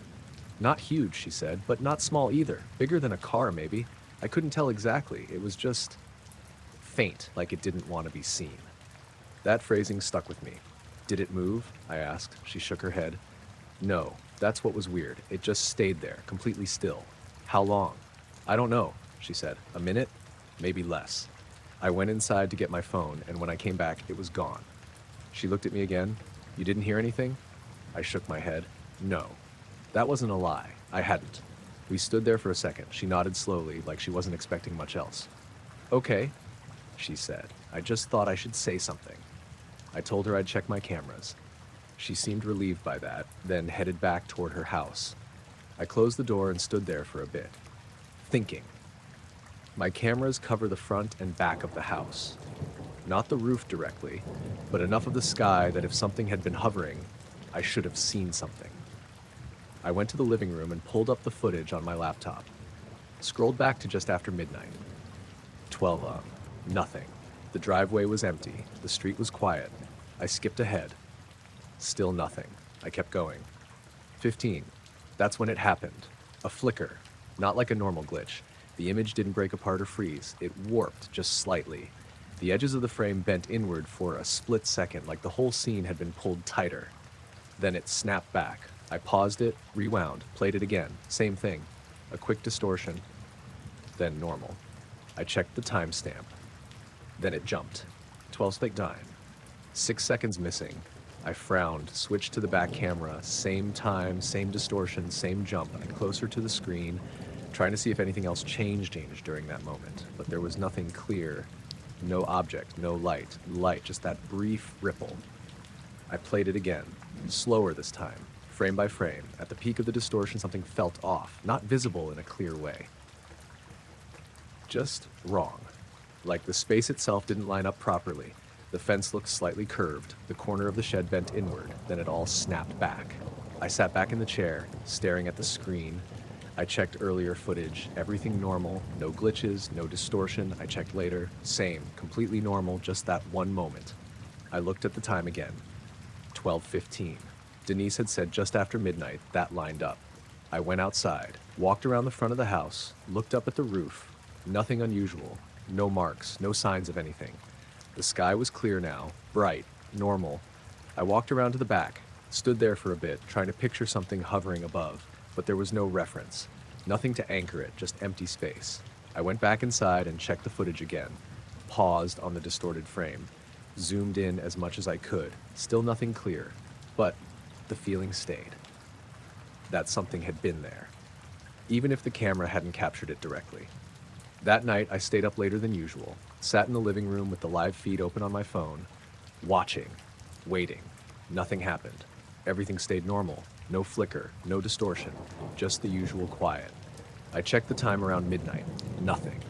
"Not huge," she said, "but not small either. Bigger than a car, maybe. I couldn't tell exactly. It was just faint, like it didn't want to be seen." That phrasing stuck with me. "Did it move?" I asked. She shook her head. "No, that's what was weird. It just stayed there, completely still." "How long?" "I don't know," she said. "A minute? Maybe less." I went inside to get my phone, and when I came back, it was gone. She looked at me again. "You didn't hear anything?" I shook my head. "No." That wasn't a lie. I hadn't. We stood there for a second. She nodded slowly, like she wasn't expecting much else. "Okay," she said. "I just thought I should say something." I told her I'd check my cameras. She seemed relieved by that, then headed back toward her house. I closed the door and stood there for a bit, thinking. My cameras cover the front and back of the house. Not the roof directly, but enough of the sky that if something had been hovering, I should have seen something. I went to the living room and pulled up the footage on my laptop. Scrolled back to just after midnight. 12 nothing. The driveway was empty. The street was quiet. I skipped ahead. Still nothing. I kept going. 15. That's when it happened. A flicker. Not like a normal glitch. The image didn't break apart or freeze. It warped just slightly. The edges of the frame bent inward for a split second, like the whole scene had been pulled tighter. Then it snapped back. I paused it, rewound, played it again. Same thing. A quick distortion. Then normal. I checked the timestamp. Then it jumped. 12:09. 6 seconds missing. I frowned, switched to the back camera. Same time, same distortion, same jump. And closer to the screen, trying to see if anything else changed during that moment. But there was nothing clear. No object, no light. Light, just that brief ripple. I played it again. Slower this time. Frame by frame. At the peak of the distortion, something felt off. Not visible in a clear way. Just wrong. Like the space itself didn't line up properly. The fence looked slightly curved. The corner of the shed bent inward. Then it all snapped back. I sat back in the chair, staring at the screen. I checked earlier footage. Everything normal. No glitches, no distortion. I checked later. Same. Completely normal. Just that one moment. I looked at the time again. 12:15. Denise had said just after midnight. That lined up. I went outside, walked around the front of the house, looked up at the roof. Nothing unusual. No marks. No signs of anything. The sky was clear now, bright, normal. I walked around to the back, stood there for a bit, trying to picture something hovering above, but there was no reference. Nothing to anchor it, just empty space. I went back inside and checked the footage again. Paused on the distorted frame. Zoomed in as much as I could. Still nothing clear, but the feeling stayed. That something had been there, even if the camera hadn't captured it directly. That night, I stayed up later than usual, sat in the living room with the live feed open on my phone, watching, waiting. Nothing happened. Everything stayed normal. No flicker, no distortion, just the usual quiet. I checked the time around midnight. Nothing.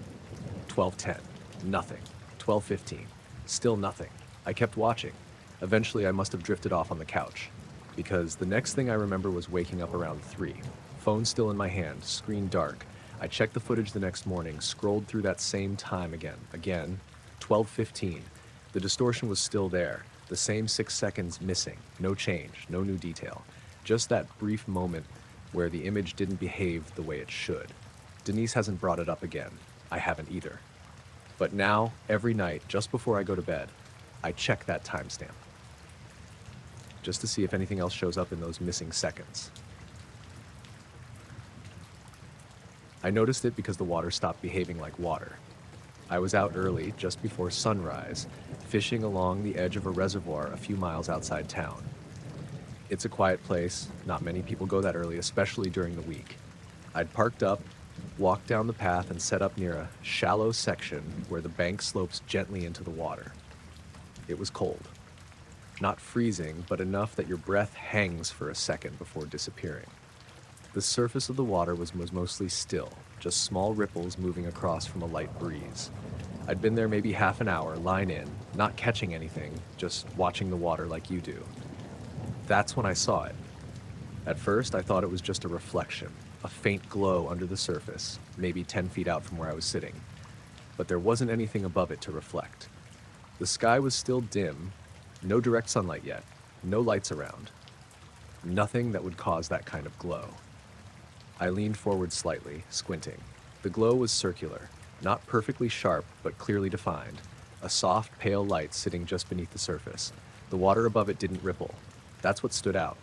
12:10. Nothing. 12:15. Still nothing. I kept watching. Eventually, I must have drifted off on the couch, because the next thing I remember was waking up around 3. Phone still in my hand, screen dark. I checked the footage the next morning, scrolled through that same time again, 12:15. The distortion was still there, the same 6 seconds missing, no change, no new detail. Just that brief moment where the image didn't behave the way it should. Denise hasn't brought it up again. I haven't either. But now, every night, just before I go to bed, I check that timestamp, just to see if anything else shows up in those missing seconds. I noticed it because the water stopped behaving like water. I was out early, just before sunrise, fishing along the edge of a reservoir a few miles outside town. It's a quiet place. Not many people go that early, especially during the week. I'd parked up, walked down the path, and set up near a shallow section where the bank slopes gently into the water. It was cold. Not freezing, but enough that your breath hangs for a second before disappearing. The surface of the water was mostly still, just small ripples moving across from a light breeze. I'd been there maybe half an hour, line in, not catching anything, just watching the water like you do. That's when I saw it. At first, I thought it was just a reflection, a faint glow under the surface, maybe 10 feet out from where I was sitting. But there wasn't anything above it to reflect. The sky was still dim, no direct sunlight yet, no lights around. Nothing that would cause that kind of glow. I leaned forward slightly, squinting. The glow was circular, not perfectly sharp, but clearly defined. A soft, pale light sitting just beneath the surface. The water above it didn't ripple. That's what stood out.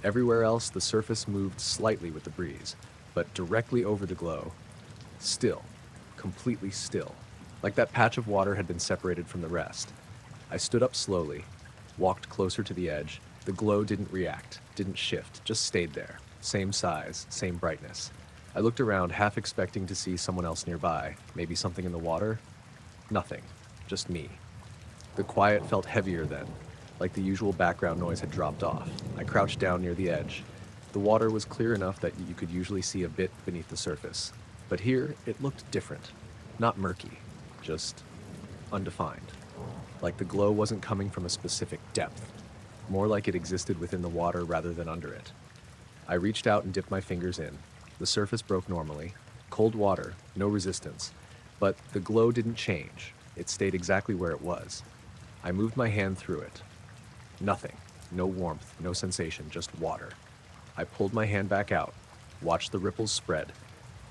Everywhere else, the surface moved slightly with the breeze, but directly over the glow, still, completely still, like that patch of water had been separated from the rest. I stood up slowly, walked closer to the edge. The glow didn't react, didn't shift, just stayed there. Same size, same brightness. I looked around, half expecting to see someone else nearby, maybe something in the water. Nothing, just me. The quiet felt heavier then, like the usual background noise had dropped off. I crouched down near the edge. The water was clear enough that you could usually see a bit beneath the surface. But here, it looked different. Not murky, just undefined. Like the glow wasn't coming from a specific depth, more like it existed within the water rather than under it. I reached out and dipped my fingers in. The surface broke normally. Cold water, no resistance. But the glow didn't change. It stayed exactly where it was. I moved my hand through it. Nothing. No warmth, no sensation, just water. I pulled my hand back out, watched the ripples spread.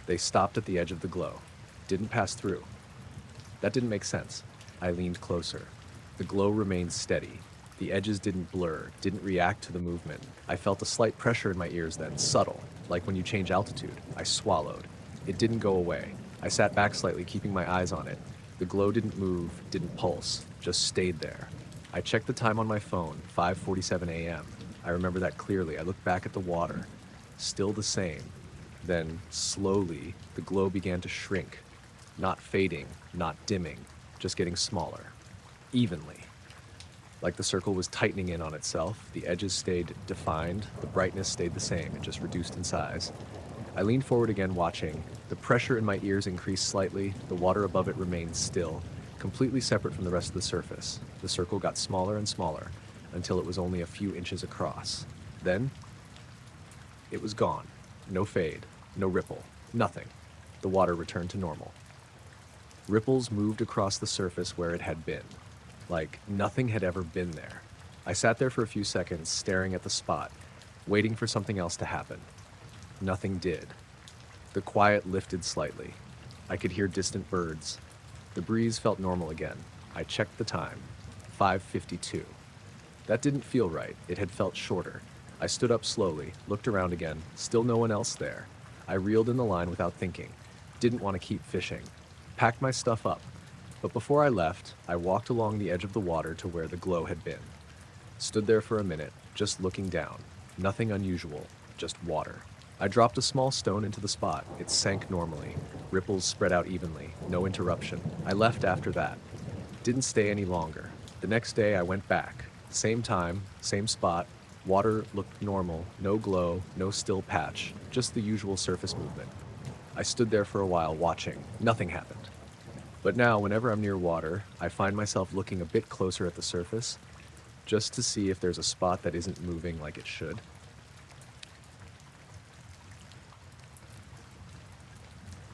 They stopped at the edge of the glow. Didn't pass through. That didn't make sense. I leaned closer. The glow remained steady. The edges didn't blur, didn't react to the movement. I felt a slight pressure in my ears then, subtle, like when you change altitude. I swallowed. It didn't go away. I sat back slightly, keeping my eyes on it. The glow didn't move, didn't pulse, just stayed there. I checked the time on my phone, 5:47 a.m. I remember that clearly. I looked back at the water. Still the same. Then, slowly, the glow began to shrink. Not fading, not dimming, just getting smaller. Evenly. Like the circle was tightening in on itself, the edges stayed defined, the brightness stayed the same, it just reduced in size. I leaned forward again, watching. The pressure in my ears increased slightly, the water above it remained still, completely separate from the rest of the surface. The circle got smaller and smaller, until it was only a few inches across. Then, it was gone. No fade, no ripple, nothing. The water returned to normal. Ripples moved across the surface where it had been, like nothing had ever been there. I sat there for a few seconds, staring at the spot, waiting for something else to happen. Nothing did. The quiet lifted slightly. I could hear distant birds. The breeze felt normal again. I checked the time. 5:52. That didn't feel right. It had felt shorter. I stood up slowly, looked around again. Still no one else there. I reeled in the line without thinking. Didn't want to keep fishing. Packed my stuff up. But before I left, I walked along the edge of the water to where the glow had been. Stood there for a minute, just looking down. Nothing unusual, just water. I dropped a small stone into the spot. It sank normally. Ripples spread out evenly. No interruption. I left after that. Didn't stay any longer. The next day I went back. Same time, same spot. Water looked normal. No glow, no still patch. Just the usual surface movement. I stood there for a while watching. Nothing happened. But now, whenever I'm near water, I find myself looking a bit closer at the surface, just to see if there's a spot that isn't moving like it should.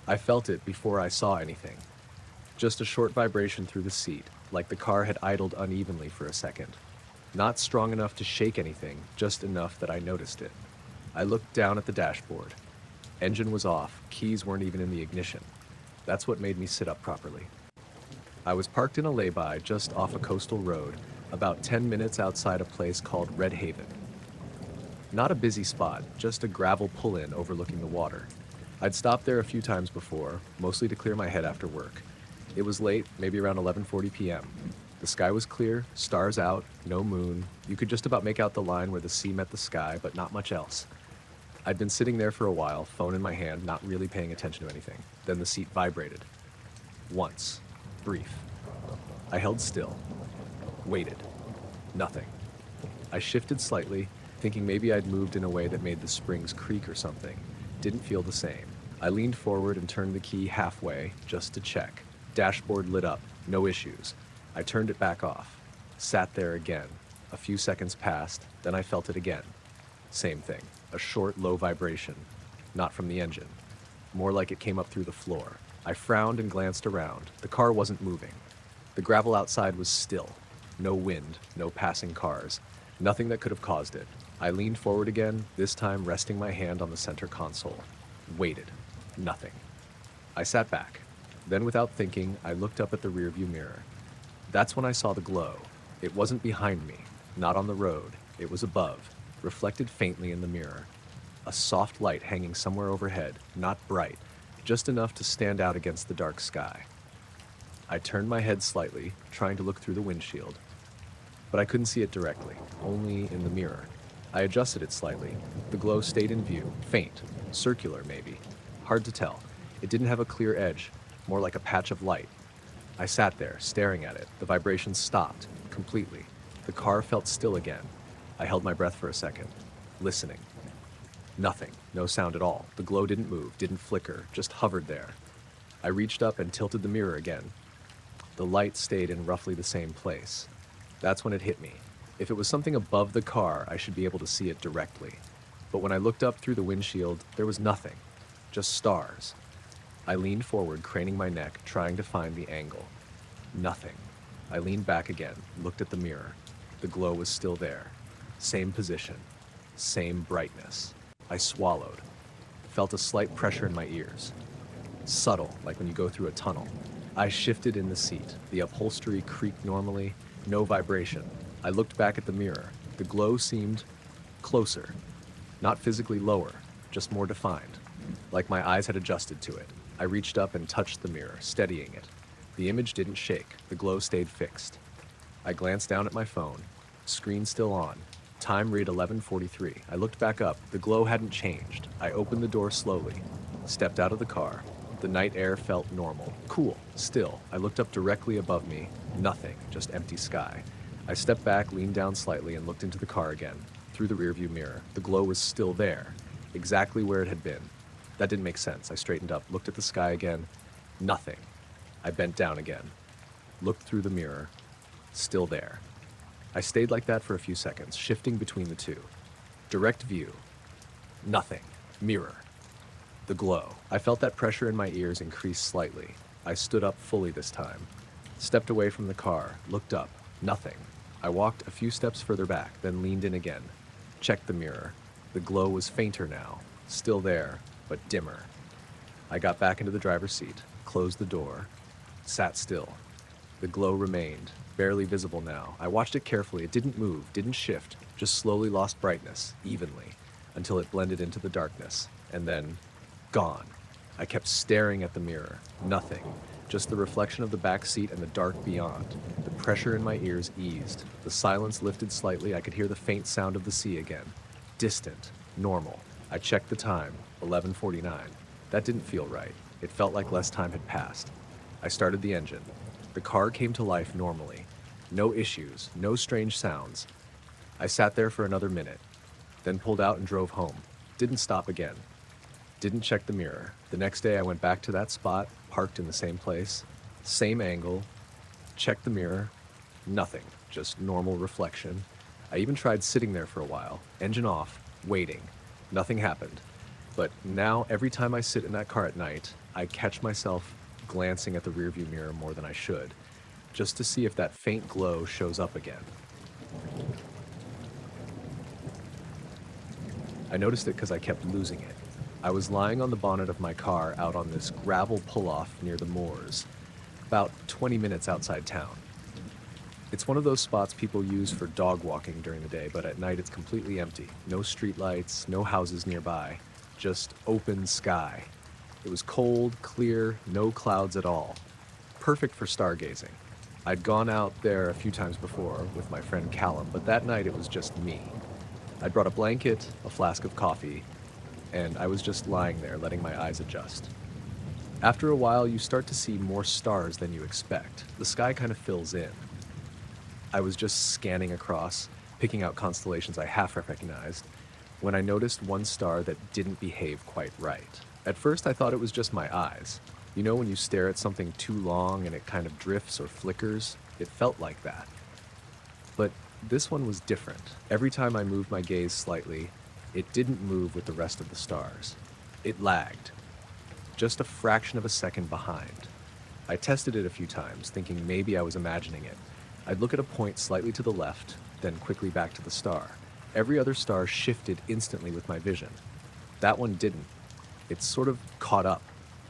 I felt it before I saw anything. Just a short vibration through the seat, like the car had idled unevenly for a second. Not strong enough to shake anything, just enough that I noticed it. I looked down at the dashboard. Engine was off, keys weren't even in the ignition. That's what made me sit up properly. I was parked in a lay-by just off a coastal road, about 10 minutes outside a place called Red Haven. Not a busy spot, just a gravel pull-in overlooking the water. I'd stopped there a few times before, mostly to clear my head after work. It was late, maybe around 11:40 p.m. The sky was clear, stars out, no moon. You could just about make out the line where the sea met the sky, but not much else. I'd been sitting there for a while, phone in my hand, not really paying attention to anything. Then the seat vibrated. Once. Brief. I held still. Waited. Nothing. I shifted slightly, thinking maybe I'd moved in a way that made the springs creak or something. Didn't feel the same. I leaned forward and turned the key halfway, just to check. Dashboard lit up. No issues. I turned it back off. Sat there again. A few seconds passed, then I felt it again. Same thing. A short, low vibration. Not from the engine. More like it came up through the floor. I frowned and glanced around. The car wasn't moving. The gravel outside was still. No wind, no passing cars. Nothing that could have caused it. I leaned forward again, this time resting my hand on the center console. Waited. Nothing. I sat back. Then, without thinking, I looked up at the rearview mirror. That's when I saw the glow. It wasn't behind me, not on the road. It was above, reflected faintly in the mirror. A soft light hanging somewhere overhead, not bright, just enough to stand out against the dark sky. I turned my head slightly, trying to look through the windshield. But I couldn't see it directly, only in the mirror. I adjusted it slightly. The glow stayed in view, faint, circular maybe. Hard to tell. It didn't have a clear edge, more like a patch of light. I sat there, staring at it. The vibrations stopped, completely. The car felt still again. I held my breath for a second, listening. Nothing, no sound at all. The glow didn't move, didn't flicker, just hovered there. I reached up and tilted the mirror again. The light stayed in roughly the same place. That's when it hit me. If it was something above the car, I should be able to see it directly. But when I looked up through the windshield, there was nothing, just stars. I leaned forward, craning my neck, trying to find the angle. Nothing. I leaned back again, looked at the mirror. The glow was still there. Same position, same brightness. I swallowed, felt a slight pressure in my ears. Subtle, like when you go through a tunnel. I shifted in the seat. The upholstery creaked normally, no vibration. I looked back at the mirror. The glow seemed closer, not physically lower, just more defined, like my eyes had adjusted to it. I reached up and touched the mirror, steadying it. The image didn't shake. The glow stayed fixed. I glanced down at my phone. Screen still on. Time read 11:43. I looked back up. The glow hadn't changed. I opened the door slowly, stepped out of the car. The night air felt normal, cool, still. I looked up directly above me. Nothing, just empty sky. I stepped back, leaned down slightly, and looked into the car again, through the rearview mirror. The glow was still there, exactly where it had been. That didn't make sense. I straightened up, looked at the sky again. Nothing. I bent down again, looked through the mirror. Still there. I stayed like that for a few seconds, shifting between the two. Direct view. Nothing. Mirror. The glow. I felt that pressure in my ears increase slightly. I stood up fully this time. Stepped away from the car, looked up. Nothing. I walked a few steps further back, then leaned in again. Checked the mirror. The glow was fainter now. Still there, but dimmer. I got back into the driver's seat, closed the door, sat still. The glow remained, barely visible now. I watched it carefully. It didn't move, didn't shift, just slowly lost brightness, evenly, until it blended into the darkness, and then gone. I kept staring at the mirror. Nothing. Just the reflection of the back seat and the dark beyond. The pressure in my ears eased. The silence lifted slightly. I could hear the faint sound of the sea again. Distant. Normal. I checked the time. 11:49. That didn't feel right. It felt like less time had passed. I started the engine. The car came to life normally. No issues. No strange sounds. I sat there for another minute. Then pulled out and drove home. Didn't stop again. Didn't check the mirror. The next day I went back to that spot, parked in the same place, same angle, checked the mirror, nothing, just normal reflection. I even tried sitting there for a while, engine off, waiting. Nothing happened. But now every time I sit in that car at night, I catch myself glancing at the rearview mirror more than I should, just to see if that faint glow shows up again. I noticed it because I kept losing it. I was lying on the bonnet of my car out on this gravel pull-off near the moors, about 20 minutes outside town. It's one of those spots people use for dog walking during the day, but at night it's completely empty. No streetlights, no houses nearby, just open sky. It was cold, clear, no clouds at all. Perfect for stargazing. I'd gone out there a few times before with my friend Callum, but that night it was just me. I'd brought a blanket, a flask of coffee, and I was just lying there, letting my eyes adjust. After a while, you start to see more stars than you expect. The sky kind of fills in. I was just scanning across, picking out constellations I half recognized, when I noticed one star that didn't behave quite right. At first, I thought it was just my eyes. You know when you stare at something too long and it kind of drifts or flickers? It felt like that. But this one was different. Every time I moved my gaze slightly, it didn't move with the rest of the stars. It lagged, just a fraction of a second behind. I tested it a few times, thinking maybe I was imagining it. I'd look at a point slightly to the left, then quickly back to the star. Every other star shifted instantly with my vision. That one didn't. It sort of caught up,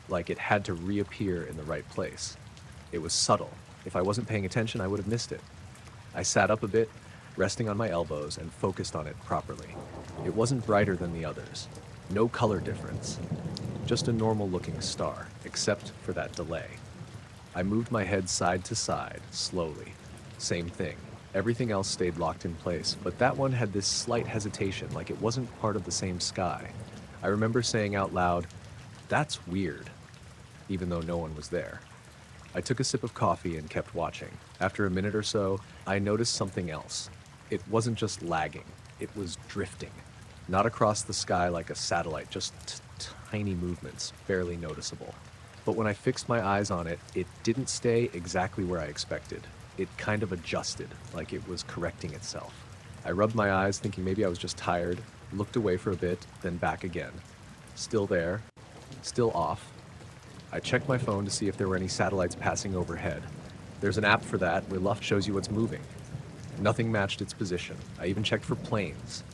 like it had to reappear in the right place. It was subtle. If I wasn't paying attention, I would have missed it. I sat up a bit, resting on my elbows, and focused on it properly. It wasn't brighter than the others. No color difference. Just a normal-looking star, except for that delay. I moved my head side to side, slowly. Same thing. Everything else stayed locked in place, but that one had this slight hesitation, like it wasn't part of the same sky. I remember saying out loud, "That's weird," even though no one was there. I took a sip of coffee and kept watching. After a minute or so, I noticed something else. It wasn't just lagging, it was drifting. Not across the sky like a satellite, just tiny movements, barely noticeable. But when I fixed my eyes on it, it didn't stay exactly where I expected. It kind of adjusted, like it was correcting itself. I rubbed my eyes, thinking maybe I was just tired, looked away for a bit, then back again. Still there, still off. I checked my phone to see if there were any satellites passing overhead. There's an app for that where Luft shows you what's moving. Nothing matched its position. I even checked for planes.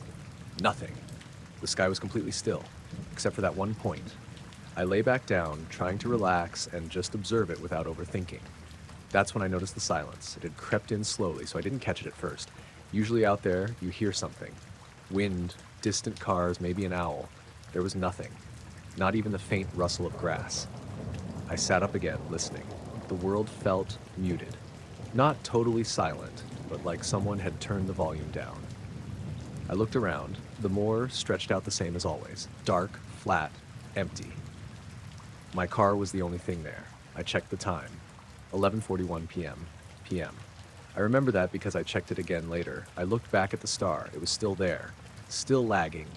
Nothing. The sky was completely still, except for that one point. I lay back down, trying to relax and just observe it without overthinking. That's when I noticed the silence. It had crept in slowly, so I didn't catch it at first. Usually out there, you hear something. Wind, distant cars, maybe an owl. There was nothing. Not even the faint rustle of grass. I sat up again, listening. The world felt muted. Not totally silent, but like someone had turned the volume down. I looked around. The moor stretched out the same as always. Dark, flat, empty. My car was the only thing there. I checked the time. 11:41 p.m. I remember that because I checked it again later. I looked back at the star. It was still there. Still lagging.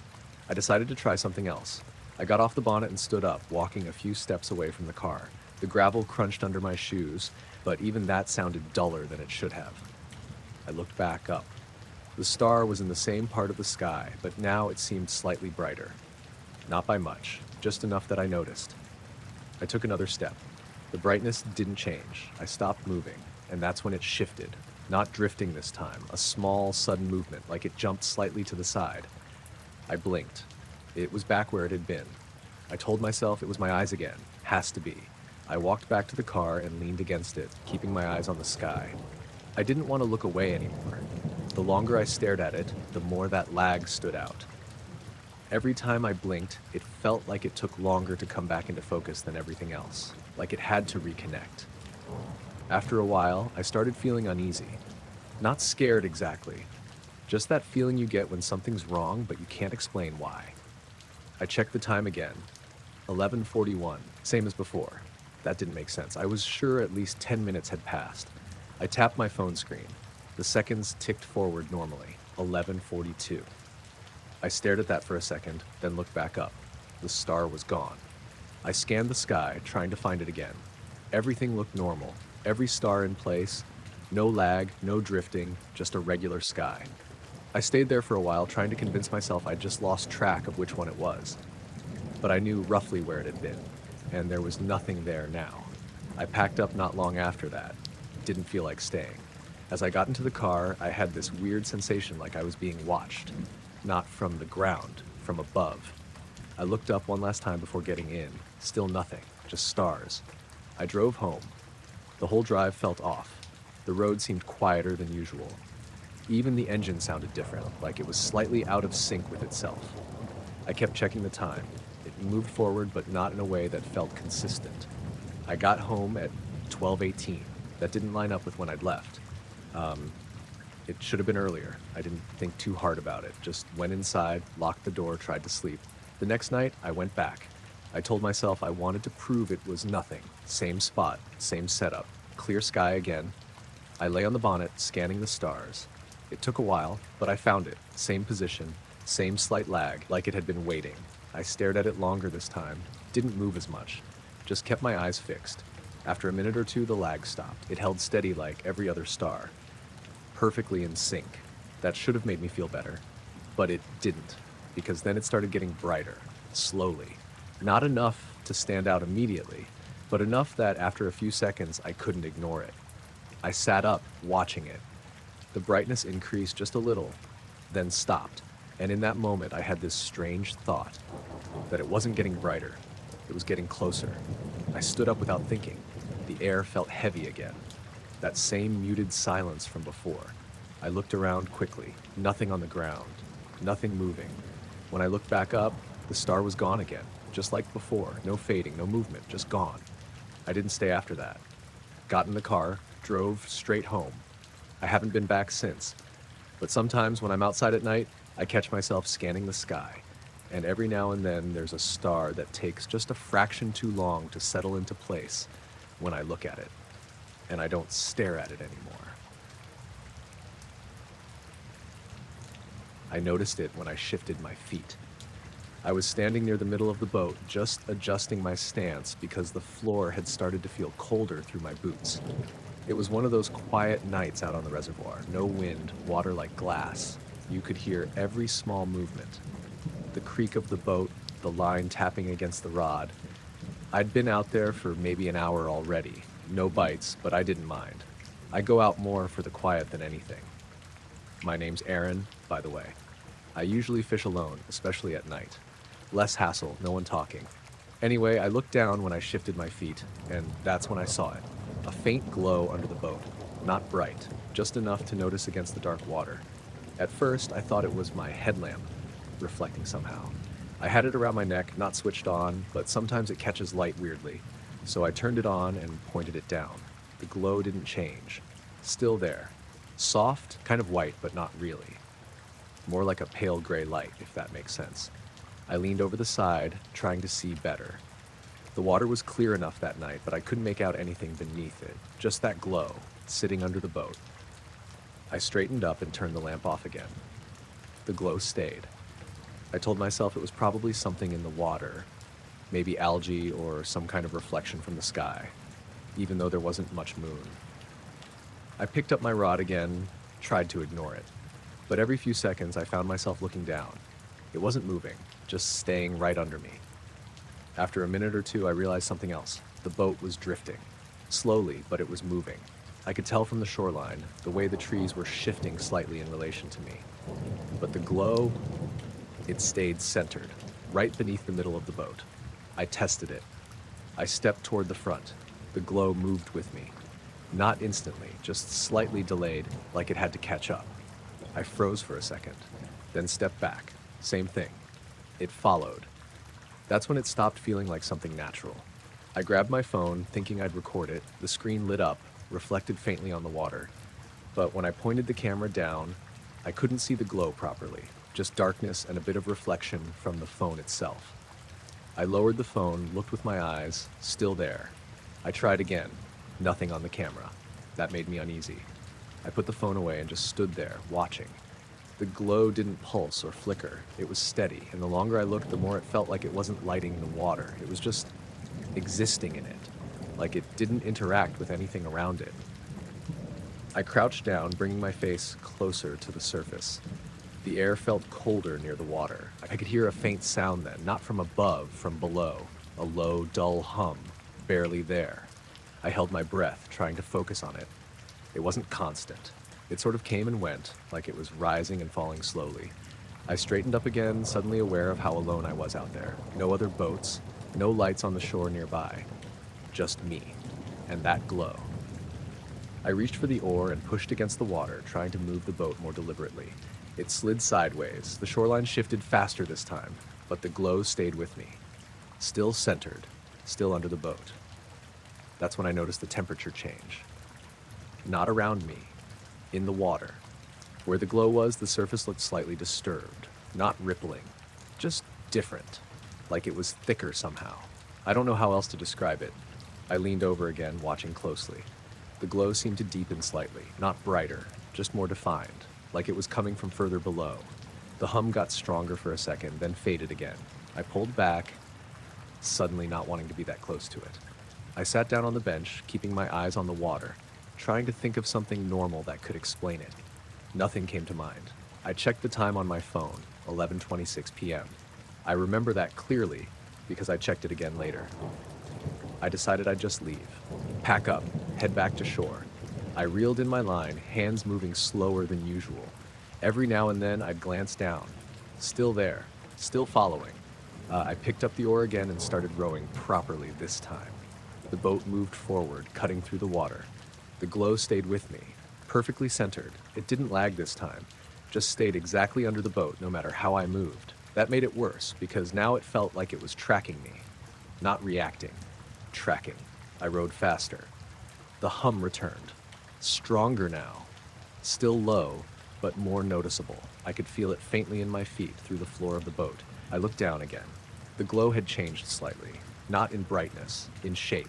I decided to try something else. I got off the bonnet and stood up, walking a few steps away from the car. The gravel crunched under my shoes, but even that sounded duller than it should have. I looked back up. The star was in the same part of the sky, but now it seemed slightly brighter. Not by much, just enough that I noticed. I took another step. The brightness didn't change. I stopped moving, and that's when it shifted. Not drifting this time, a small, sudden movement, like it jumped slightly to the side. I blinked. It was back where it had been. I told myself it was my eyes again. Has to be. I walked back to the car and leaned against it, keeping my eyes on the sky. I didn't want to look away anymore. The longer I stared at it, the more that lag stood out. Every time I blinked, it felt like it took longer to come back into focus than everything else, like it had to reconnect. After a while, I started feeling uneasy. Not scared exactly, just that feeling you get when something's wrong but you can't explain why. I checked the time again. 11:41, same as before. That didn't make sense. I was sure at least 10 minutes had passed. I tapped my phone screen. The seconds ticked forward normally. 11:42. I stared at that for a second, then looked back up. The star was gone. I scanned the sky, trying to find it again. Everything looked normal. Every star in place. No lag, no drifting, just a regular sky. I stayed there for a while, trying to convince myself I'd just lost track of which one it was. But I knew roughly where it had been, and there was nothing there now. I packed up not long after that. Didn't feel like staying. As I got into the car, I had this weird sensation like I was being watched. Not from the ground, from above. I looked up one last time before getting in. Still nothing, just stars. I drove home. The whole drive felt off. The road seemed quieter than usual. Even the engine sounded different, like it was slightly out of sync with itself. I kept checking the time. It moved forward, but not in a way that felt consistent. I got home at 12:18. That didn't line up with when I'd left. It should have been earlier. I didn't think too hard about it. Just went inside, locked the door, tried to sleep. The next night, I went back. I told myself I wanted to prove it was nothing. Same spot, same setup, clear sky again. I lay on the bonnet, scanning the stars. It took a while, but I found it. Same position, same slight lag, like it had been waiting. I stared at it longer this time. Didn't move as much. Just kept my eyes fixed. After a minute or two, the lag stopped. It held steady like every other star. Perfectly in sync. That should have made me feel better. But it didn't, because then it started getting brighter, slowly. Not enough to stand out immediately, but enough that after a few seconds I couldn't ignore it. I sat up, watching it. The brightness increased just a little, then stopped, and in that moment I had this strange thought, that it wasn't getting brighter, it was getting closer. I stood up without thinking. The air felt heavy again. That same muted silence from before. I looked around quickly. Nothing on the ground. Nothing moving. When I looked back up, the star was gone again. Just like before. No fading, no movement. Just gone. I didn't stay after that. Got in the car, drove straight home. I haven't been back since. But sometimes when I'm outside at night, I catch myself scanning the sky. And every now and then there's a star that takes just a fraction too long to settle into place when I look at it. and I don't stare at it anymore. I noticed it when I shifted my feet. I was standing near the middle of the boat, just adjusting my stance because the floor had started to feel colder through my boots. It was one of those quiet nights out on the reservoir. No wind, water like glass. You could hear every small movement. The creak of the boat, the line tapping against the rod. I'd been out there for maybe an hour already. No bites, but I didn't mind. I go out more for the quiet than anything. My name's Aaron, by the way. I usually fish alone, especially at night. Less hassle, no one talking. Anyway, I looked down when I shifted my feet, and that's when I saw it. A faint glow under the boat. Not bright, just enough to notice against the dark water. At first, I thought it was my headlamp, reflecting somehow. I had it around my neck, not switched on, but sometimes it catches light weirdly. So I turned it on and pointed it down. The glow didn't change. Still there. Soft, kind of white, but not really. More like a pale gray light, if that makes sense. I leaned over the side, trying to see better. The water was clear enough that night, but I couldn't make out anything beneath it. Just that glow, sitting under the boat. I straightened up and turned the lamp off again. The glow stayed. I told myself it was probably something in the water, maybe algae or some kind of reflection from the sky, even though there wasn't much moon. I picked up my rod again, tried to ignore it, but every few seconds I found myself looking down. It wasn't moving, just staying right under me. After a minute or two, I realized something else. The boat was drifting. Slowly, but it was moving. I could tell from the shoreline, the way the trees were shifting slightly in relation to me. But the glow, it stayed centered, right beneath the middle of the boat. I tested it. I stepped toward the front. The glow moved with me. Not instantly, just slightly delayed, like it had to catch up. I froze for a second, then stepped back. Same thing. It followed. That's when it stopped feeling like something natural. I grabbed my phone, thinking I'd record it. The screen lit up, reflected faintly on the water. But when I pointed the camera down, I couldn't see the glow properly, just darkness and a bit of reflection from the phone itself. I lowered the phone, looked with my eyes, still there. I tried again, nothing on the camera. That made me uneasy. I put the phone away and just stood there, watching. The glow didn't pulse or flicker. It was steady, and the longer I looked, the more it felt like it wasn't lighting the water. It was just existing in it, like it didn't interact with anything around it. I crouched down, bringing my face closer to the surface. The air felt colder near the water. I could hear a faint sound then, not from above, from below. A low, dull hum, barely there. I held my breath, trying to focus on it. It wasn't constant. It sort of came and went, like it was rising and falling slowly. I straightened up again, suddenly aware of how alone I was out there. No other boats, no lights on the shore nearby. Just me, and that glow. I reached for the oar and pushed against the water, trying to move the boat more deliberately. It slid sideways. The shoreline shifted faster this time, but the glow stayed with me. Still centered, still under the boat. That's when I noticed the temperature change. Not around me. In the water. Where the glow was, the surface looked slightly disturbed, not rippling, just different, like it was thicker somehow. I don't know how else to describe it. I leaned over again, watching closely. The glow seemed to deepen slightly, not brighter, just more defined, like it was coming from further below. The hum got stronger for a second, then faded again. I pulled back, suddenly not wanting to be that close to it. I sat down on the bench, keeping my eyes on the water, trying to think of something normal that could explain it. Nothing came to mind. I checked the time on my phone, 11:26 p.m. I remember that clearly because I checked it again later. I decided I'd just leave, pack up, head back to shore. I reeled in my line, hands moving slower than usual. Every now and then I'd glance down. Still there, still following. I picked up the oar again and started rowing properly this time. The boat moved forward, cutting through the water. The glow stayed with me, perfectly centered. It didn't lag this time, just stayed exactly under the boat no matter how I moved. That made it worse, because now it felt like it was tracking me. Not reacting, tracking. I rowed faster. The hum returned. Stronger now. Still low, but more noticeable. I could feel it faintly in my feet through the floor of the boat. I looked down again. The glow had changed slightly, not in brightness, in shape.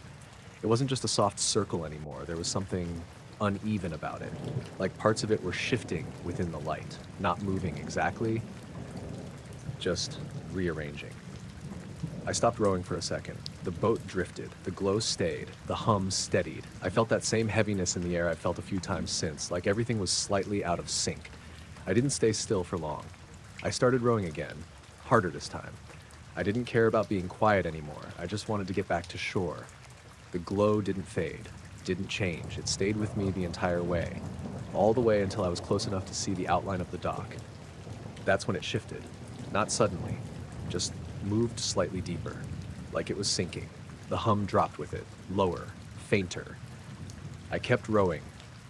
It wasn't just a soft circle anymore. There was something uneven about it. Like parts of it were shifting within the light, not moving exactly, just rearranging. I stopped rowing for a second. The boat drifted, the glow stayed, the hum steadied. I felt that same heaviness in the air I've felt a few times since, like everything was slightly out of sync. I didn't stay still for long. I started rowing again, harder this time. I didn't care about being quiet anymore. I just wanted to get back to shore. The glow didn't fade, didn't change. It stayed with me the entire way, all the way until I was close enough to see the outline of the dock. That's when it shifted. Not suddenly, just moved slightly deeper, like it was sinking. The hum dropped with it, lower, fainter. I kept rowing,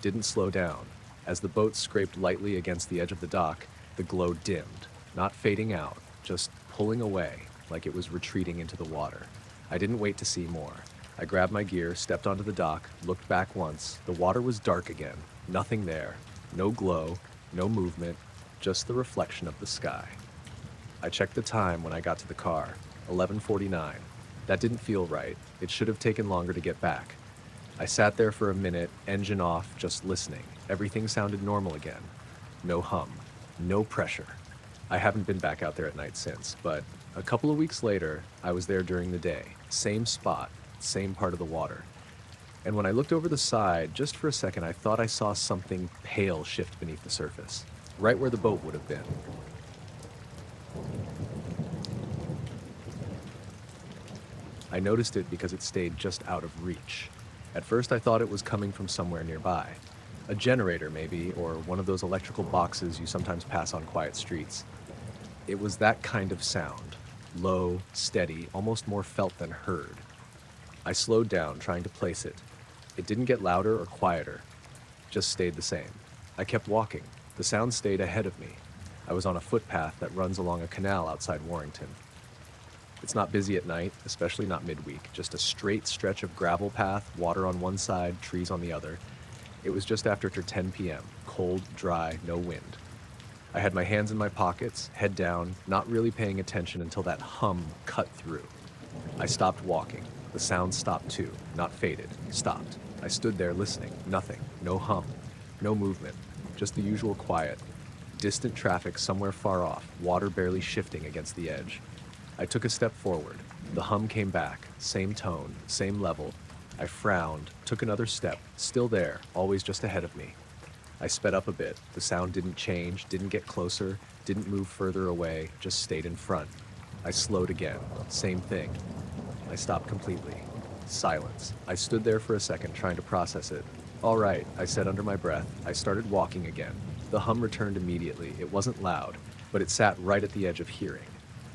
didn't slow down. As the boat scraped lightly against the edge of the dock, the glow dimmed, not fading out, just pulling away, like it was retreating into the water. I didn't wait to see more. I grabbed my gear, stepped onto the dock, looked back once. The water was dark again, nothing there. No glow, no movement, just the reflection of the sky. I checked the time when I got to the car, 11:49. That didn't feel right. It should have taken longer to get back. I sat there for a minute, engine off, just listening. Everything sounded normal again. No hum, no pressure. I haven't been back out there at night since, but a couple of weeks later, I was there during the day. Same spot, same part of the water. And when I looked over the side, just for a second, I thought I saw something pale shift beneath the surface, right where the boat would have been. I noticed it because it stayed just out of reach. At first I thought it was coming from somewhere nearby. A generator maybe, or one of those electrical boxes you sometimes pass on quiet streets. It was that kind of sound. Low, steady, almost more felt than heard. I slowed down, trying to place it. It didn't get louder or quieter, just stayed the same. I kept walking. The sound stayed ahead of me. I was on a footpath that runs along a canal outside Warrington. It's not busy at night, especially not midweek, just a straight stretch of gravel path, water on one side, trees on the other. It was just after 10 p.m., cold, dry, no wind. I had my hands in my pockets, head down, not really paying attention until that hum cut through. I stopped walking. The sound stopped too, not faded, stopped. I stood there listening, nothing, no hum, no movement, just the usual quiet. Distant traffic somewhere far off, water barely shifting against the edge. I took a step forward. The hum came back, same tone, same level. I frowned, took another step, still there, always just ahead of me. I sped up a bit. The sound didn't change, didn't get closer, didn't move further away, just stayed in front. I slowed again, same thing. I stopped completely. Silence. I stood there for a second trying to process it. All right, I said under my breath. I started walking again. The hum returned immediately. It wasn't loud, but it sat right at the edge of hearing,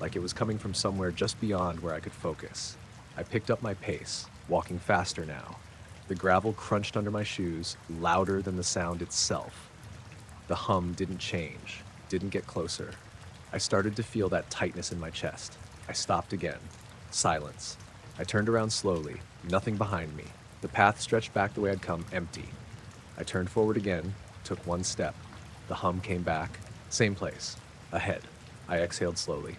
like it was coming from somewhere just beyond where I could focus. I picked up my pace, walking faster now. The gravel crunched under my shoes, louder than the sound itself. The hum didn't change, didn't get closer. I started to feel that tightness in my chest. I stopped again. Silence. I turned around slowly, nothing behind me. The path stretched back the way I'd come, empty. I turned forward again, took one step. The hum came back, same place, ahead. I exhaled slowly.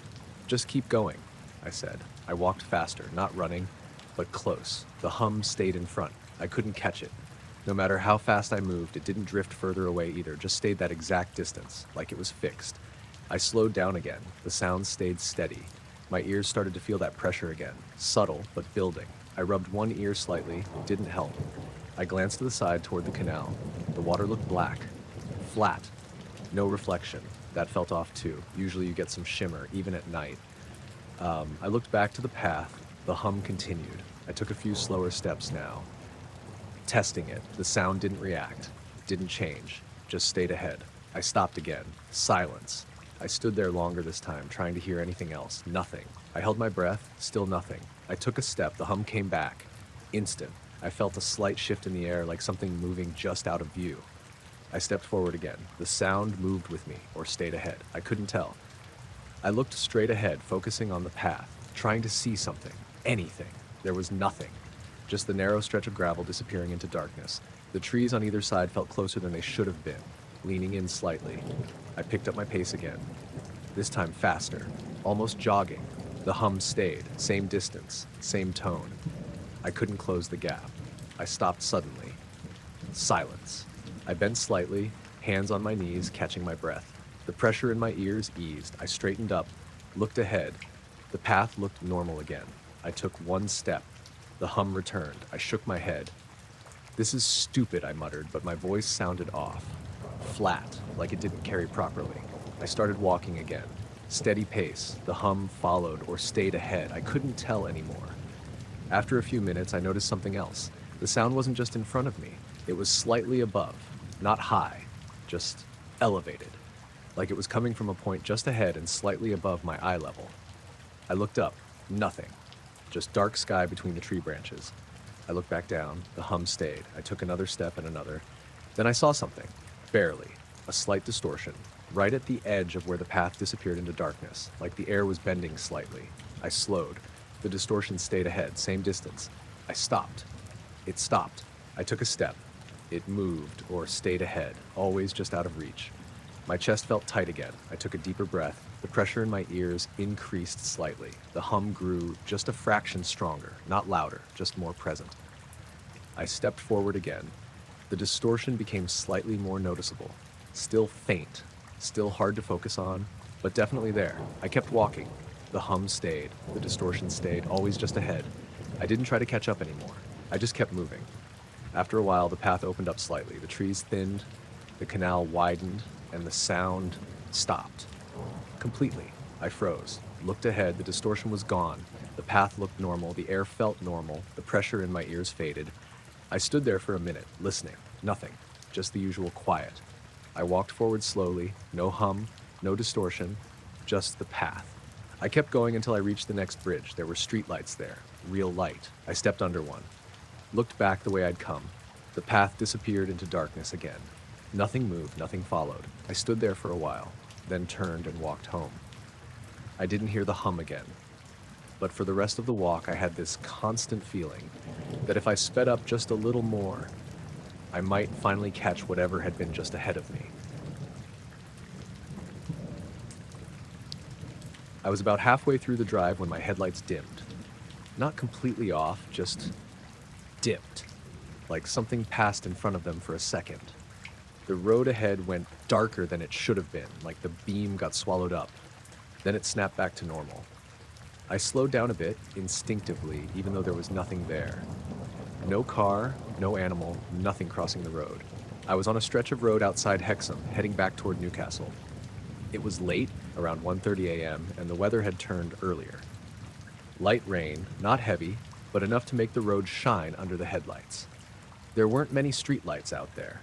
Just keep going, I said. I walked faster, not running, but close. The hum stayed in front. I couldn't catch it. No matter how fast I moved, it didn't drift further away either, just stayed that exact distance, like it was fixed. I slowed down again. The sound stayed steady. My ears started to feel that pressure again, subtle but building. I rubbed one ear slightly, didn't help. I glanced to the side toward the canal. The water looked black, flat, no reflection. That felt off too. Usually you get some shimmer, even at night. I looked back to the path. The hum continued. I took a few slower steps now. Testing it. The sound didn't react, didn't change, just stayed ahead. I stopped again. Silence. I stood there longer this time, trying to hear anything else. Nothing. I held my breath, still nothing. I took a step. The hum came back. Instant. I felt a slight shift in the air, like something moving just out of view. I stepped forward again. The sound moved with me, or stayed ahead. I couldn't tell. I looked straight ahead, focusing on the path, trying to see something, anything. There was nothing. Just the narrow stretch of gravel disappearing into darkness. The trees on either side felt closer than they should have been, leaning in slightly. I picked up my pace again. This time faster, almost jogging. The hum stayed, same distance, same tone. I couldn't close the gap. I stopped suddenly. Silence. I bent slightly, hands on my knees, catching my breath. The pressure in my ears eased. I straightened up, looked ahead. The path looked normal again. I took one step. The hum returned. I shook my head. "This is stupid," I muttered, but my voice sounded off. Flat, like it didn't carry properly. I started walking again. Steady pace. The hum followed or stayed ahead. I couldn't tell anymore. After a few minutes, I noticed something else. The sound wasn't just in front of me. It was slightly above. Not high, just elevated. Like it was coming from a point just ahead and slightly above my eye level. I looked up. Nothing. Just dark sky between the tree branches. I looked back down. The hum stayed. I took another step and another. Then I saw something. Barely. A slight distortion. Right at the edge of where the path disappeared into darkness, like the air was bending slightly. I slowed. The distortion stayed ahead, same distance. I stopped. It stopped. I took a step. It moved or stayed ahead, always just out of reach. My chest felt tight again. I took a deeper breath. The pressure in my ears increased slightly. The hum grew just a fraction stronger, not louder, just more present. I stepped forward again. The distortion became slightly more noticeable. Still faint, still hard to focus on, but definitely there. I kept walking. The hum stayed. The distortion stayed, always just ahead. I didn't try to catch up anymore. I just kept moving. After a while, the path opened up slightly. The trees thinned, the canal widened, and the sound stopped. Completely. I froze. Looked ahead. The distortion was gone. The path looked normal. The air felt normal. The pressure in my ears faded. I stood there for a minute, listening. Nothing. Just the usual quiet. I walked forward slowly. No hum, no distortion, just the path. I kept going until I reached the next bridge. There were streetlights there. Real light. I stepped under one. Looked back the way I'd come. The path disappeared into darkness again. Nothing moved, nothing followed. I stood there for a while, then turned and walked home. I didn't hear the hum again. But for the rest of the walk, I had this constant feeling that if I sped up just a little more, I might finally catch whatever had been just ahead of me. I was about halfway through the drive when my headlights dimmed. Not completely off, just dipped, like something passed in front of them for a second. The road ahead went darker than it should have been, like the beam got swallowed up. Then it snapped back to normal. I slowed down a bit, instinctively, even though there was nothing there. No car, no animal, nothing crossing the road. I was on a stretch of road outside Hexham, heading back toward Newcastle. It was late, around 1:30 a.m., and the weather had turned earlier. Light rain, not heavy, but enough to make the road shine under the headlights. There weren't many streetlights out there,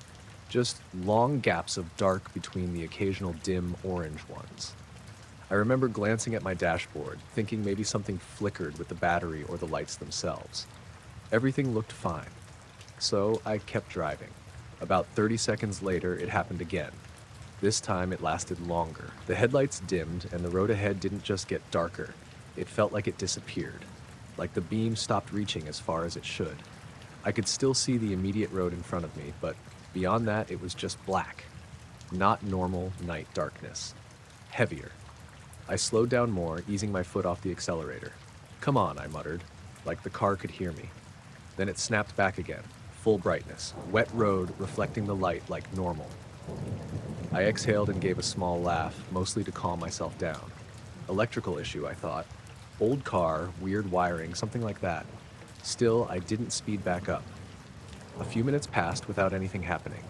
just long gaps of dark between the occasional dim orange ones. I remember glancing at my dashboard, thinking maybe something flickered with the battery or the lights themselves. Everything looked fine, so I kept driving. About 30 seconds later, it happened again. This time it lasted longer. The headlights dimmed, and the road ahead didn't just get darker. It felt like it disappeared, like the beam stopped reaching as far as it should. I could still see the immediate road in front of me, but beyond that, it was just black. Not normal night darkness. Heavier. I slowed down more, easing my foot off the accelerator. "Come on," I muttered, like the car could hear me. Then it snapped back again. Full brightness. Wet road reflecting the light like normal. I exhaled and gave a small laugh, mostly to calm myself down. Electrical issue, I thought. Old car, weird wiring, something like that. Still, I didn't speed back up. A few minutes passed without anything happening.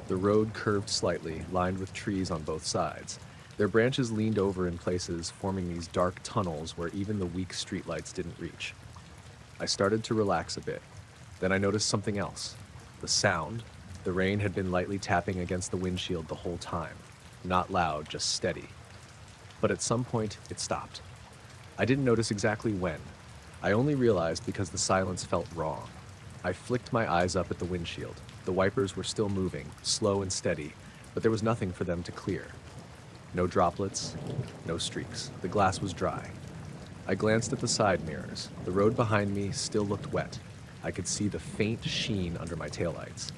The road curved slightly, lined with trees on both sides. Their branches leaned over in places, forming these dark tunnels where even the weak streetlights didn't reach. I started to relax a bit. Then I noticed something else. The sound. The rain had been lightly tapping against the windshield the whole time. Not loud, just steady. But at some point, it stopped. I didn't notice exactly when. I only realized because the silence felt wrong. I flicked my eyes up at the windshield. The wipers were still moving, slow and steady, but there was nothing for them to clear. No droplets, no streaks. The glass was dry. I glanced at the side mirrors. The road behind me still looked wet. I could see the faint sheen under my taillights.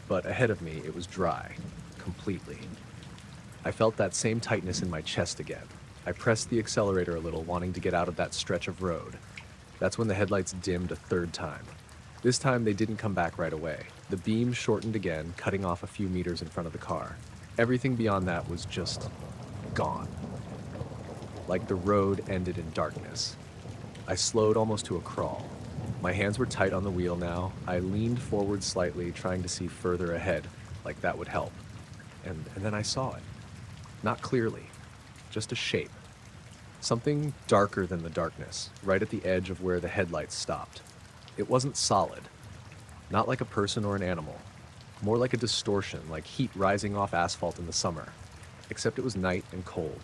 But ahead of me, it was dry, completely. I felt that same tightness in my chest again. I pressed the accelerator a little, wanting to get out of that stretch of road. That's when the headlights dimmed a third time. This time they didn't come back right away. The beam shortened again, cutting off a few meters in front of the car. Everything beyond that was just gone. Like the road ended in darkness. I slowed almost to a crawl. My hands were tight on the wheel now. I leaned forward slightly, trying to see further ahead, like that would help. And then I saw it. Not clearly, just a shape. Something darker than the darkness, right at the edge of where the headlights stopped. It wasn't solid. Not like a person or an animal. More like a distortion, like heat rising off asphalt in the summer. Except it was night and cold.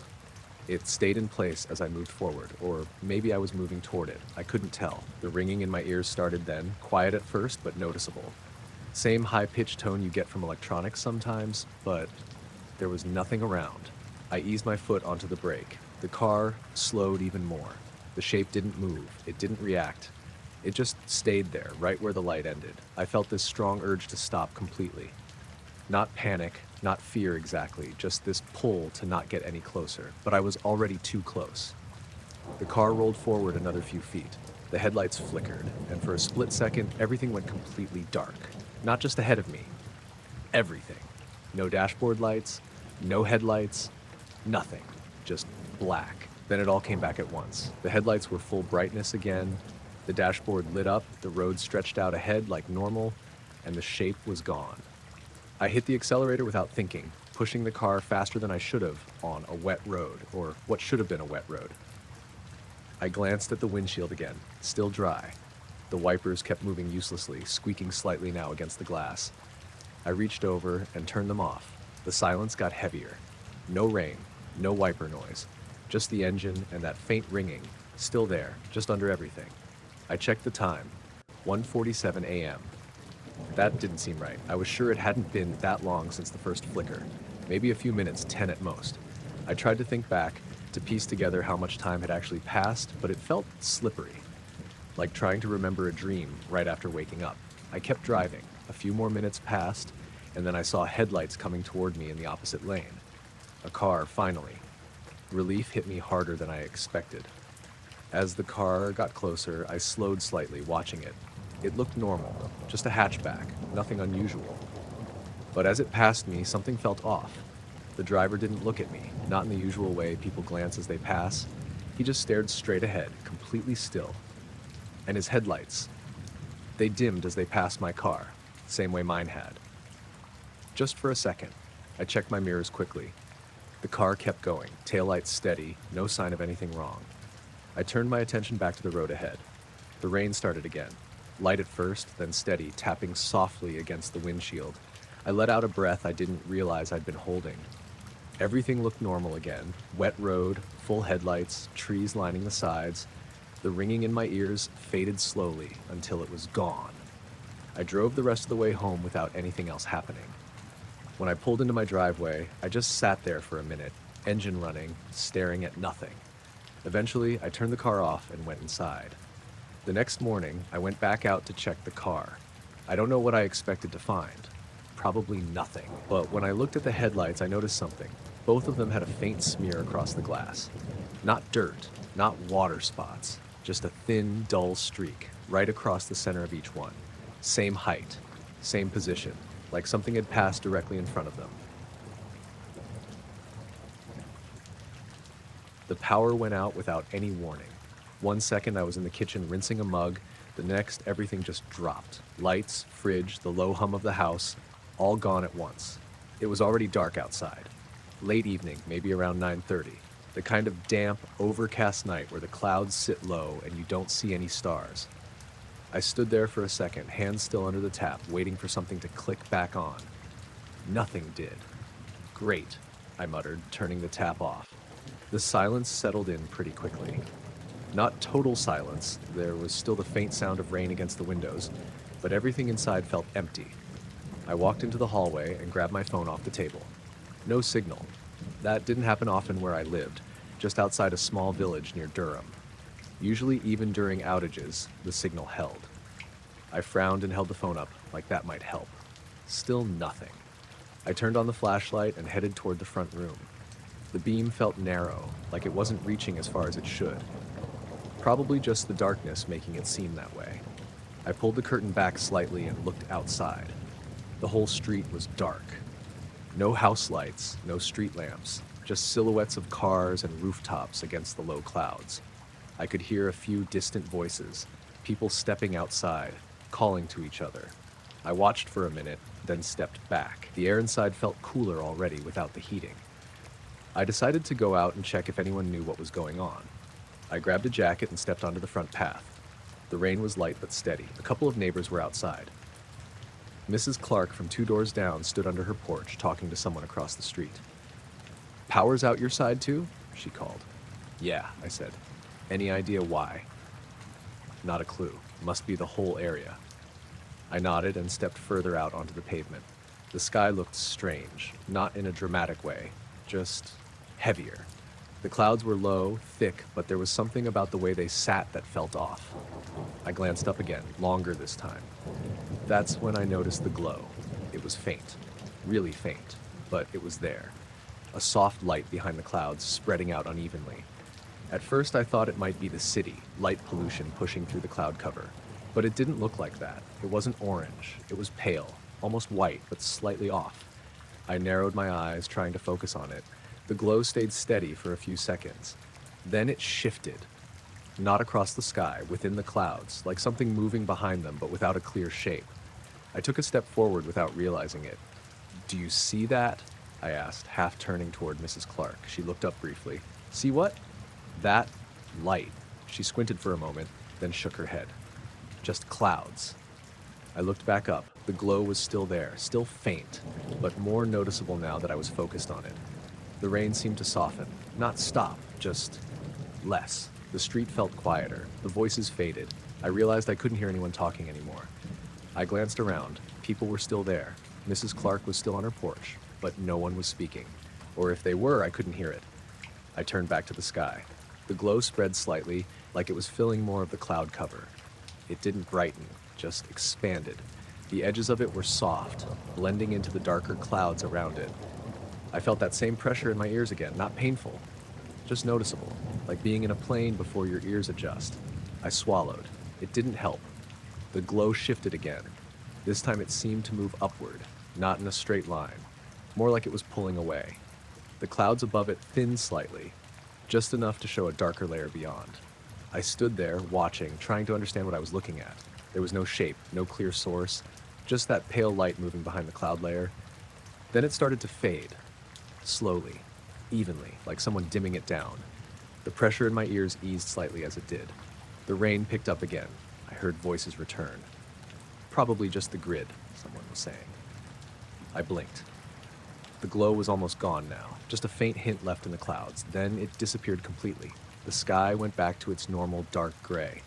It stayed in place as I moved forward, or maybe I was moving toward it. I couldn't tell. The ringing in my ears started then, quiet at first, but noticeable. Same high-pitched tone you get from electronics sometimes, but there was nothing around. I eased my foot onto the brake. The car slowed even more. The shape didn't move. It didn't react. It just stayed there, right where the light ended. I felt this strong urge to stop completely. Not panic, not fear exactly, just this pull to not get any closer. But I was already too close. The car rolled forward another few feet. The headlights flickered, and for a split second, everything went completely dark. Not just ahead of me. Everything. No dashboard lights, no headlights, nothing. Just black. Then it all came back at once. The headlights were full brightness again. The dashboard lit up, the road stretched out ahead like normal, and the shape was gone. I hit the accelerator without thinking, pushing the car faster than I should have on a wet road, or what should have been a wet road. I glanced at the windshield again, still dry. The wipers kept moving uselessly, squeaking slightly now against the glass. I reached over and turned them off. The silence got heavier. No rain, no wiper noise, just the engine and that faint ringing, still there, just under everything. I checked the time, 1:47 a.m. That didn't seem right. I was sure it hadn't been that long since the first flicker. Maybe a few minutes, 10 at most. I tried to think back, to piece together how much time had actually passed, but it felt slippery. Like trying to remember a dream right after waking up. I kept driving. A few more minutes passed, and then I saw headlights coming toward me in the opposite lane. A car, finally. Relief hit me harder than I expected. As the car got closer, I slowed slightly, watching it. It looked normal, just a hatchback, nothing unusual. But as it passed me, something felt off. The driver didn't look at me, not in the usual way people glance as they pass. He just stared straight ahead, completely still. And his headlights, they dimmed as they passed my car, same way mine had. Just for a second, I checked my mirrors quickly. The car kept going, taillights steady, no sign of anything wrong. I turned my attention back to the road ahead. The rain started again. Light at first, then steady, tapping softly against the windshield. I let out a breath I didn't realize I'd been holding. Everything looked normal again. Wet road, full headlights, trees lining the sides. The ringing in my ears faded slowly until it was gone. I drove the rest of the way home without anything else happening. When I pulled into my driveway, I just sat there for a minute, engine running, staring at nothing. Eventually, I turned the car off and went inside. The next morning, I went back out to check the car. I don't know what I expected to find. Probably nothing. But when I looked at the headlights, I noticed something. Both of them had a faint smear across the glass. Not dirt, not water spots, just a thin, dull streak right across the center of each one. Same height, same position, like something had passed directly in front of them. The power went out without any warning. 1 second I was in the kitchen rinsing a mug, the next everything just dropped. Lights, fridge, the low hum of the house, all gone at once. It was already dark outside. Late evening, maybe around 9:30. The kind of damp, overcast night where the clouds sit low and you don't see any stars. I stood there for a second, hands still under the tap, waiting for something to click back on. Nothing did. Great, I muttered, turning the tap off. The silence settled in pretty quickly. Not total silence, there was still the faint sound of rain against the windows, but everything inside felt empty. I walked into the hallway and grabbed my phone off the table. No signal. That didn't happen often where I lived, just outside a small village near Durham. Usually, even during outages, the signal held. I frowned and held the phone up, like that might help. Still nothing. I turned on the flashlight and headed toward the front room. The beam felt narrow, like it wasn't reaching as far as it should. Probably just the darkness making it seem that way. I pulled the curtain back slightly and looked outside. The whole street was dark. No house lights, no street lamps, just silhouettes of cars and rooftops against the low clouds. I could hear a few distant voices, people stepping outside, calling to each other. I watched for a minute, then stepped back. The air inside felt cooler already without the heating. I decided to go out and check if anyone knew what was going on. I grabbed a jacket and stepped onto the front path. The rain was light but steady. A couple of neighbors were outside. Mrs. Clark from 2 doors down stood under her porch talking to someone across the street. "Power's out your side too?" she called. "Yeah," I said. "Any idea why?" "Not a clue. Must be the whole area." I nodded and stepped further out onto the pavement. The sky looked strange, not in a dramatic way, just heavier. The clouds were low, thick, but there was something about the way they sat that felt off. I glanced up again, longer this time. That's when I noticed the glow. It was faint, really faint, but it was there. A soft light behind the clouds, spreading out unevenly. At first I thought it might be the city, light pollution pushing through the cloud cover. But it didn't look like that. It wasn't orange. It was pale, almost white, but slightly off. I narrowed my eyes, trying to focus on it. The glow stayed steady for a few seconds. Then it shifted. Not across the sky, within the clouds, like something moving behind them, but without a clear shape. I took a step forward without realizing it. "Do you see that?" I asked, half turning toward Mrs. Clark. She looked up briefly. "See what?" "That light." She squinted for a moment, then shook her head. "Just clouds." I looked back up. The glow was still there, still faint, but more noticeable now that I was focused on it. The rain seemed to soften, not stop, just less. The street felt quieter. The voices faded. I realized I couldn't hear anyone talking anymore. I glanced around. People were still there. Mrs. Clark was still on her porch, but no one was speaking. Or if they were, I couldn't hear it. I turned back to the sky. The glow spread slightly, like it was filling more of the cloud cover. It didn't brighten, just expanded. The edges of it were soft, blending into the darker clouds around it. I felt that same pressure in my ears again, not painful, just noticeable, like being in a plane before your ears adjust. I swallowed. It didn't help. The glow shifted again. This time it seemed to move upward, not in a straight line, more like it was pulling away. The clouds above it thinned slightly, just enough to show a darker layer beyond. I stood there, watching, trying to understand what I was looking at. There was no shape, no clear source, just that pale light moving behind the cloud layer. Then it started to fade, slowly, evenly, like someone dimming it down. The pressure in my ears eased slightly as it did. The rain picked up again. I heard voices return. "Probably just the grid," someone was saying. I blinked. The glow was almost gone now, just a faint hint left in the clouds. Then it disappeared completely. The sky went back to its normal dark gray.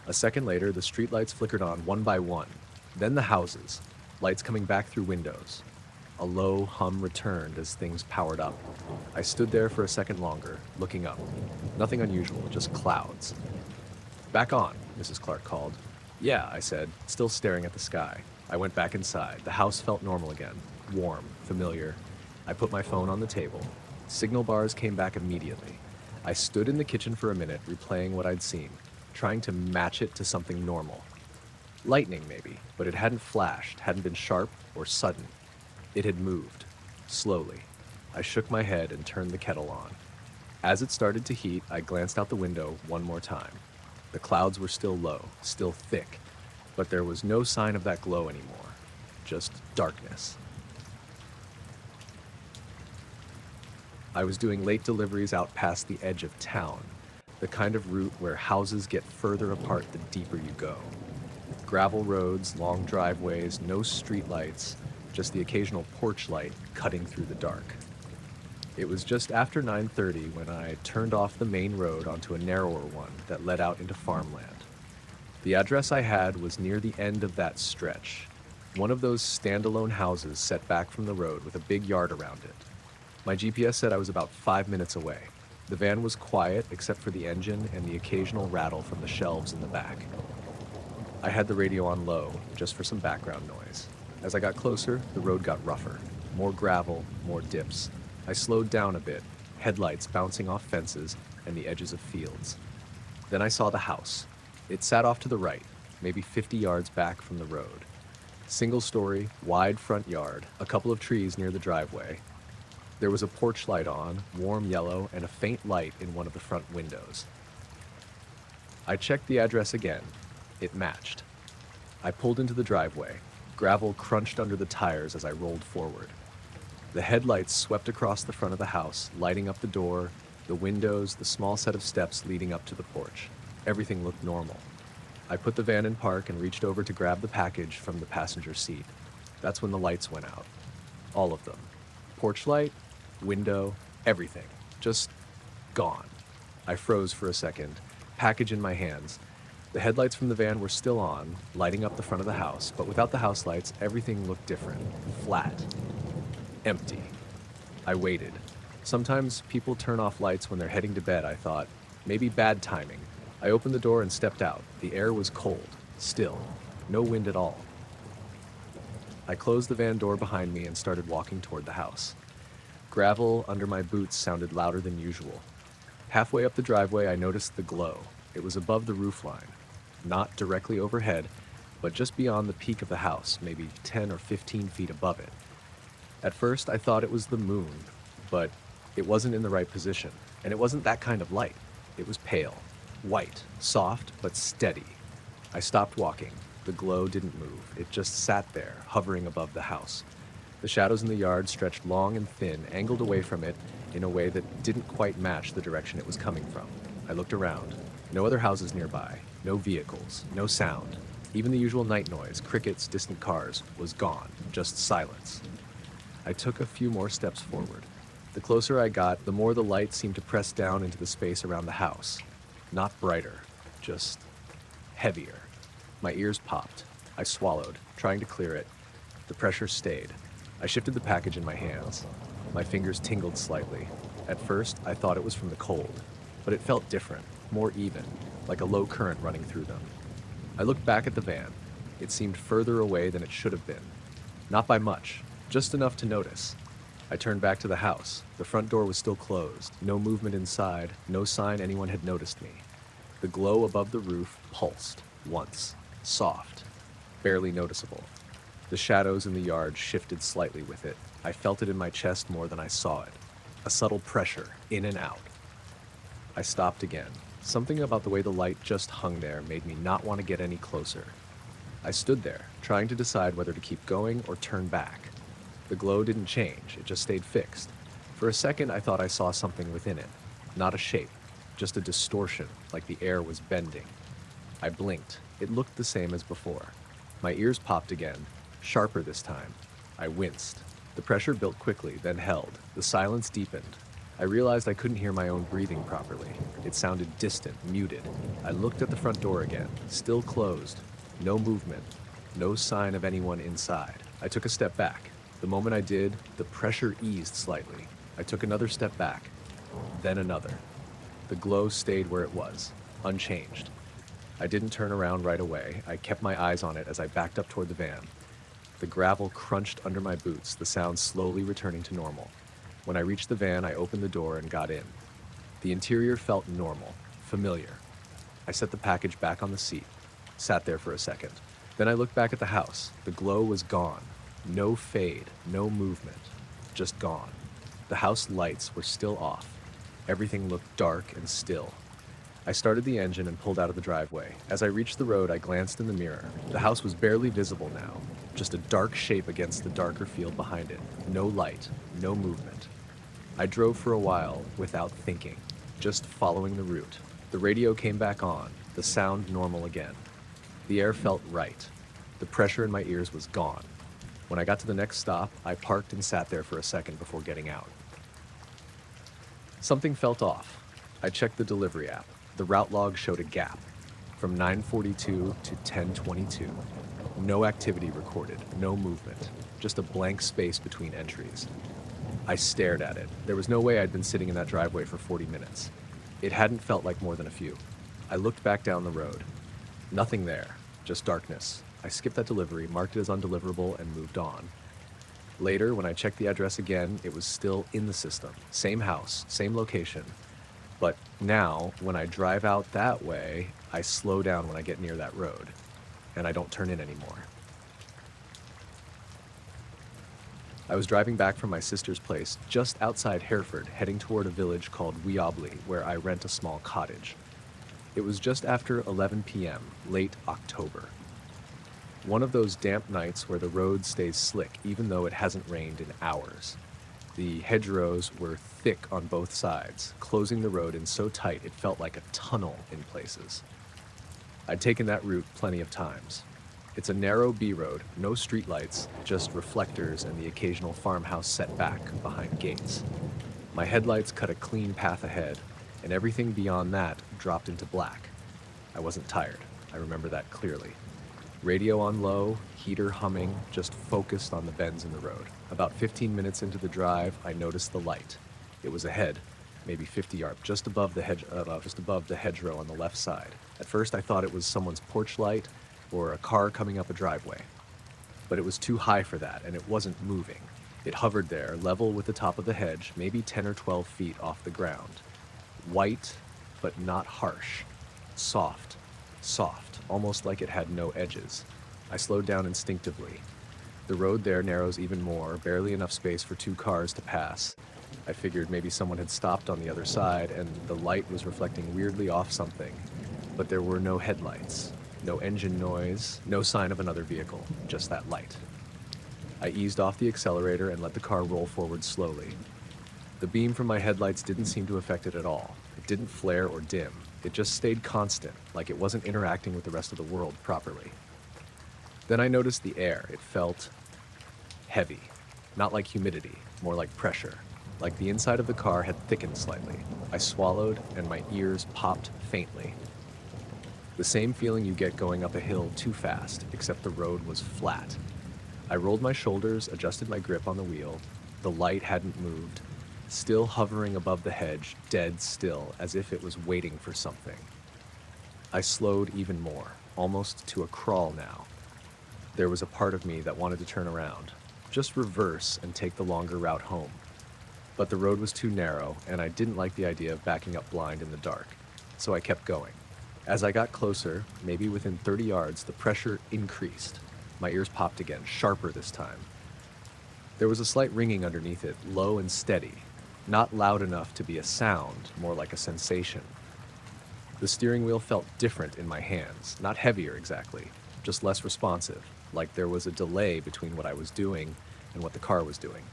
A second later, the streetlights flickered on one by one. Then the houses, lights coming back through windows. A low hum returned as things powered up. I stood there for a second longer, looking up. Nothing unusual, just clouds. "Back on," Mrs. Clark called. "Yeah," I said, still staring at the sky. I went back inside. The house felt normal again, warm, familiar. I put my phone on the table. Signal bars came back immediately. I stood in the kitchen for a minute, replaying what I'd seen, trying to match it to something normal. Lightning, maybe, but it hadn't flashed, hadn't been sharp or sudden. It had moved, slowly. I shook my head and turned the kettle on. As it started to heat, I glanced out the window one more time. The clouds were still low, still thick, but there was no sign of that glow anymore, just darkness. I was doing late deliveries out past the edge of town, the kind of route where houses get further apart the deeper you go. Gravel roads, long driveways, no streetlights, just the occasional porch light cutting through the dark. It was just after 9:30 when I turned off the main road onto a narrower one that led out into farmland. The address I had was near the end of that stretch, one of those standalone houses set back from the road with a big yard around it. My GPS said I was about 5 minutes away. The van was quiet except for the engine and the occasional rattle from the shelves in the back. I had the radio on low, just for some background noise. As I got closer, the road got rougher. More gravel, more dips. I slowed down a bit, headlights bouncing off fences and the edges of fields. Then I saw the house. It sat off to the right, maybe 50 yards back from the road. Single story, wide front yard, a couple of trees near the driveway. There was a porch light on, warm yellow, and a faint light in one of the front windows. I checked the address again. It matched. I pulled into the driveway. Gravel crunched under the tires as I rolled forward. The headlights swept across the front of the house, lighting up the door, the windows, the small set of steps leading up to the porch. Everything looked normal. I put the van in park and reached over to grab the package from the passenger seat. That's when the lights went out. All of them. Porch light, window, everything. Just gone. I froze for a second, package in my hands. The headlights from the van were still on, lighting up the front of the house, but without the house lights, everything looked different. Flat. Empty. I waited. Sometimes people turn off lights when they're heading to bed, I thought. Maybe bad timing. I opened the door and stepped out. The air was cold, still. No wind at all. I closed the van door behind me and started walking toward the house. Gravel under my boots sounded louder than usual. Halfway up the driveway, I noticed the glow. It was above the roofline. Not directly overhead, but just beyond the peak of the house, maybe 10 or 15 feet above it. At first, I thought it was the moon, but it wasn't in the right position, and it wasn't that kind of light. It was pale, white, soft, but steady. I stopped walking. The glow didn't move. It just sat there, hovering above the house. The shadows in the yard stretched long and thin, angled away from it in a way that didn't quite match the direction it was coming from. I looked around. No other houses nearby, no vehicles, no sound. Even the usual night noise, crickets, distant cars, was gone, just silence. I took a few more steps forward. The closer I got, the more the light seemed to press down into the space around the house. Not brighter, just heavier. My ears popped. I swallowed, trying to clear it. The pressure stayed. I shifted the package in my hands. My fingers tingled slightly. At first, I thought it was from the cold, but it felt different, more even, like a low current running through them. I looked back at the van. It seemed further away than it should have been. Not by much, just enough to notice. I turned back to the house. The front door was still closed. No movement inside, no sign anyone had noticed me. The glow above the roof pulsed, once, soft, barely noticeable. The shadows in the yard shifted slightly with it. I felt it in my chest more than I saw it. A subtle pressure, in and out. I stopped again. Something about the way the light just hung there made me not want to get any closer. I stood there, trying to decide whether to keep going or turn back. The glow didn't change, it just stayed fixed. For a second, I thought I saw something within it. Not a shape, just a distortion, like the air was bending. I blinked. It looked the same as before. My ears popped again, sharper this time. I winced. The pressure built quickly, then held. The silence deepened. I realized I couldn't hear my own breathing properly. It sounded distant, muted. I looked at the front door again, still closed. No movement, no sign of anyone inside. I took a step back. The moment I did, the pressure eased slightly. I took another step back, then another. The glow stayed where it was, unchanged. I didn't turn around right away. I kept my eyes on it as I backed up toward the van. The gravel crunched under my boots, the sound slowly returning to normal. When I reached the van, I opened the door and got in. The interior felt normal, familiar. I set the package back on the seat, sat there for a second. Then I looked back at the house. The glow was gone. No fade, no movement, just gone. The house lights were still off. Everything looked dark and still. I started the engine and pulled out of the driveway. As I reached the road, I glanced in the mirror. The house was barely visible now, just a dark shape against the darker field behind it. No light, no movement. I drove for a while without thinking, just following the route. The radio came back on, the sound normal again. The air felt right. The pressure in my ears was gone. When I got to the next stop, I parked and sat there for a second before getting out. Something felt off. I checked the delivery app. The route log showed a gap from 9:42 to 10:22. No activity recorded, no movement, just a blank space between entries. I stared at it. There was no way I'd been sitting in that driveway for 40 minutes. It hadn't felt like more than a few. I looked back down the road. Nothing there, just darkness. I skipped that delivery, marked it as undeliverable, and moved on. Later, when I checked the address again, it was still in the system. Same house, same location, but Now, when I drive out that way, I slow down when I get near that road, and I don't turn in anymore. I was driving back from my sister's place just outside Hereford, heading toward a village called Weobley, where I rent a small cottage. It was just after 11 p.m., late October. One of those damp nights where the road stays slick even though it hasn't rained in hours. The hedgerows were thick on both sides, closing the road in so tight it felt like a tunnel in places. I'd taken that route plenty of times. It's a narrow B road, no streetlights, just reflectors and the occasional farmhouse set back behind gates. My headlights cut a clean path ahead, and everything beyond that dropped into black. I wasn't tired. I remember that clearly. Radio on low, heater humming, just focused on the bends in the road. About 15 minutes into the drive, I noticed the light. It was ahead, maybe 50 yards, just above the hedgerow on the left side. At first, I thought it was someone's porch light or a car coming up a driveway. But it was too high for that, and it wasn't moving. It hovered there, level with the top of the hedge, maybe 10 or 12 feet off the ground. White, but not harsh. Soft, almost like it had no edges. I slowed down instinctively. The road there narrows even more, barely enough space for 2 cars to pass. I figured maybe someone had stopped on the other side, and the light was reflecting weirdly off something. But there were no headlights. No engine noise, no sign of another vehicle, just that light. I eased off the accelerator and let the car roll forward slowly. The beam from my headlights didn't seem to affect it at all. It didn't flare or dim. It just stayed constant, like it wasn't interacting with the rest of the world properly. Then I noticed the air. It felt heavy. Not like humidity, more like pressure. Like the inside of the car had thickened slightly. I swallowed and my ears popped faintly. The same feeling you get going up a hill too fast, except the road was flat. I rolled my shoulders, adjusted my grip on the wheel. The light hadn't moved, still hovering above the hedge, dead still, as if it was waiting for something. I slowed even more, almost to a crawl now. There was a part of me that wanted to turn around, just reverse and take the longer route home. But the road was too narrow, and I didn't like the idea of backing up blind in the dark, so I kept going. As I got closer, maybe within 30 yards, the pressure increased. My ears popped again, sharper this time. There was a slight ringing underneath it, low and steady. Not loud enough to be a sound, more like a sensation. The steering wheel felt different in my hands, not heavier exactly, just less responsive, like there was a delay between what I was doing and what the car was doing.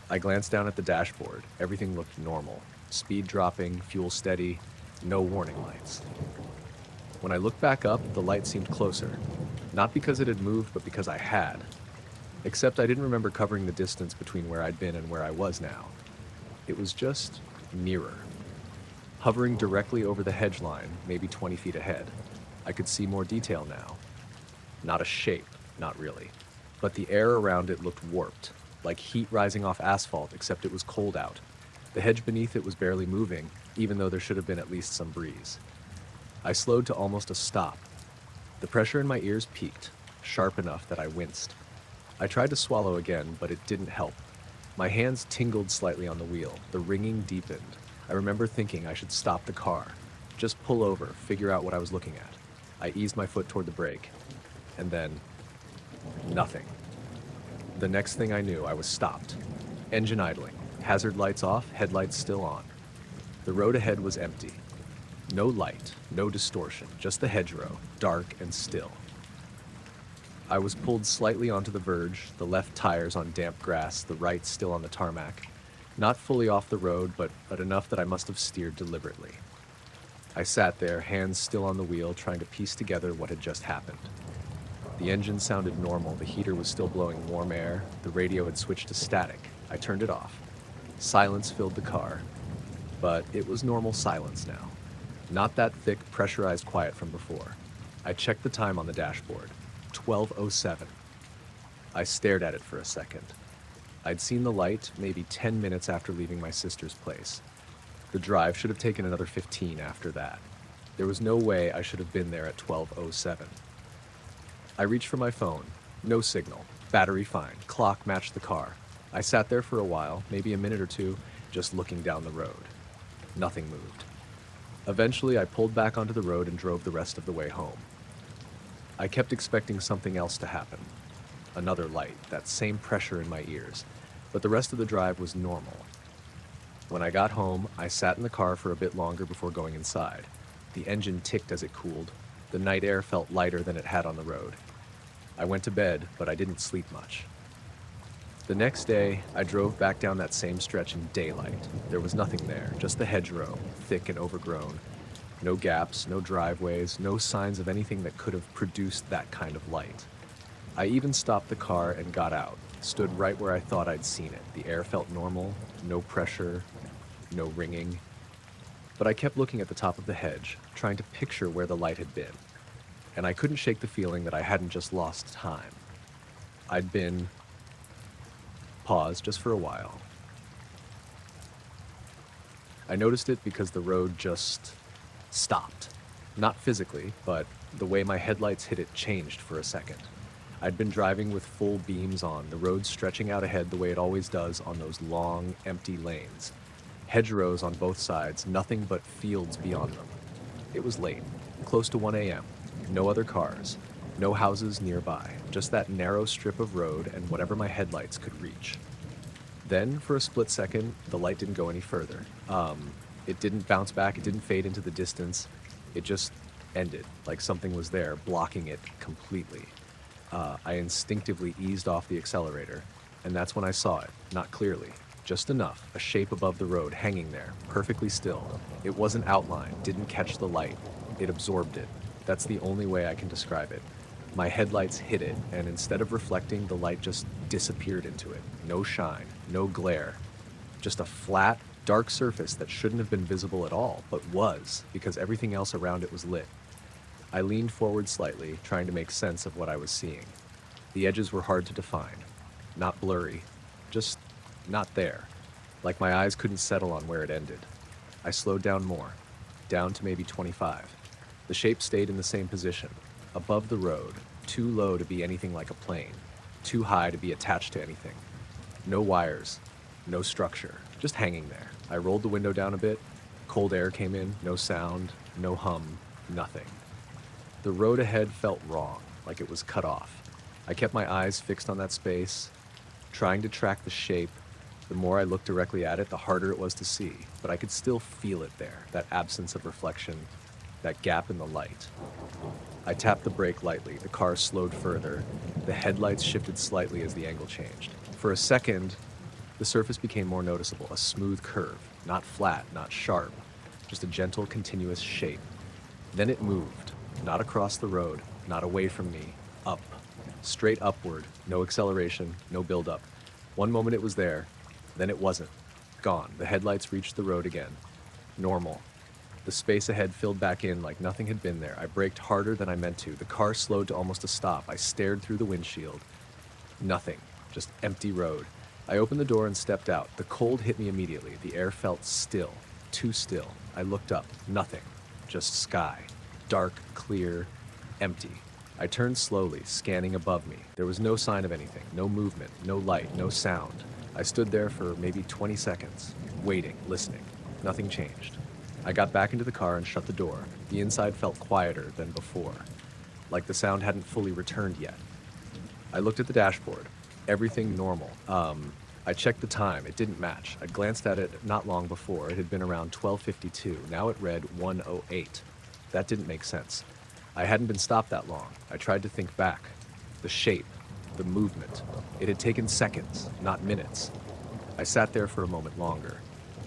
I glanced down at the dashboard. Everything looked normal. Speed dropping, fuel steady, no warning lights. When I looked back up, the light seemed closer. Not because it had moved, but because I had. Except I didn't remember covering the distance between where I'd been and where I was now. It was just nearer. Hovering directly over the hedge line, maybe 20 feet ahead. I could see more detail now. Not a shape, not really. But the air around it looked warped, like heat rising off asphalt, except it was cold out. The hedge beneath it was barely moving, even though there should have been at least some breeze. I slowed to almost a stop. The pressure in my ears peaked, sharp enough that I winced. I tried to swallow again, but it didn't help. My hands tingled slightly on the wheel. The ringing deepened. I remember thinking I should stop the car. Just pull over, figure out what I was looking at. I eased my foot toward the brake. And then, nothing. The next thing I knew, I was stopped. Engine idling. Hazard lights off, headlights still on. The road ahead was empty. No light, no distortion, just the hedgerow, dark and still. I was pulled slightly onto the verge, the left tires on damp grass, the right still on the tarmac. Not fully off the road, but enough that I must have steered deliberately. I sat there, hands still on the wheel, trying to piece together what had just happened. The engine sounded normal, the heater was still blowing warm air, the radio had switched to static. I turned it off. Silence filled the car, but it was normal silence now. Not that thick, pressurized quiet from before. I checked the time on the dashboard. 12:07. I stared at it for a second. I'd seen the light maybe 10 minutes after leaving my sister's place. The drive should have taken another 15 after that. There was no way I should have been there at 12:07. I reached for my phone. No signal. Battery fine. Clock matched the car. I sat there for a while, maybe a minute or two, just looking down the road. Nothing moved. Eventually, I pulled back onto the road and drove the rest of the way home. I kept expecting something else to happen. Another light, that same pressure in my ears, but the rest of the drive was normal. When I got home, I sat in the car for a bit longer before going inside. The engine ticked as it cooled. The night air felt lighter than it had on the road. I went to bed, but I didn't sleep much. The next day, I drove back down that same stretch in daylight. There was nothing there, just the hedgerow, thick and overgrown. No gaps, no driveways, no signs of anything that could have produced that kind of light. I even stopped the car and got out, stood right where I thought I'd seen it. The air felt normal, no pressure, no ringing. But I kept looking at the top of the hedge, trying to picture where the light had been. And I couldn't shake the feeling that I hadn't just lost time. I'd been... Pause just for a while. I noticed it because the road just stopped. Not physically, but the way my headlights hit it changed for a second. I'd been driving with full beams on, the road stretching out ahead the way it always does on those long, empty lanes. Hedgerows on both sides, nothing but fields beyond them. It was late, close to 1 a.m. No other cars, no houses nearby, just that narrow strip of road and whatever my headlights could reach. Then, for a split second, the light didn't go any further. It didn't bounce back, it didn't fade into the distance. It just ended, like something was there, blocking it completely. I instinctively eased off the accelerator, and that's when I saw it, not clearly. Just enough, a shape above the road, hanging there, perfectly still. It wasn't outlined, didn't catch the light. It absorbed it. That's the only way I can describe it. My headlights hit it, and instead of reflecting, the light just disappeared into it. No shine, no glare. Just a flat, dark surface that shouldn't have been visible at all, but was, because everything else around it was lit. I leaned forward slightly, trying to make sense of what I was seeing. The edges were hard to define. Not blurry, just not there. Like my eyes couldn't settle on where it ended. I slowed down more, down to maybe 25. The shape stayed in the same position, above the road, too low to be anything like a plane, too high to be attached to anything. No wires, no structure, just hanging there. I rolled the window down a bit, cold air came in, no sound, no hum, nothing. The road ahead felt wrong, like it was cut off. I kept my eyes fixed on that space, trying to track the shape. The more I looked directly at it, the harder it was to see, but I could still feel it there, that absence of reflection, that gap in the light. I tapped the brake lightly, the car slowed further, the headlights shifted slightly as the angle changed. For a second, the surface became more noticeable, a smooth curve, not flat, not sharp, just a gentle, continuous shape. Then it moved, not across the road, not away from me, up, straight upward, no acceleration, no buildup. One moment it was there, then it wasn't. Gone. The headlights reached the road again. Normal. The space ahead filled back in like nothing had been there. I braked harder than I meant to. The car slowed to almost a stop. I stared through the windshield. Nothing. Just empty road. I opened the door and stepped out. The cold hit me immediately. The air felt still. Too still. I looked up. Nothing. Just sky. Dark, clear, empty. I turned slowly, scanning above me. There was no sign of anything. No movement. No light. No sound. I stood there for maybe 20 seconds, waiting, listening. Nothing changed. I got back into the car and shut the door. The inside felt quieter than before, like the sound hadn't fully returned yet. I looked at the dashboard. Everything normal. I checked the time. It didn't match. I'd glanced at it not long before. It had been around 12:52. Now it read 1:08. That didn't make sense. I hadn't been stopped that long. I tried to think back. The shape, the movement. It had taken seconds, not minutes. I sat there for a moment longer.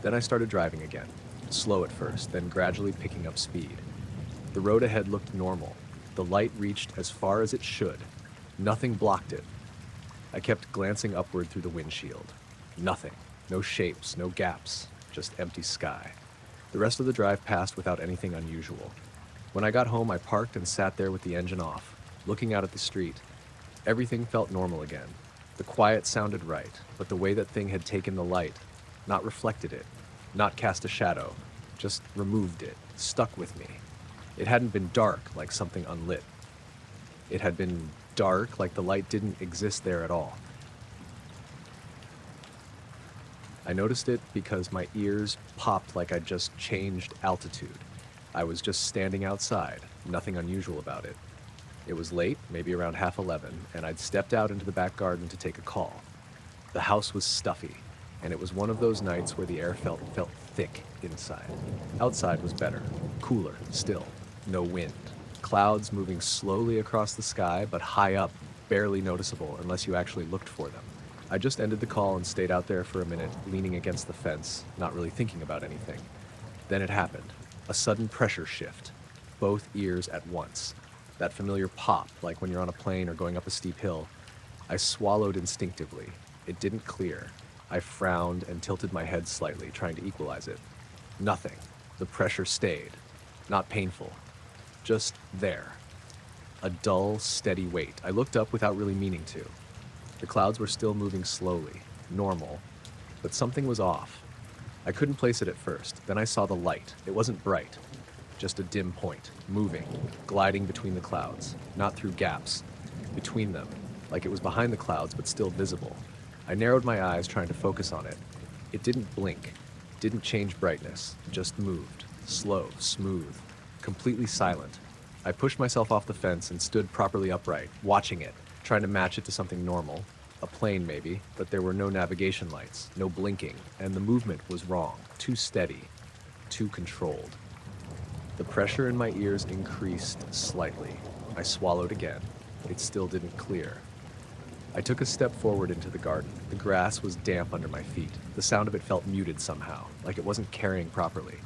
Then I started driving again. Slow at first, then gradually picking up speed. The road ahead looked normal. The light reached as far as it should. Nothing blocked it. I kept glancing upward through the windshield. Nothing. No shapes, no gaps, just empty sky. The rest of the drive passed without anything unusual. When I got home, I parked and sat there with the engine off, looking out at the street. Everything felt normal again. The quiet sounded right, but the way that thing had taken the light, not reflected it, not cast a shadow, just removed it, stuck with me. It hadn't been dark like something unlit. It had been dark like the light didn't exist there at all. I noticed it because my ears popped like I'd just changed altitude. I was just standing outside, nothing unusual about it. It was late, maybe around half 11, and I'd stepped out into the back garden to take a call. The house was stuffy, and it was one of those nights where the air felt thick inside. Outside was better, cooler still, no wind. Clouds moving slowly across the sky, but high up, barely noticeable unless you actually looked for them. I just ended the call and stayed out there for a minute, leaning against the fence, not really thinking about anything. Then it happened. A sudden pressure shift. Both ears at once. That familiar pop, like when you're on a plane or going up a steep hill. I swallowed instinctively. It didn't clear. I frowned and tilted my head slightly, trying to equalize it. Nothing. The pressure stayed. Not painful. Just there. A dull, steady weight. I looked up without really meaning to. The clouds were still moving slowly, normal, but something was off. I couldn't place it at first. Then I saw the light. It wasn't bright, just a dim point, moving, gliding between the clouds, not through gaps, between them, like it was behind the clouds but still visible. I narrowed my eyes trying to focus on it. It didn't blink, didn't change brightness, just moved, slow, smooth, completely silent. I pushed myself off the fence and stood properly upright, watching it, trying to match it to something normal, a plane maybe, but there were no navigation lights, no blinking, and the movement was wrong, too steady, too controlled. The pressure in my ears increased slightly. I swallowed again. It still didn't clear. I took a step forward into the garden. The grass was damp under my feet. The sound of it felt muted somehow, like it wasn't carrying properly.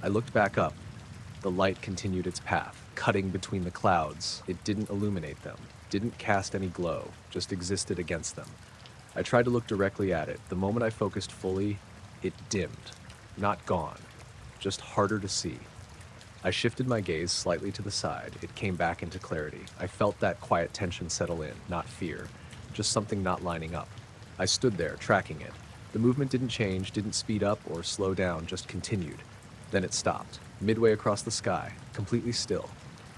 I looked back up. The light continued its path, cutting between the clouds. It didn't illuminate them, didn't cast any glow, just existed against them. I tried to look directly at it. The moment I focused fully, it dimmed. Not gone, just harder to see. I shifted my gaze slightly to the side. It came back into clarity. I felt that quiet tension settle in, not fear, just something not lining up. I stood there, tracking it. The movement didn't change, didn't speed up or slow down, just continued. Then it stopped, midway across the sky, completely still.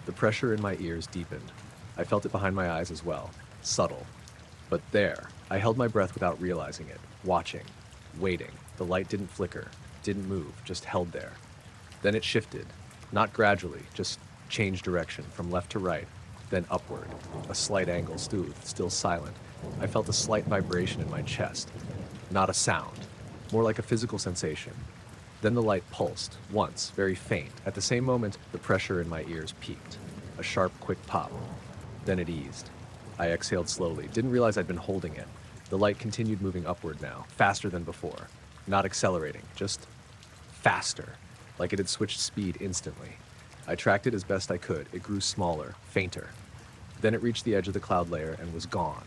The pressure in my ears deepened. I felt it behind my eyes as well, subtle. But there, I held my breath without realizing it, watching, waiting. The light didn't flicker, didn't move, just held there. Then it shifted, not gradually, just changed direction from left to right, then upward, a slight angle, still silent. I felt a slight vibration in my chest, not a sound, more like a physical sensation. Then the light pulsed, once, very faint. At the same moment, the pressure in my ears peaked. A sharp, quick pop. Then it eased. I exhaled slowly, didn't realize I'd been holding it. The light continued moving upward now, faster than before. Not accelerating, just faster, like it had switched speed instantly. I tracked it as best I could. It grew smaller, fainter. Then it reached the edge of the cloud layer and was gone.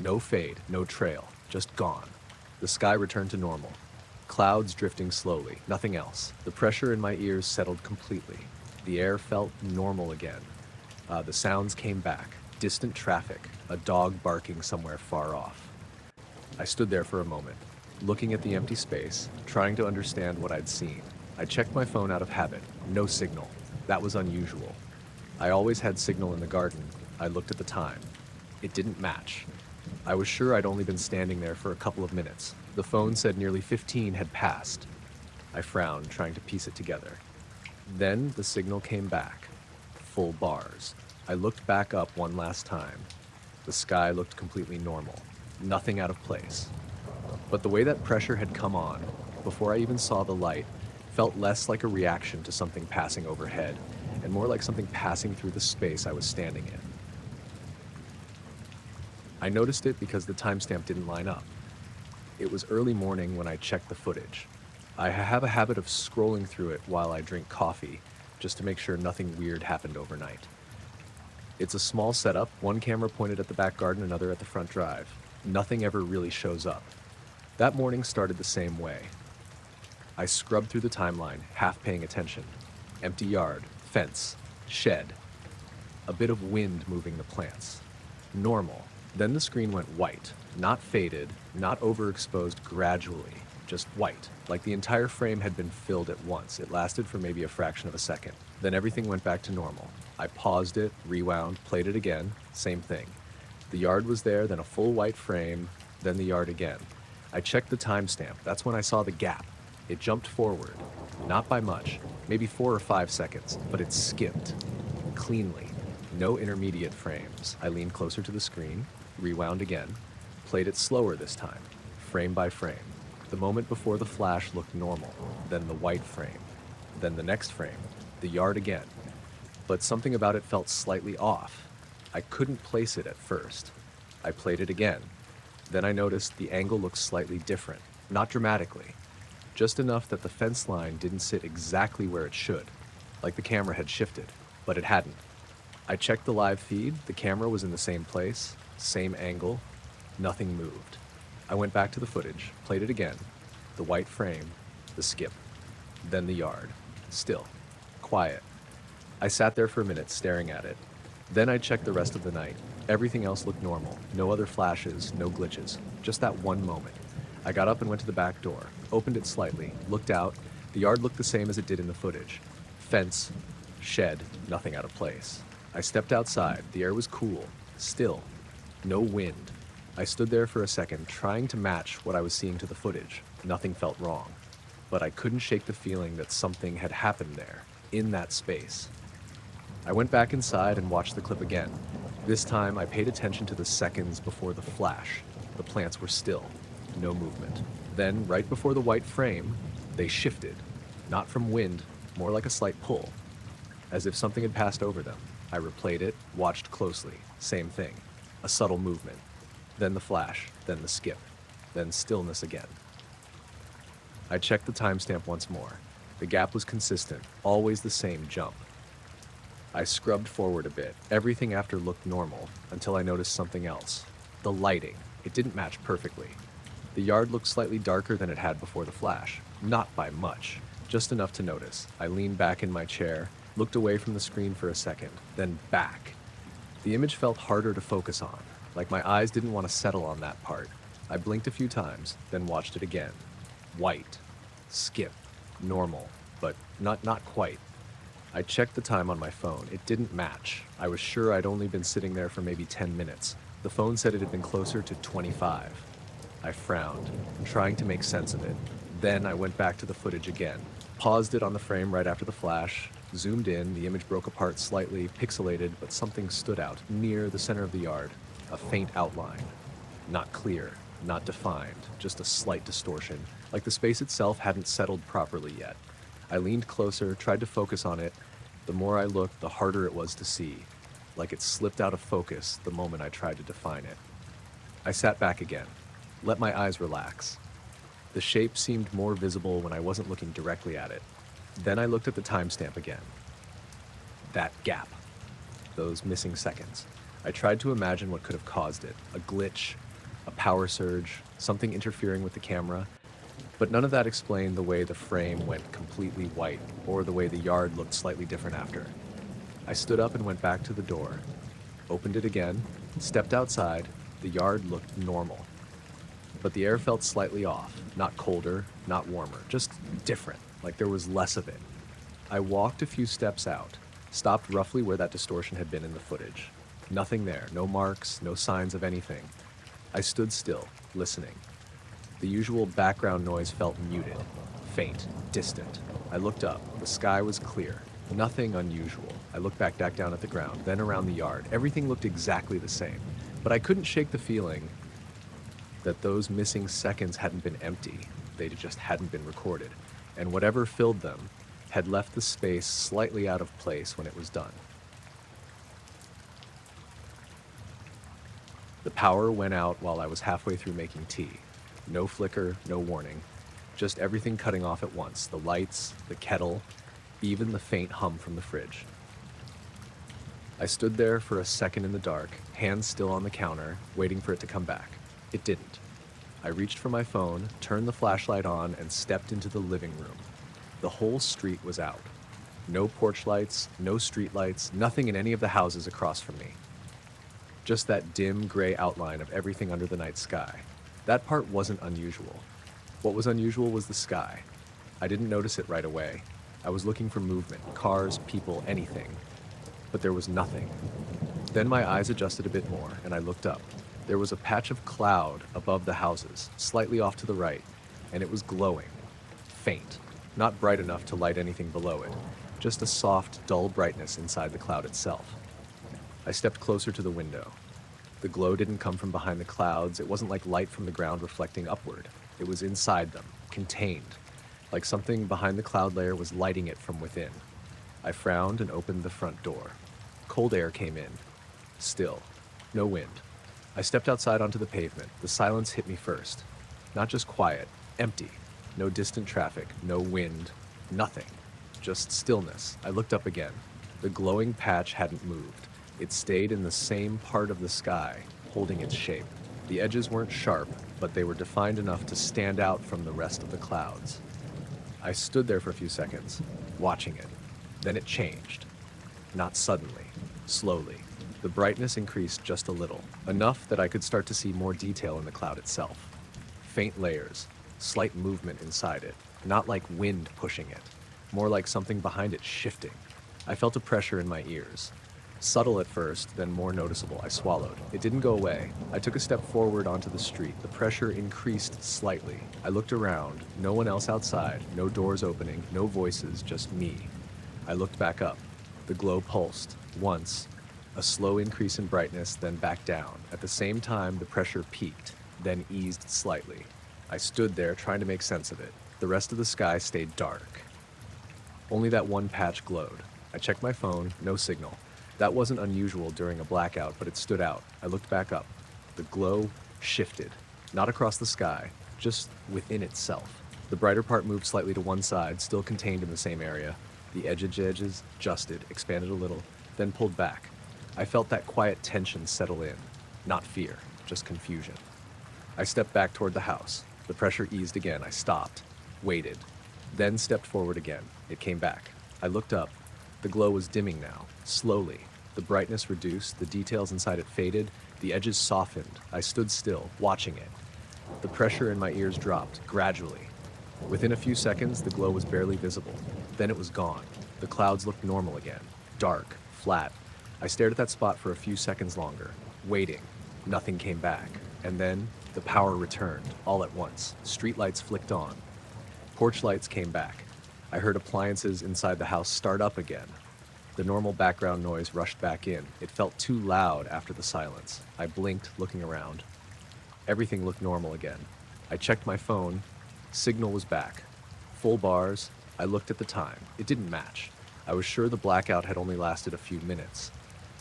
No fade, no trail, just gone. The sky returned to normal. Clouds drifting slowly, nothing else. The pressure in my ears settled completely. The air felt normal again. The sounds came back. Distant traffic, a dog barking somewhere far off. I stood there for a moment, looking at the empty space, trying to understand what I'd seen. I checked my phone out of habit. No signal. That was unusual. I always had signal in the garden. I looked at the time. It didn't match. I was sure I'd only been standing there for a couple of minutes. The phone said nearly 15 had passed. I frowned, trying to piece it together. Then the signal came back. Full bars. I looked back up one last time. The sky looked completely normal. Nothing out of place. But the way that pressure had come on, before I even saw the light, felt less like a reaction to something passing overhead, and more like something passing through the space I was standing in. I noticed it because the timestamp didn't line up. It was early morning when I checked the footage. I have a habit of scrolling through it while I drink coffee, just to make sure nothing weird happened overnight. It's a small setup, one camera pointed at the back garden, another at the front drive. Nothing ever really shows up. That morning started the same way. I scrubbed through the timeline, half paying attention. Empty yard, fence, shed. A bit of wind moving the plants. Normal. Then the screen went white, not faded, not overexposed gradually, just white, like the entire frame had been filled at once. It lasted for maybe a fraction of a second. Then everything went back to normal. I paused it, rewound, played it again, same thing. The yard was there, then a full white frame, then the yard again. I checked the timestamp. That's when I saw the gap. It jumped forward, not by much, maybe 4 or 5 seconds, but it skipped cleanly. No intermediate frames. I leaned closer to the screen, rewound again, played it slower this time, frame by frame. The moment before the flash looked normal, then the white frame, then the next frame, the yard again. But something about it felt slightly off. I couldn't place it at first. I played it again. Then I noticed the angle looked slightly different, not dramatically, just enough that the fence line didn't sit exactly where it should, like the camera had shifted, but it hadn't. I checked the live feed, the camera was in the same place, same angle, nothing moved. I went back to the footage, played it again, the white frame, the skip, then the yard, still, quiet. I sat there for a minute staring at it. Then I checked the rest of the night. Everything else looked normal. No other flashes, no glitches. Just that one moment. I got up and went to the back door, opened it slightly, looked out. The yard looked the same as it did in the footage. Fence, shed, nothing out of place. I stepped outside. The air was cool, still, no wind. I stood there for a second, trying to match what I was seeing to the footage. Nothing felt wrong. But I couldn't shake the feeling that something had happened there, in that space. I went back inside and watched the clip again. This time, I paid attention to the seconds before the flash. The plants were still, no movement. Then, right before the white frame, they shifted. Not from wind, more like a slight pull. As if something had passed over them. I replayed it, watched closely. Same thing. A subtle movement. Then the flash, then the skip, then stillness again. I checked the timestamp once more. The gap was consistent, always the same jump. I scrubbed forward a bit. Everything after looked normal, until I noticed something else. The lighting. It didn't match perfectly. The yard looked slightly darker than it had before the flash. Not by much, just enough to notice. I leaned back in my chair, looked away from the screen for a second, then back. The image felt harder to focus on, like my eyes didn't want to settle on that part. I blinked a few times, then watched it again. White. Skip. Normal, but not quite. I checked the time on my phone. It didn't match. I was sure I'd only been sitting there for maybe 10 minutes. The phone said it had been closer to 25. I frowned, trying to make sense of it. Then I went back to the footage again, paused it on the frame right after the flash, zoomed in. The image broke apart slightly, pixelated, but something stood out near the center of the yard. A faint outline. Not clear, not defined, just a slight distortion, like the space itself hadn't settled properly yet. I leaned closer, tried to focus on it. The more I looked, the harder it was to see, like it slipped out of focus the moment I tried to define it. I sat back again, let my eyes relax. The shape seemed more visible when I wasn't looking directly at it. Then I looked at the timestamp again. That gap. Those missing seconds. I tried to imagine what could have caused it. A glitch, a power surge, something interfering with the camera. But none of that explained the way the frame went completely white, or the way the yard looked slightly different after. I stood up and went back to the door, opened it again, stepped outside. The yard looked normal. But the air felt slightly off, not colder, not warmer, just different, like there was less of it. I walked a few steps out, stopped roughly where that distortion had been in the footage. Nothing there, no marks, no signs of anything. I stood still, listening. The usual background noise felt muted, faint, distant. I looked up. The sky was clear. Nothing unusual. I looked back down at the ground, then around the yard. Everything looked exactly the same. But I couldn't shake the feeling that those missing seconds hadn't been empty. They just hadn't been recorded. And whatever filled them had left the space slightly out of place when it was done. The power went out while I was halfway through making tea. No flicker, no warning. Just everything cutting off at once. The lights, the kettle, even the faint hum from the fridge. I stood there for a second in the dark, hands still on the counter, waiting for it to come back. It didn't. I reached for my phone, turned the flashlight on, and stepped into the living room. The whole street was out. No porch lights, no street lights, nothing in any of the houses across from me. Just that dim gray outline of everything under the night sky. That part wasn't unusual. What was unusual was the sky. I didn't notice it right away. I was looking for movement, cars, people, anything. But there was nothing. Then my eyes adjusted a bit more, and I looked up. There was a patch of cloud above the houses, slightly off to the right, and it was glowing. Faint, not bright enough to light anything below it, just a soft, dull brightness inside the cloud itself. I stepped closer to the window. The glow didn't come from behind the clouds. It wasn't like light from the ground reflecting upward. It was inside them, contained, like something behind the cloud layer was lighting it from within. I frowned and opened the front door. Cold air came in. Still. No wind. I stepped outside onto the pavement. The silence hit me first. Not just quiet, empty. No distant traffic, no wind, nothing. Just stillness. I looked up again. The glowing patch hadn't moved. It stayed in the same part of the sky, holding its shape. The edges weren't sharp, but they were defined enough to stand out from the rest of the clouds. I stood there for a few seconds, watching it. Then it changed. Not suddenly, slowly. The brightness increased just a little, enough that I could start to see more detail in the cloud itself. Faint layers, slight movement inside it, not like wind pushing it, more like something behind it shifting. I felt a pressure in my ears. Subtle at first, then more noticeable. I swallowed. It didn't go away. I took a step forward onto the street. The pressure increased slightly. I looked around. No one else outside. No doors opening. No voices. Just me. I looked back up. The glow pulsed. Once. A slow increase in brightness, then back down. At the same time, the pressure peaked, then eased slightly. I stood there trying to make sense of it. The rest of the sky stayed dark. Only that one patch glowed. I checked my phone. No signal. That wasn't unusual during a blackout, but it stood out. I looked back up. The glow shifted, not across the sky, just within itself. The brighter part moved slightly to one side, still contained in the same area. The edges adjusted, expanded a little, then pulled back. I felt that quiet tension settle in. Not fear, just confusion. I stepped back toward the house. The pressure eased again. I stopped, waited, then stepped forward again. It came back. I looked up. The glow was dimming now, slowly. The brightness reduced, the details inside it faded, the edges softened. I stood still, watching it. The pressure in my ears dropped, gradually. Within a few seconds, the glow was barely visible. Then it was gone. The clouds looked normal again, dark, flat. I stared at that spot for a few seconds longer, waiting. Nothing came back. And then, the power returned, all at once. Streetlights flicked on. Porch lights came back. I heard appliances inside the house start up again. The normal background noise rushed back in. It felt too loud after the silence. I blinked, looking around. Everything looked normal again. I checked my phone. Signal was back. Full bars. I looked at the time. It didn't match. I was sure the blackout had only lasted a few minutes.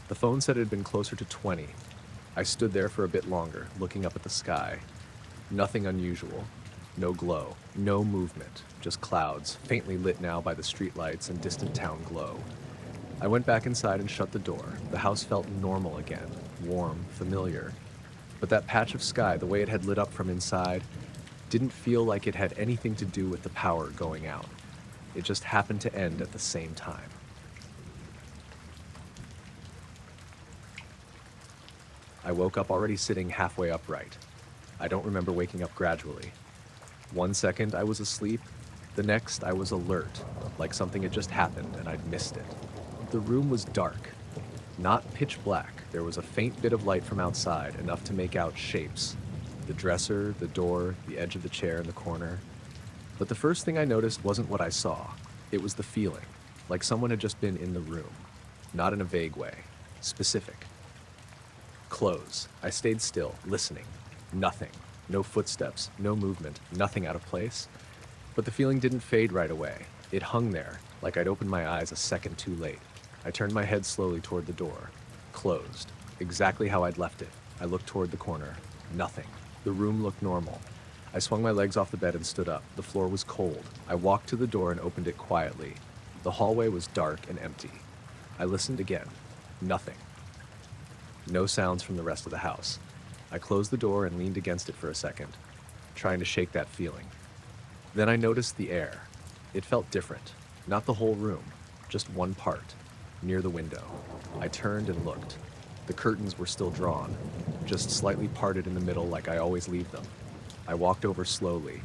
The phone said it had been closer to 20. I stood there for a bit longer, looking up at the sky. Nothing unusual. No glow, no movement, just clouds, faintly lit now by the streetlights and distant town glow. I went back inside and shut the door. The house felt normal again, warm, familiar. But that patch of sky, the way it had lit up from inside, didn't feel like it had anything to do with the power going out. It just happened to end at the same time. I woke up already sitting halfway upright. I don't remember waking up gradually. 1 second I was asleep, the next I was alert, like something had just happened and I'd missed it. The room was dark, not pitch black. There was a faint bit of light from outside, enough to make out shapes. The dresser, the door, the edge of the chair in the corner. But the first thing I noticed wasn't what I saw. It was the feeling, like someone had just been in the room. Not in a vague way, specific. Close. I stayed still, listening. Nothing. No footsteps, no movement, nothing out of place. But the feeling didn't fade right away. It hung there, like I'd opened my eyes a second too late. I turned my head slowly toward the door. Closed. Exactly how I'd left it. I looked toward the corner. Nothing. The room looked normal. I swung my legs off the bed and stood up. The floor was cold. I walked to the door and opened it quietly. The hallway was dark and empty. I listened again. Nothing. No sounds from the rest of the house. I closed the door and leaned against it for a second, trying to shake that feeling. Then I noticed the air. It felt different. Not the whole room, just one part, near the window. I turned and looked. The curtains were still drawn, just slightly parted in the middle like I always leave them. I walked over slowly.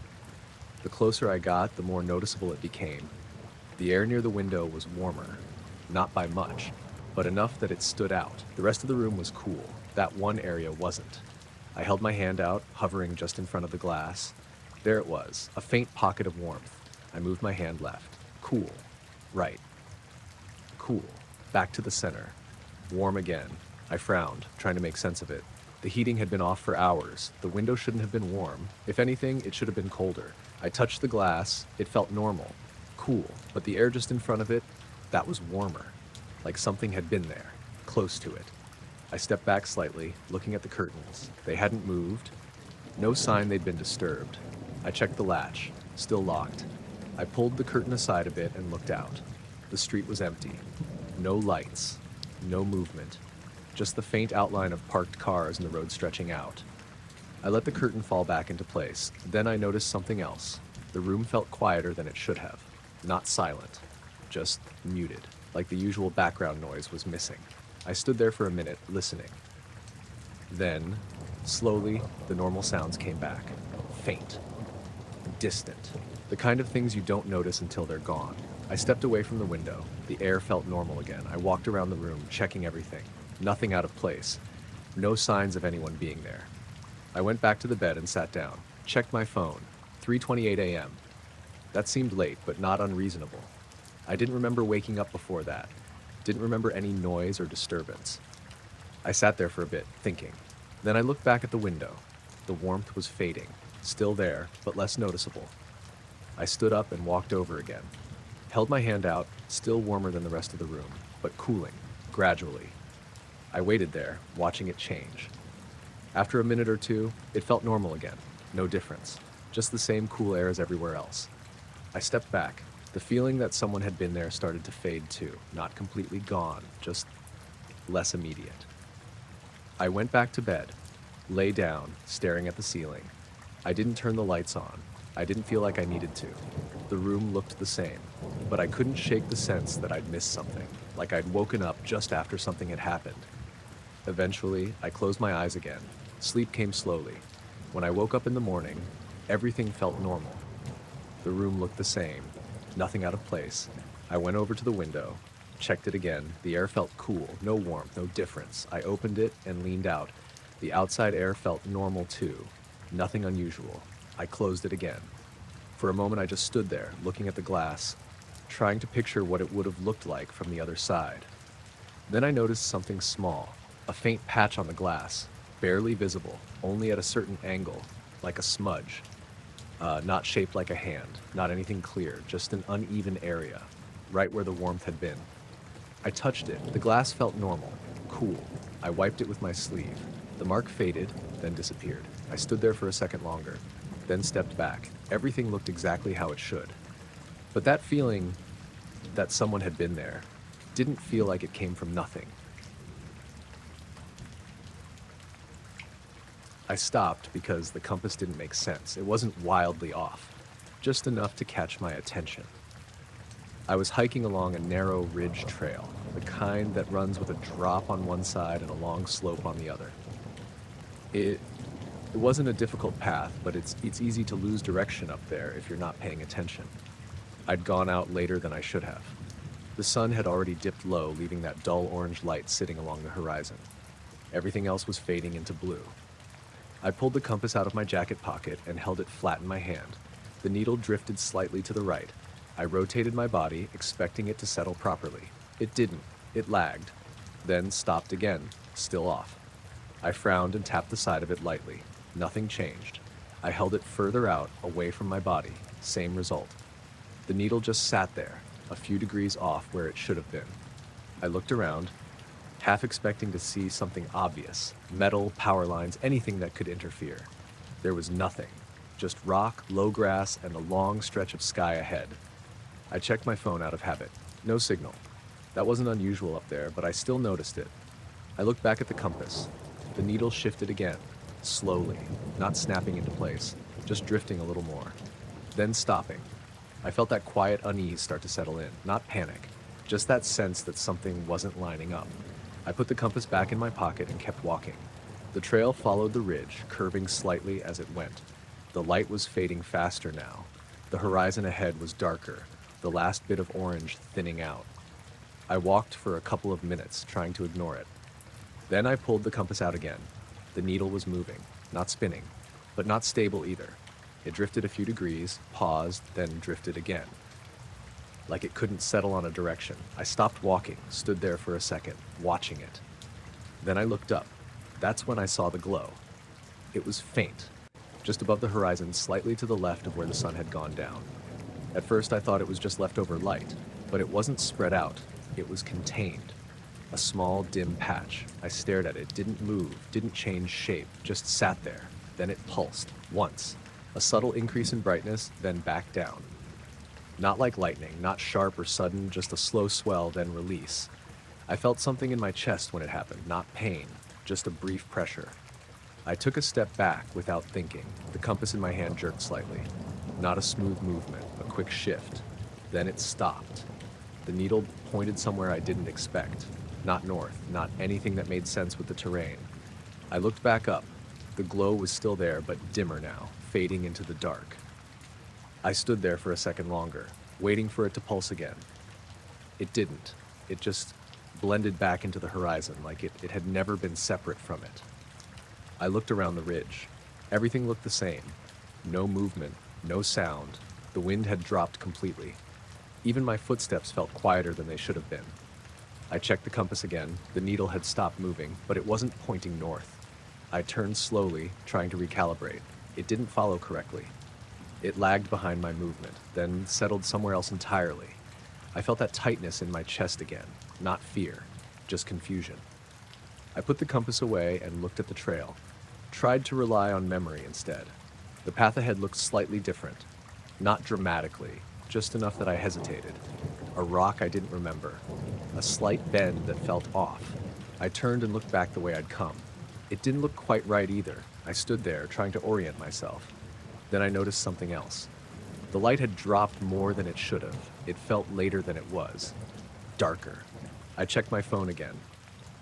The closer I got, the more noticeable it became. The air near the window was warmer, not by much, but enough that it stood out. The rest of the room was cool. That one area wasn't. I held my hand out, hovering just in front of the glass. There it was, a faint pocket of warmth. I moved my hand left. Cool. Right. Cool. Back to the center. Warm again. I frowned, trying to make sense of it. The heating had been off for hours. The window shouldn't have been warm. If anything, it should have been colder. I touched the glass. It felt normal. Cool. But the air just in front of it, that was warmer. Like something had been there, close to it. I stepped back slightly, looking at the curtains. They hadn't moved. No sign they'd been disturbed. I checked the latch. Still locked. I pulled the curtain aside a bit and looked out. The street was empty. No lights. No movement. Just the faint outline of parked cars and the road stretching out. I let the curtain fall back into place. Then I noticed something else. The room felt quieter than it should have. Not silent. Just muted. Like the usual background noise was missing. I stood there for a minute, listening. Then, slowly, the normal sounds came back. Faint. Distant. The kind of things you don't notice until they're gone. I stepped away from the window. The air felt normal again. I walked around the room, checking everything. Nothing out of place. No signs of anyone being there. I went back to the bed and sat down. Checked my phone. 3:28 a.m. That seemed late, but not unreasonable. I didn't remember waking up before that. Didn't remember any noise or disturbance. I sat there for a bit, thinking. Then I looked back at the window. The warmth was fading. Still there, but less noticeable. I stood up and walked over again. Held my hand out, still warmer than the rest of the room, but cooling, gradually. I waited there, watching it change. After a minute or two, it felt normal again. No difference. Just the same cool air as everywhere else. I stepped back. The feeling that someone had been there started to fade too. Not completely gone, just less immediate. I went back to bed, lay down, staring at the ceiling. I didn't turn the lights on. I didn't feel like I needed to. The room looked the same, but I couldn't shake the sense that I'd missed something, like I'd woken up just after something had happened. Eventually, I closed my eyes again. Sleep came slowly. When I woke up in the morning, everything felt normal. The room looked the same, nothing out of place. I went over to the window, checked it again. The air felt cool, no warmth, no difference. I opened it and leaned out. The outside air felt normal too, nothing unusual. I closed it again. For a moment I just stood there, looking at the glass, trying to picture what it would have looked like from the other side. Then I noticed something small, a faint patch on the glass, barely visible, only at a certain angle, like a smudge. Not shaped like a hand, not anything clear, just an uneven area, right where the warmth had been. I touched it. The glass felt normal, cool. I wiped it with my sleeve. The mark faded, then disappeared. I stood there for a second longer, then stepped back. Everything looked exactly how it should. But that feeling that someone had been there didn't feel like it came from nothing. I stopped because the compass didn't make sense. It wasn't wildly off, just enough to catch my attention. I was hiking along a narrow ridge trail, the kind that runs with a drop on one side and a long slope on the other. It wasn't a difficult path, but it's easy to lose direction up there if you're not paying attention. I'd gone out later than I should have. The sun had already dipped low, leaving that dull orange light sitting along the horizon. Everything else was fading into blue. I pulled the compass out of my jacket pocket and held it flat in my hand. The needle drifted slightly to the right. I rotated my body, expecting it to settle properly. It didn't. It lagged, then stopped again, still off. I frowned and tapped the side of it lightly. Nothing changed. I held it further out, away from my body. Same result. The needle just sat there, a few degrees off where it should have been. I looked around, half expecting to see something obvious. Metal, power lines, anything that could interfere. There was nothing. Just rock, low grass, and a long stretch of sky ahead. I checked my phone out of habit. No signal. That wasn't unusual up there, but I still noticed it. I looked back at the compass. The needle shifted again, slowly, not snapping into place, just drifting a little more. Then stopping. I felt that quiet unease start to settle in, not panic, just that sense that something wasn't lining up. I put the compass back in my pocket and kept walking. The trail followed the ridge, curving slightly as it went. The light was fading faster now. The horizon ahead was darker, the last bit of orange thinning out. I walked for a couple of minutes, trying to ignore it. Then I pulled the compass out again. The needle was moving. not spinning, but not stable either. It drifted a few degrees, paused, then drifted again. Like it couldn't settle on a direction. I stopped walking, stood there for a second, watching it. Then I looked up. That's when I saw the glow. It was faint, just above the horizon, slightly to the left of where the sun had gone down. At first I thought it was just leftover light, but it wasn't spread out. It was contained. A small, dim patch. I stared at it, didn't move, didn't change shape, just sat there. Then it pulsed, once. A subtle increase in brightness, then back down. Not like lightning, not sharp or sudden, just a slow swell, then release. I felt something in my chest when it happened, not pain, just a brief pressure. I took a step back without thinking. The compass in my hand jerked slightly. Not a smooth movement, a quick shift. Then it stopped. The needle pointed somewhere I didn't expect. Not north, not anything that made sense with the terrain. I looked back up. The glow was still there, but dimmer now, fading into the dark. I stood there for a second longer, waiting for it to pulse again. It didn't. It just blended back into the horizon like it had never been separate from it. I looked around the ridge. Everything looked the same. No movement, no sound. The wind had dropped completely. Even my footsteps felt quieter than they should have been. I checked the compass again. The needle had stopped moving, but it wasn't pointing north. I turned slowly, trying to recalibrate. It didn't follow correctly. It lagged behind my movement, then settled somewhere else entirely. I felt that tightness in my chest again, not fear, just confusion. I put the compass away and looked at the trail. Tried to rely on memory instead. The path ahead looked slightly different. Not dramatically, just enough that I hesitated. A rock I didn't remember. A slight bend that felt off. I turned and looked back the way I'd come. It didn't look quite right either. I stood there, trying to orient myself. Then I noticed something else. The light had dropped more than it should have. It felt later than it was. Darker. I checked my phone again.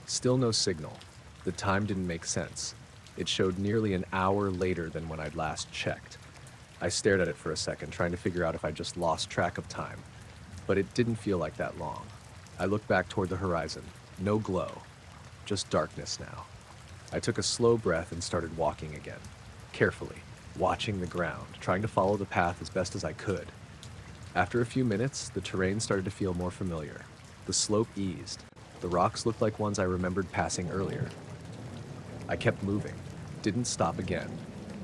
Still no signal. The time didn't make sense. It showed nearly an hour later than when I'd last checked. I stared at it for a second, trying to figure out if I just lost track of time. But it didn't feel like that long. I looked back toward the horizon. No glow. Just darkness now. I took a slow breath and started walking again. Carefully, watching the ground, trying to follow the path as best as I could. After a few minutes, the terrain started to feel more familiar. The slope eased. The rocks looked like ones I remembered passing earlier. I kept moving. Didn't stop again.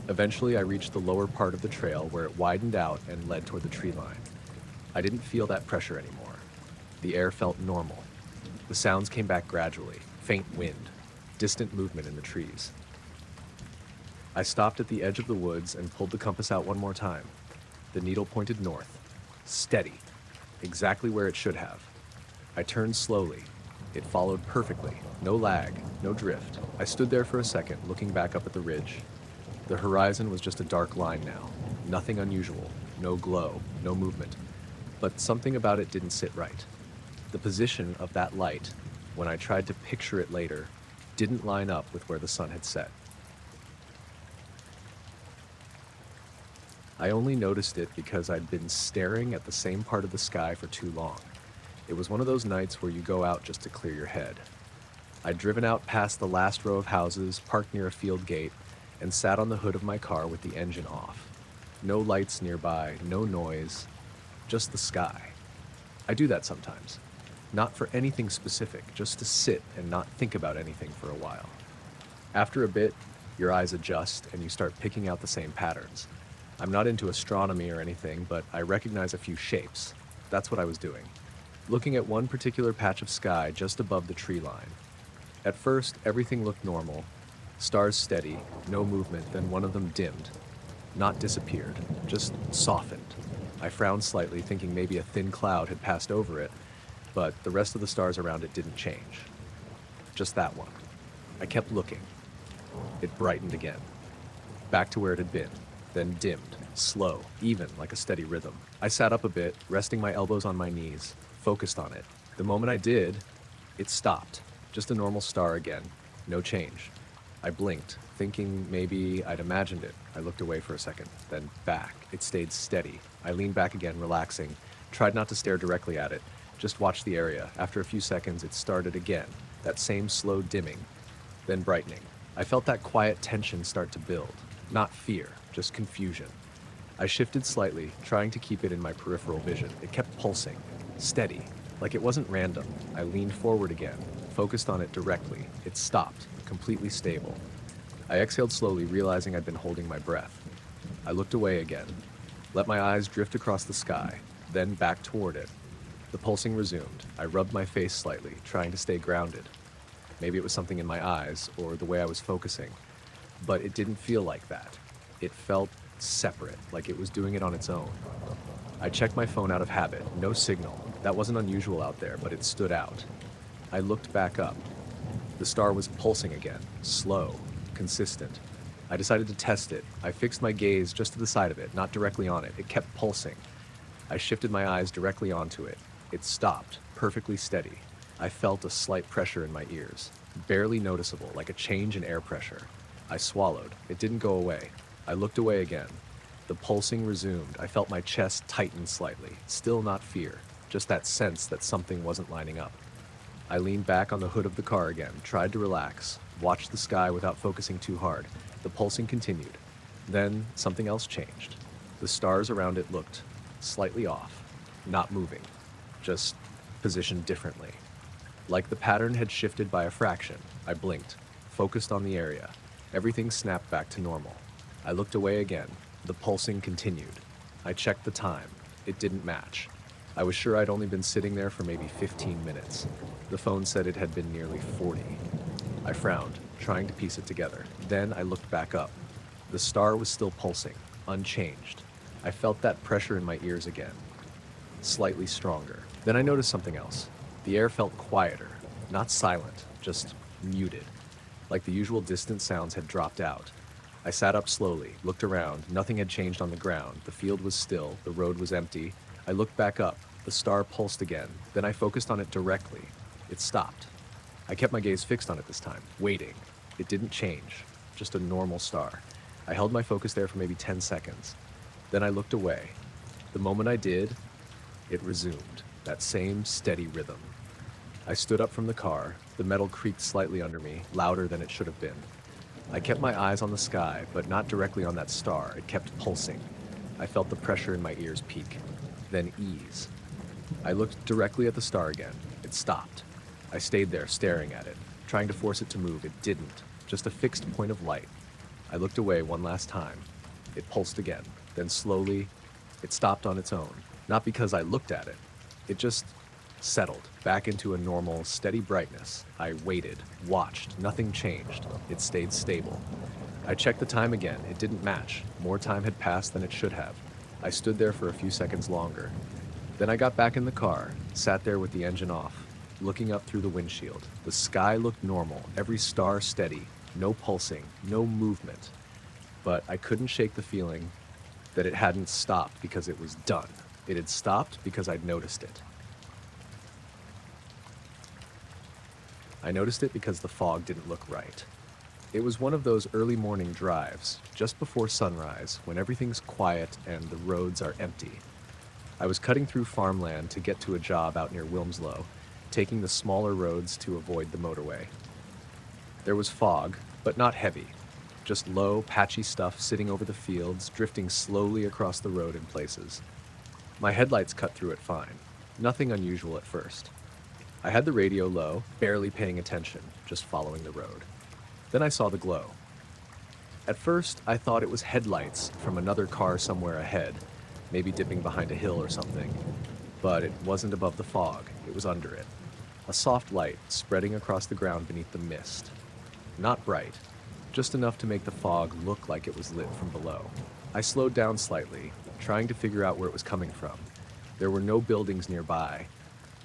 Eventually, I reached the lower part of the trail where it widened out and led toward the tree line. I didn't feel that pressure anymore. The air felt normal. The sounds came back gradually. Faint wind. Distant movement in the trees. I stopped at the edge of the woods and pulled the compass out one more time. The needle pointed north. Steady. Exactly where it should have. I turned slowly. It followed perfectly. No lag, no drift. I stood there for a second, looking back up at the ridge. The horizon was just a dark line now. Nothing unusual. No glow. No movement. But something about it didn't sit right. The position of that light, when I tried to picture it later, didn't line up with where the sun had set. I only noticed it because I'd been staring at the same part of the sky for too long. It was one of those nights where you go out just to clear your head. I'd driven out past the last row of houses, parked near a field gate, and sat on the hood of my car with the engine off. No lights nearby, no noise, just the sky. I do that sometimes. Not for anything specific, just to sit and not think about anything for a while. After a bit, your eyes adjust and you start picking out the same patterns. I'm not into astronomy or anything, but I recognize a few shapes. That's what I was doing. Looking at one particular patch of sky just above the tree line. At first, everything looked normal. Stars steady, no movement, then one of them dimmed. Not disappeared, just softened. I frowned slightly, thinking maybe a thin cloud had passed over it, but the rest of the stars around it didn't change. Just that one. I kept looking. It brightened again. Back to where it had been, then dimmed, slow, even, like a steady rhythm. I sat up a bit, resting my elbows on my knees, focused on it. The moment I did, it stopped. Just a normal star again. No change. I blinked, thinking maybe I'd imagined it. I looked away for a second, then back. It stayed steady. I leaned back again, relaxing. Tried not to stare directly at it. Just watched the area. After a few seconds, it started again. That same slow dimming, then brightening. I felt that quiet tension start to build. Not fear, just confusion. I shifted slightly, trying to keep it in my peripheral vision. It kept pulsing, steady, like it wasn't random. I leaned forward again, focused on it directly. It stopped, completely stable. I exhaled slowly, realizing I'd been holding my breath. I looked away again, let my eyes drift across the sky, then back toward it. The pulsing resumed. I rubbed my face slightly, trying to stay grounded. Maybe it was something in my eyes or the way I was focusing, but it didn't feel like that. It felt separate, like it was doing it on its own. I checked my phone out of habit. No signal. That wasn't unusual out there, but it stood out. I looked back up. The star was pulsing again, slow, consistent. I decided to test it. I fixed my gaze just to the side of it, not directly on it. It kept pulsing. I shifted my eyes directly onto it. It stopped, perfectly steady. I felt a slight pressure in my ears, barely noticeable, like a change in air pressure. I swallowed. It didn't go away. I looked away again. The pulsing resumed. I felt my chest tighten slightly. Still not fear, just that sense that something wasn't lining up. I leaned back on the hood of the car again, tried to relax, watched the sky without focusing too hard. The pulsing continued. Then something else changed. The stars around it looked slightly off, not moving, just positioned differently. Like the pattern had shifted by a fraction, I blinked, focused on the area. Everything snapped back to normal. I looked away again. The pulsing continued. I checked the time. It didn't match. I was sure I'd only been sitting there for maybe 15 minutes. The phone said it had been nearly 40. I frowned, trying to piece it together. Then I looked back up. The star was still pulsing, unchanged. I felt that pressure in my ears again, slightly stronger. Then I noticed something else. The air felt quieter, not silent, just muted, like the usual distant sounds had dropped out. I sat up slowly, looked around. Nothing had changed on the ground. The field was still, the road was empty. I looked back up. The star pulsed again. Then I focused on it directly. It stopped. I kept my gaze fixed on it this time, waiting. It didn't change, just a normal star. I held my focus there for maybe 10 seconds. Then I looked away. The moment I did, it resumed, that same steady rhythm. I stood up from the car. The metal creaked slightly under me, louder than it should have been. I kept my eyes on the sky, but not directly on that star. It kept pulsing. I felt the pressure in my ears peak, then ease. I looked directly at the star again. It stopped. I stayed there, staring at it, trying to force it to move. It didn't, just a fixed point of light. I looked away one last time. It pulsed again. Then slowly, it stopped on its own. Not because I looked at it. It just settled back into a normal, steady brightness. I waited, watched. Nothing changed. It stayed stable. I checked the time again. It didn't match. More time had passed than it should have. I stood there for a few seconds longer. Then I got back in the car, sat there with the engine off, looking up through the windshield. The sky looked normal, every star steady, no pulsing, no movement. But I couldn't shake the feeling that it hadn't stopped because it was done. It had stopped because I'd noticed it. I noticed it because the fog didn't look right. It was one of those early morning drives, just before sunrise, when everything's quiet and the roads are empty. I was cutting through farmland to get to a job out near Wilmslow, taking the smaller roads to avoid the motorway. There was fog, but not heavy. Just low, patchy stuff sitting over the fields, drifting slowly across the road in places. My headlights cut through it fine. Nothing unusual at first. I had the radio low, barely paying attention, just following the road. Then I saw the glow. At first, I thought it was headlights from another car somewhere ahead, maybe dipping behind a hill or something. But it wasn't above the fog, it was under it. A soft light spreading across the ground beneath the mist. Not bright, just enough to make the fog look like it was lit from below. I slowed down slightly, trying to figure out where it was coming from. There were no buildings nearby,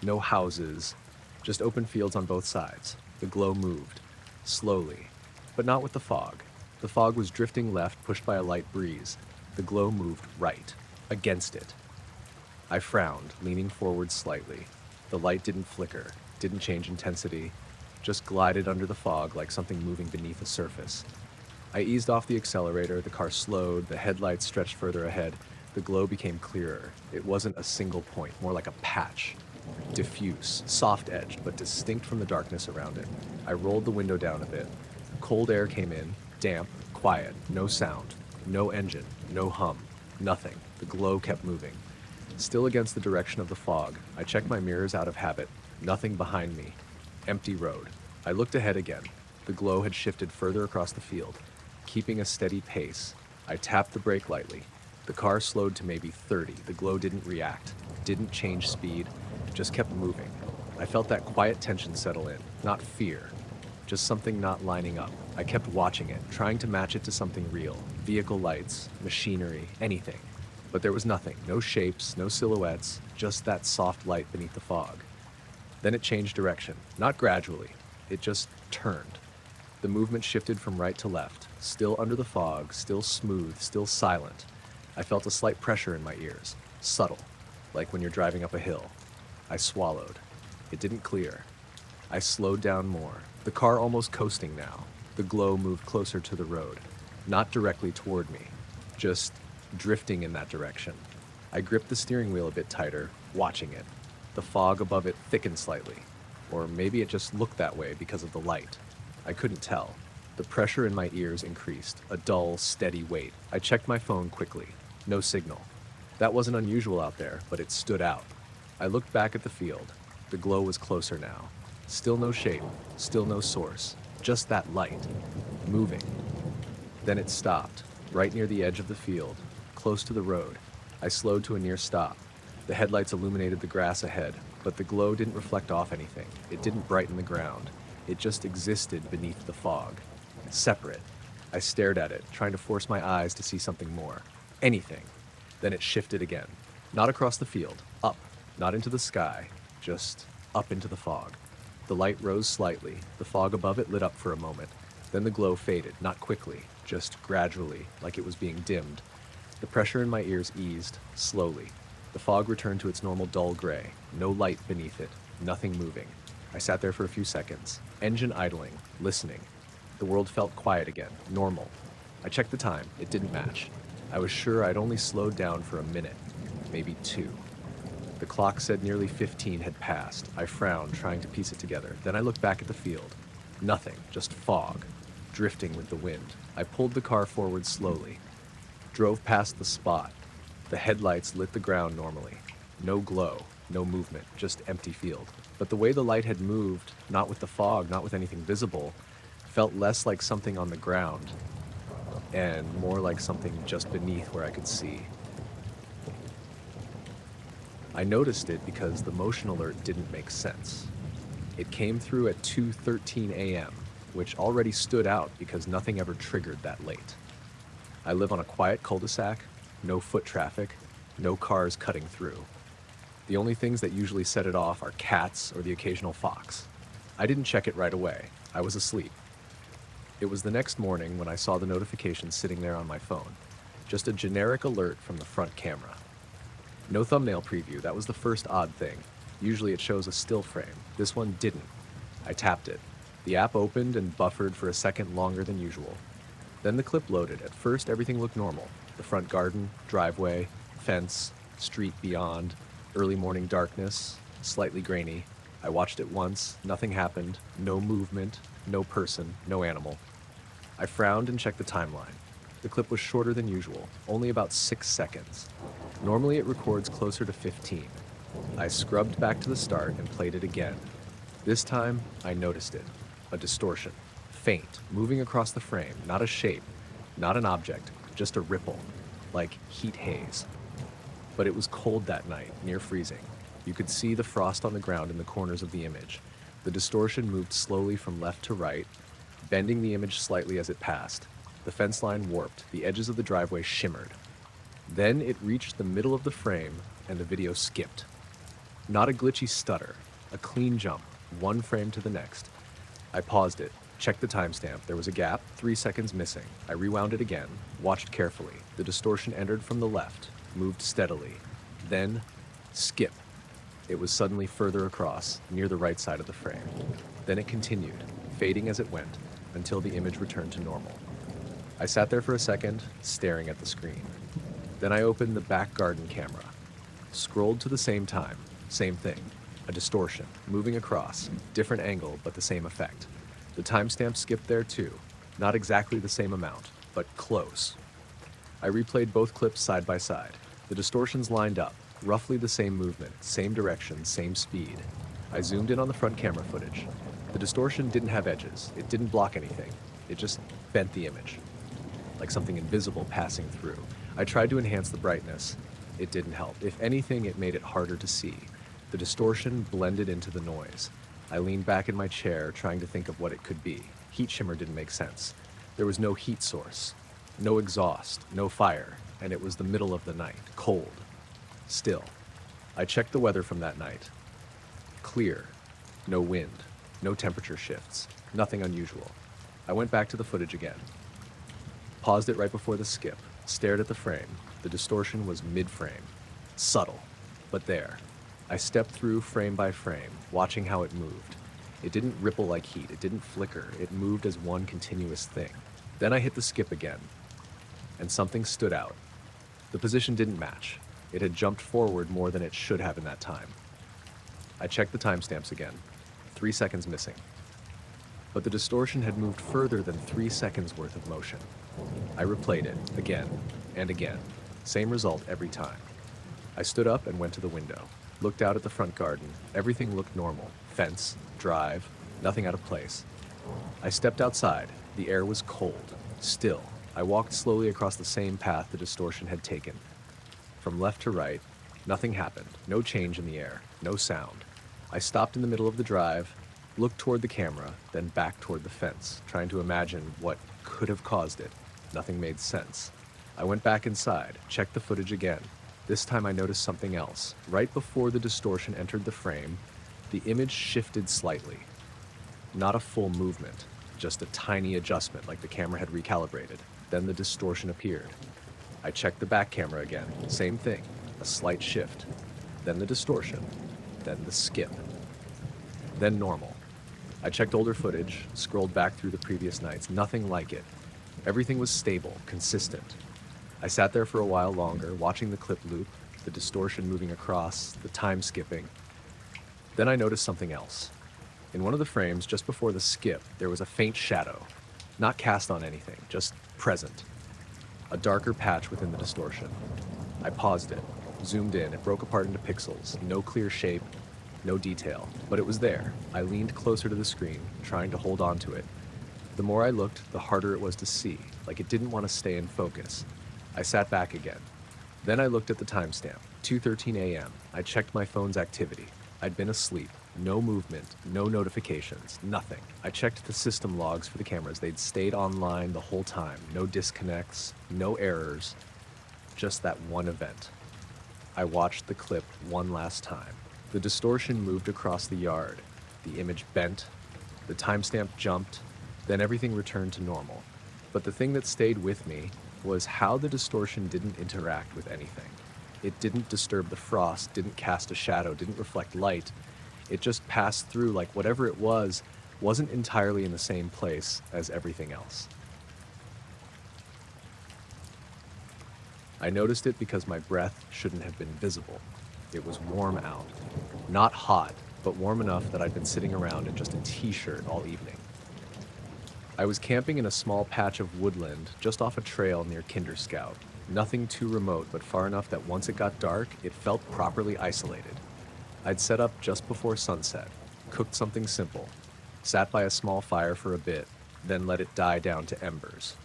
no houses, just open fields on both sides. The glow moved, slowly, but not with the fog. The fog was drifting left, pushed by a light breeze. The glow moved right, against it. I frowned, leaning forward slightly. The light didn't flicker, didn't change intensity, just glided under the fog like something moving beneath a surface. I eased off the accelerator, the car slowed, the headlights stretched further ahead. The glow became clearer. It wasn't a single point, more like a patch. Diffuse, soft-edged, but distinct from the darkness around it. I rolled the window down a bit. Cold air came in, damp, quiet, no sound, no engine, no hum, nothing. The glow kept moving. Still against the direction of the fog, I checked my mirrors out of habit. Nothing behind me. Empty road. I looked ahead again. The glow had shifted further across the field. Keeping a steady pace, I tapped the brake lightly. The car slowed to maybe 30. The glow didn't react, didn't change speed, just kept moving. I felt that quiet tension settle in, not fear, just something not lining up. I kept watching it, trying to match it to something real. Vehicle lights, machinery, anything. But there was nothing, no shapes, no silhouettes, just that soft light beneath the fog. Then it changed direction, not gradually, it just turned. The movement shifted from right to left, still under the fog, still smooth, still silent. I felt a slight pressure in my ears, subtle, like when you're driving up a hill. I swallowed. It didn't clear. I slowed down more, the car almost coasting now. The glow moved closer to the road, not directly toward me, just drifting in that direction. I gripped the steering wheel a bit tighter, watching it. The fog above it thickened slightly, or maybe it just looked that way because of the light. I couldn't tell. The pressure in my ears increased, a dull, steady weight. I checked my phone quickly. No signal. That wasn't unusual out there, but it stood out. I looked back at the field. The glow was closer now. Still no shape, still no source, just that light, moving. Then it stopped, right near the edge of the field, close to the road. I slowed to a near stop. The headlights illuminated the grass ahead, but the glow didn't reflect off anything. It didn't brighten the ground. It just existed beneath the fog. Separate. I stared at it, trying to force my eyes to see something more. Anything. Then it shifted again. Not across the field. Up. Not into the sky. Just up into the fog. The light rose slightly. The fog above it lit up for a moment. Then the glow faded, not quickly, just gradually, like it was being dimmed. The pressure in my ears eased, slowly. The fog returned to its normal dull gray. No light beneath it. Nothing moving. I sat there for a few seconds, engine idling, listening. The world felt quiet again, normal. I checked the time. It didn't match. I was sure I'd only slowed down for a minute, maybe 2. The clock said nearly 15 had passed. I frowned, trying to piece it together. Then I looked back at the field. Nothing, just fog, drifting with the wind. I pulled the car forward slowly. Drove past the spot. The headlights lit the ground normally. No glow, no movement, just empty field. But the way the light had moved, not with the fog, not with anything visible, felt less like something on the ground and more like something just beneath where I could see. I noticed it because the motion alert didn't make sense. It came through at 2:13 a.m., which already stood out because nothing ever triggered that late. I live on a quiet cul-de-sac, no foot traffic, no cars cutting through. The only things that usually set it off are cats or the occasional fox. I didn't check it right away. I was asleep. It was the next morning when I saw the notification sitting there on my phone. Just a generic alert from the front camera. No thumbnail preview, that was the first odd thing. Usually it shows a still frame. This one didn't. I tapped it. The app opened and buffered for a second longer than usual. Then the clip loaded. At first everything looked normal. The front garden, driveway, fence, street beyond, early morning darkness, slightly grainy. I watched it once, nothing happened, no movement, no person, no animal. I frowned and checked the timeline. The clip was shorter than usual, only about 6 seconds. Normally it records closer to 15. I scrubbed back to the start and played it again. This time, I noticed it. A distortion. Faint, moving across the frame, not a shape, not an object, just a ripple, like heat haze. But it was cold that night, near freezing. You could see the frost on the ground in the corners of the image. The distortion moved slowly from left to right, bending the image slightly as it passed. The fence line warped, the edges of the driveway shimmered. Then it reached the middle of the frame, and the video skipped. Not a glitchy stutter, a clean jump, one frame to the next. I paused it, checked the timestamp. There was a gap, 3 seconds missing. I rewound it again, watched carefully. The distortion entered from the left, moved steadily. Then, skip. It was suddenly further across, near the right side of the frame. Then it continued, fading as it went, until the image returned to normal. I sat there for a second, staring at the screen. Then I opened the back garden camera. Scrolled to the same time, same thing. A distortion, moving across, different angle but the same effect. The timestamp skipped there too. Not exactly the same amount, but close. I replayed both clips side by side. The distortions lined up, roughly the same movement, same direction, same speed. I zoomed in on the front camera footage. The distortion didn't have edges. It didn't block anything. It just bent the image, like something invisible passing through. I tried to enhance the brightness. It didn't help. If anything, it made it harder to see. The distortion blended into the noise. I leaned back in my chair, trying to think of what it could be. Heat shimmer didn't make sense. There was no heat source, no exhaust, no fire, and it was the middle of the night, cold. Still. I checked the weather from that night. Clear. No wind. No temperature shifts. Nothing unusual. I went back to the footage again. Paused it right before the skip. Stared at the frame. The distortion was mid-frame. Subtle, but there. I stepped through frame by frame, watching how it moved. It didn't ripple like heat. It didn't flicker. It moved as one continuous thing. Then I hit the skip again, and something stood out. The position didn't match. It had jumped forward more than it should have in that time. I checked the timestamps again. 3 seconds missing. But the distortion had moved further than 3 seconds worth of motion. I replayed it again and again. Same result every time. I stood up and went to the window. Looked out at the front garden. Everything looked normal. Fence, drive, nothing out of place. I stepped outside. The air was cold, still. I walked slowly across the same path the distortion had taken. From left to right, nothing happened. No change in the air, no sound. I stopped in the middle of the drive, looked toward the camera, then back toward the fence, trying to imagine what could have caused it. Nothing made sense. I went back inside, checked the footage again. This time I noticed something else. Right before the distortion entered the frame, the image shifted slightly. Not a full movement, just a tiny adjustment like the camera had recalibrated. Then the distortion appeared. I checked the back camera again. Same thing, a slight shift. Then the distortion. Then the skip. Then normal. I checked older footage, scrolled back through the previous nights. Nothing like it. Everything was stable, consistent. I sat there for a while longer, watching the clip loop, the distortion moving across, the time skipping. Then I noticed something else. In one of the frames, just before the skip, there was a faint shadow. Not cast on anything, just present. A darker patch within the distortion. I paused it, zoomed in. It broke apart into pixels. No clear shape, no detail. But it was there. I leaned closer to the screen, trying to hold on to it. The more I looked, the harder it was to see, like it didn't want to stay in focus. I sat back again. Then I looked at the timestamp, 2:13 a.m. I checked my phone's activity. I'd been asleep. No movement, no notifications, nothing. I checked the system logs for the cameras. They'd stayed online the whole time. No disconnects, no errors, just that one event. I watched the clip one last time. The distortion moved across the yard. The image bent. The timestamp jumped. Then everything returned to normal. But the thing that stayed with me was how the distortion didn't interact with anything. It didn't disturb the frost, didn't cast a shadow, didn't reflect light. It just passed through like whatever it was wasn't entirely in the same place as everything else. I noticed it because my breath shouldn't have been visible. It was warm out. Not hot, but warm enough that I'd been sitting around in just a t-shirt all evening. I was camping in a small patch of woodland just off a trail near Kinder Scout. Nothing too remote, but far enough that once it got dark, it felt properly isolated. I'd set up just before sunset, cooked something simple, sat by a small fire for a bit, then let it die down to embers.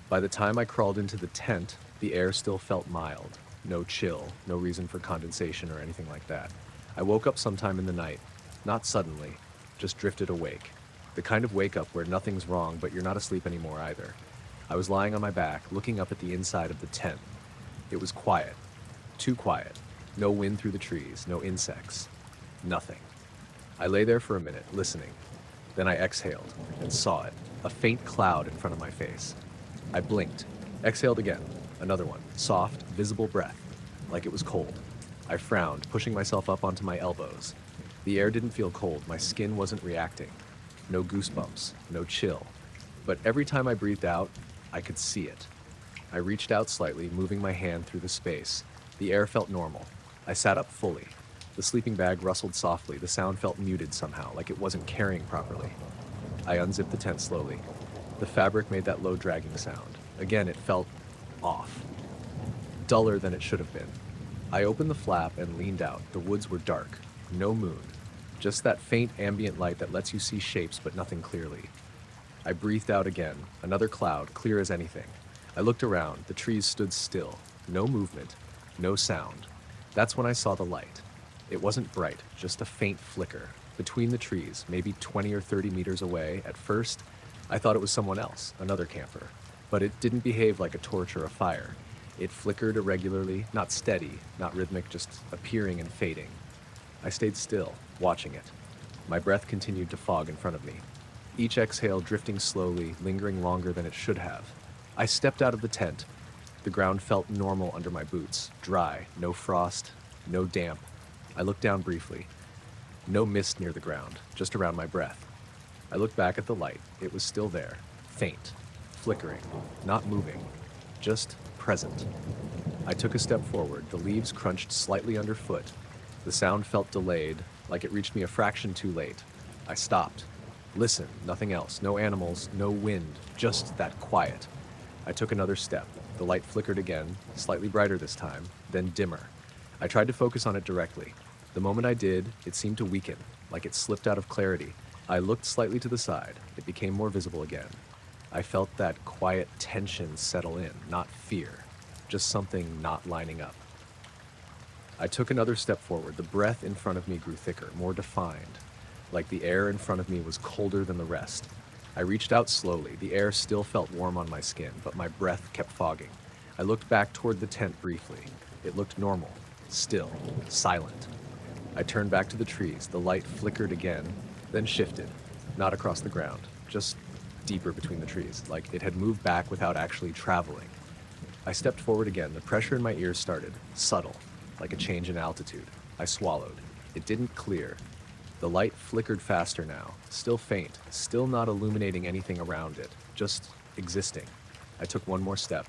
By the time I crawled into the tent, the air still felt mild. No chill, no reason for condensation or anything like that. I woke up sometime in the night, not suddenly, just drifted awake. The kind of wake up where nothing's wrong, but you're not asleep anymore either. I was lying on my back, looking up at the inside of the tent. It was quiet, too quiet. No wind through the trees, no insects, nothing. I lay there for a minute, listening. Then I exhaled and saw it, a faint cloud in front of my face. I blinked, exhaled again, another one, soft, visible breath, like it was cold. I frowned, pushing myself up onto my elbows. The air didn't feel cold, my skin wasn't reacting. No goosebumps, no chill. But every time I breathed out, I could see it. I reached out slightly, moving my hand through the space. The air felt normal. I sat up fully. The sleeping bag rustled softly. The sound felt muted somehow, like it wasn't carrying properly. I unzipped the tent slowly. The fabric made that low dragging sound. Again, it felt off, duller than it should have been. I opened the flap and leaned out. The woods were dark. No moon. Just that faint ambient light that lets you see shapes but nothing clearly. I breathed out again. Another cloud, clear as anything. I looked around. The trees stood still. No movement. No sound. That's when I saw the light. It wasn't bright, just a faint flicker. Between the trees, maybe 20 or 30 meters away, at first, I thought it was someone else, another camper. But it didn't behave like a torch or a fire. It flickered irregularly, not steady, not rhythmic, just appearing and fading. I stayed still, watching it. My breath continued to fog in front of me. Each exhale drifting slowly, lingering longer than it should have. I stepped out of the tent. The ground felt normal under my boots, dry, no frost, no damp. I looked down briefly. No mist near the ground, just around my breath. I looked back at the light. It was still there, faint, flickering, not moving, just present. I took a step forward. The leaves crunched slightly underfoot. The sound felt delayed, like it reached me a fraction too late. I stopped. Listen, nothing else. No animals, no wind, just that quiet. I took another step. The light flickered again, slightly brighter this time, then dimmer. I tried to focus on it directly. The moment I did, it seemed to weaken, like it slipped out of clarity. I looked slightly to the side. It became more visible again. I felt that quiet tension settle in, not fear, just something not lining up. I took another step forward. The breath in front of me grew thicker, more defined, like the air in front of me was colder than the rest. I reached out slowly. The air still felt warm on my skin, but my breath kept fogging. I looked back toward the tent briefly. It looked normal, still, silent. I turned back to the trees. The light flickered again, then shifted, not across the ground, just deeper between the trees, like it had moved back without actually traveling. I stepped forward again. The pressure in my ears started, subtle, like a change in altitude. I swallowed. It didn't clear. The light flickered faster now, still faint, still not illuminating anything around it, just existing. I took one more step,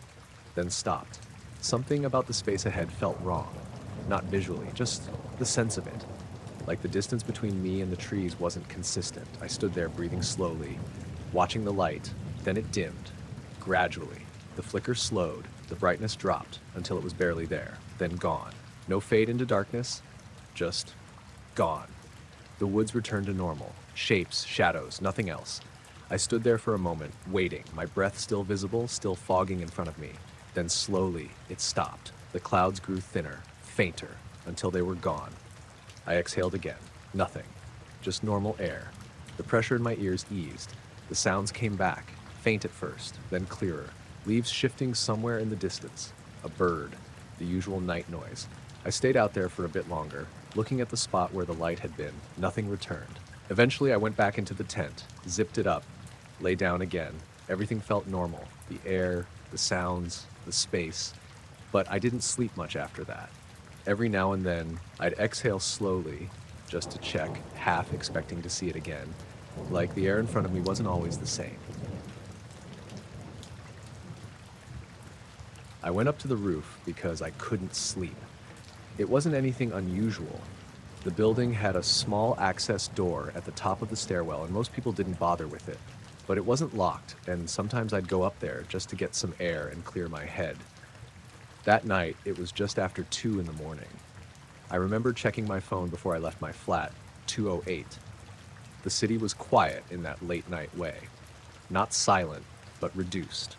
then stopped. Something about the space ahead felt wrong, not visually, just the sense of it. Like the distance between me and the trees wasn't consistent. I stood there breathing slowly, watching the light, then it dimmed, gradually. The flicker slowed, the brightness dropped until it was barely there, then gone. No fade into darkness, just gone. The woods returned to normal, shapes, shadows, nothing else. I stood there for a moment, waiting, my breath still visible, still fogging in front of me. Then slowly, it stopped. The clouds grew thinner, fainter, until they were gone. I exhaled again. Nothing. Just normal air. The pressure in my ears eased. The sounds came back, faint at first, then clearer. Leaves shifting somewhere in the distance. A bird. The usual night noise. I stayed out there for a bit longer, looking at the spot where the light had been. Nothing returned. Eventually, I went back into the tent, zipped it up, lay down again. Everything felt normal. The air, the sounds, the space. But I didn't sleep much after that. Every now and then, I'd exhale slowly, just to check, half expecting to see it again. Like the air in front of me wasn't always the same. I went up to the roof because I couldn't sleep. It wasn't anything unusual. The building had a small access door at the top of the stairwell, and most people didn't bother with it. But it wasn't locked, and sometimes I'd go up there just to get some air and clear my head. That night, it was just after 2 in the morning. I remember checking my phone before I left my flat, 2:08. The city was quiet in that late night way. Not silent, but reduced.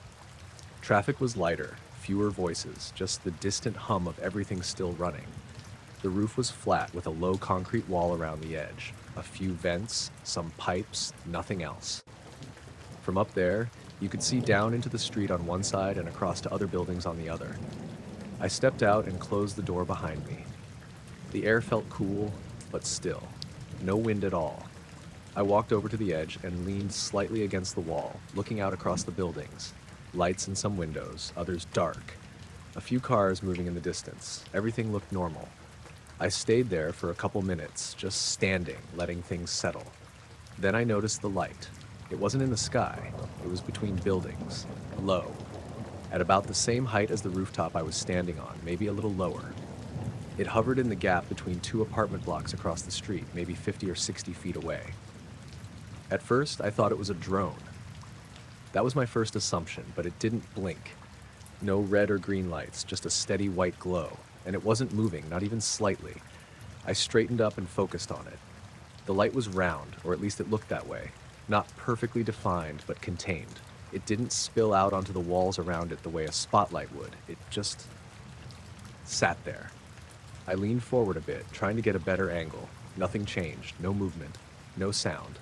Traffic was lighter, fewer voices, just the distant hum of everything still running. The roof was flat with a low concrete wall around the edge. A few vents, some pipes, nothing else. From up there, you could see down into the street on one side and across to other buildings on the other. I stepped out and closed the door behind me. The air felt cool, but still. No wind at all. I walked over to the edge and leaned slightly against the wall, looking out across the buildings. Lights in some windows, others dark. A few cars moving in the distance. Everything looked normal. I stayed there for a couple minutes, just standing, letting things settle. Then I noticed the light. It wasn't in the sky. It was between buildings, low, at about the same height as the rooftop I was standing on, maybe a little lower. It hovered in the gap between 2 apartment blocks across the street, maybe 50 or 60 feet away. At first, I thought it was a drone. That was my first assumption, but it didn't blink. No red or green lights, just a steady white glow, and it wasn't moving, not even slightly. I straightened up and focused on it. The light was round, or at least it looked that way. Not perfectly defined, but contained. It didn't spill out onto the walls around it the way a spotlight would. It just sat there. I leaned forward a bit, trying to get a better angle. Nothing changed, no movement, no sound.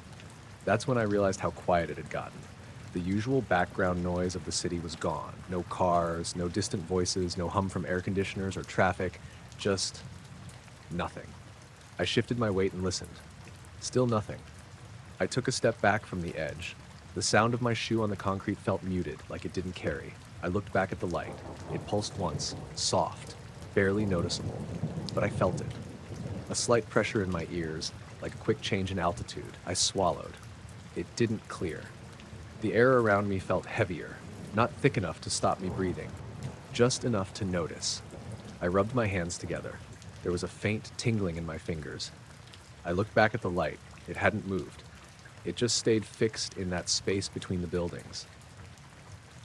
That's when I realized how quiet it had gotten. The usual background noise of the city was gone. No cars, no distant voices, no hum from air conditioners or traffic, just nothing. I shifted my weight and listened. Still nothing. I took a step back from the edge. The sound of my shoe on the concrete felt muted, like it didn't carry. I looked back at the light. It pulsed once, soft, barely noticeable, but I felt it. A slight pressure in my ears, like a quick change in altitude. I swallowed. It didn't clear. The air around me felt heavier, not thick enough to stop me breathing, just enough to notice. I rubbed my hands together. There was a faint tingling in my fingers. I looked back at the light. It hadn't moved. It just stayed fixed in that space between the buildings.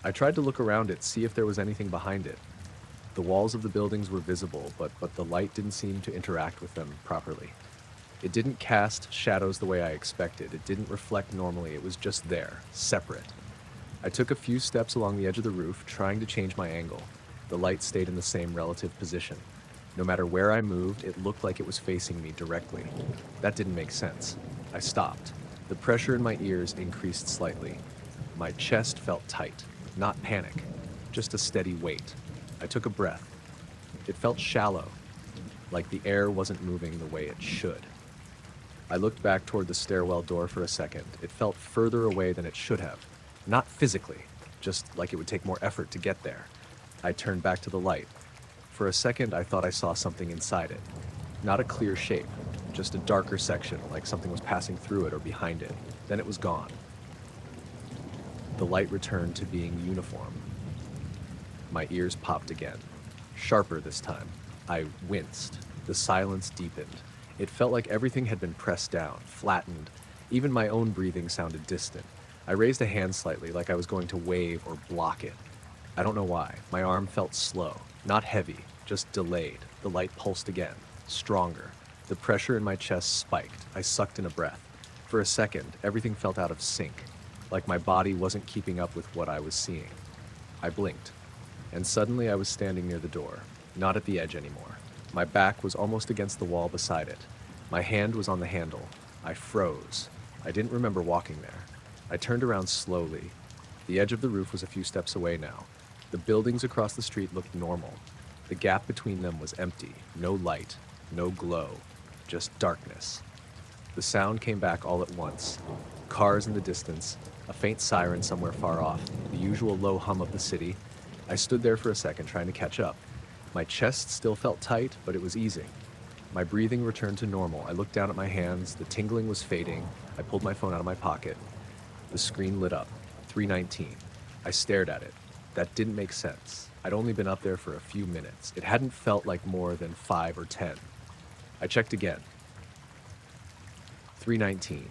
I tried to look around it, see if there was anything behind it. The walls of the buildings were visible, but the light didn't seem to interact with them properly. It didn't cast shadows the way I expected. It didn't reflect normally. It was just there, separate. I took a few steps along the edge of the roof, trying to change my angle. The light stayed in the same relative position. No matter where I moved, it looked like it was facing me directly. That didn't make sense. I stopped. The pressure in my ears increased slightly. My chest felt tight, not panic, just a steady weight. I took a breath. It felt shallow, like the air wasn't moving the way it should. I looked back toward the stairwell door for a second. It felt further away than it should have. Not physically, just like it would take more effort to get there. I turned back to the light. For a second, I thought I saw something inside it. Not a clear shape, just a darker section, like something was passing through it or behind it. Then it was gone. The light returned to being uniform. My ears popped again, sharper this time. I winced. The silence deepened. It felt like everything had been pressed down, flattened. Even my own breathing sounded distant. I raised a hand slightly, like I was going to wave or block it. I don't know why. My arm felt slow, not heavy, just delayed. The light pulsed again, stronger. The pressure in my chest spiked. I sucked in a breath. For a second, everything felt out of sync, like my body wasn't keeping up with what I was seeing. I blinked, and suddenly I was standing near the door, not at the edge anymore. My back was almost against the wall beside it. My hand was on the handle. I froze. I didn't remember walking there. I turned around slowly. The edge of the roof was a few steps away now. The buildings across the street looked normal. The gap between them was empty. No light, no glow, just darkness. The sound came back all at once. Cars in the distance, a faint siren somewhere far off, the usual low hum of the city. I stood there for a second trying to catch up. My chest still felt tight, but it was easing. My breathing returned to normal. I looked down at my hands. The tingling was fading. I pulled my phone out of my pocket. The screen lit up. 3:19. I stared at it. That didn't make sense. I'd only been up there for a few minutes. It hadn't felt like more than 5 or 10. I checked again. 3:19.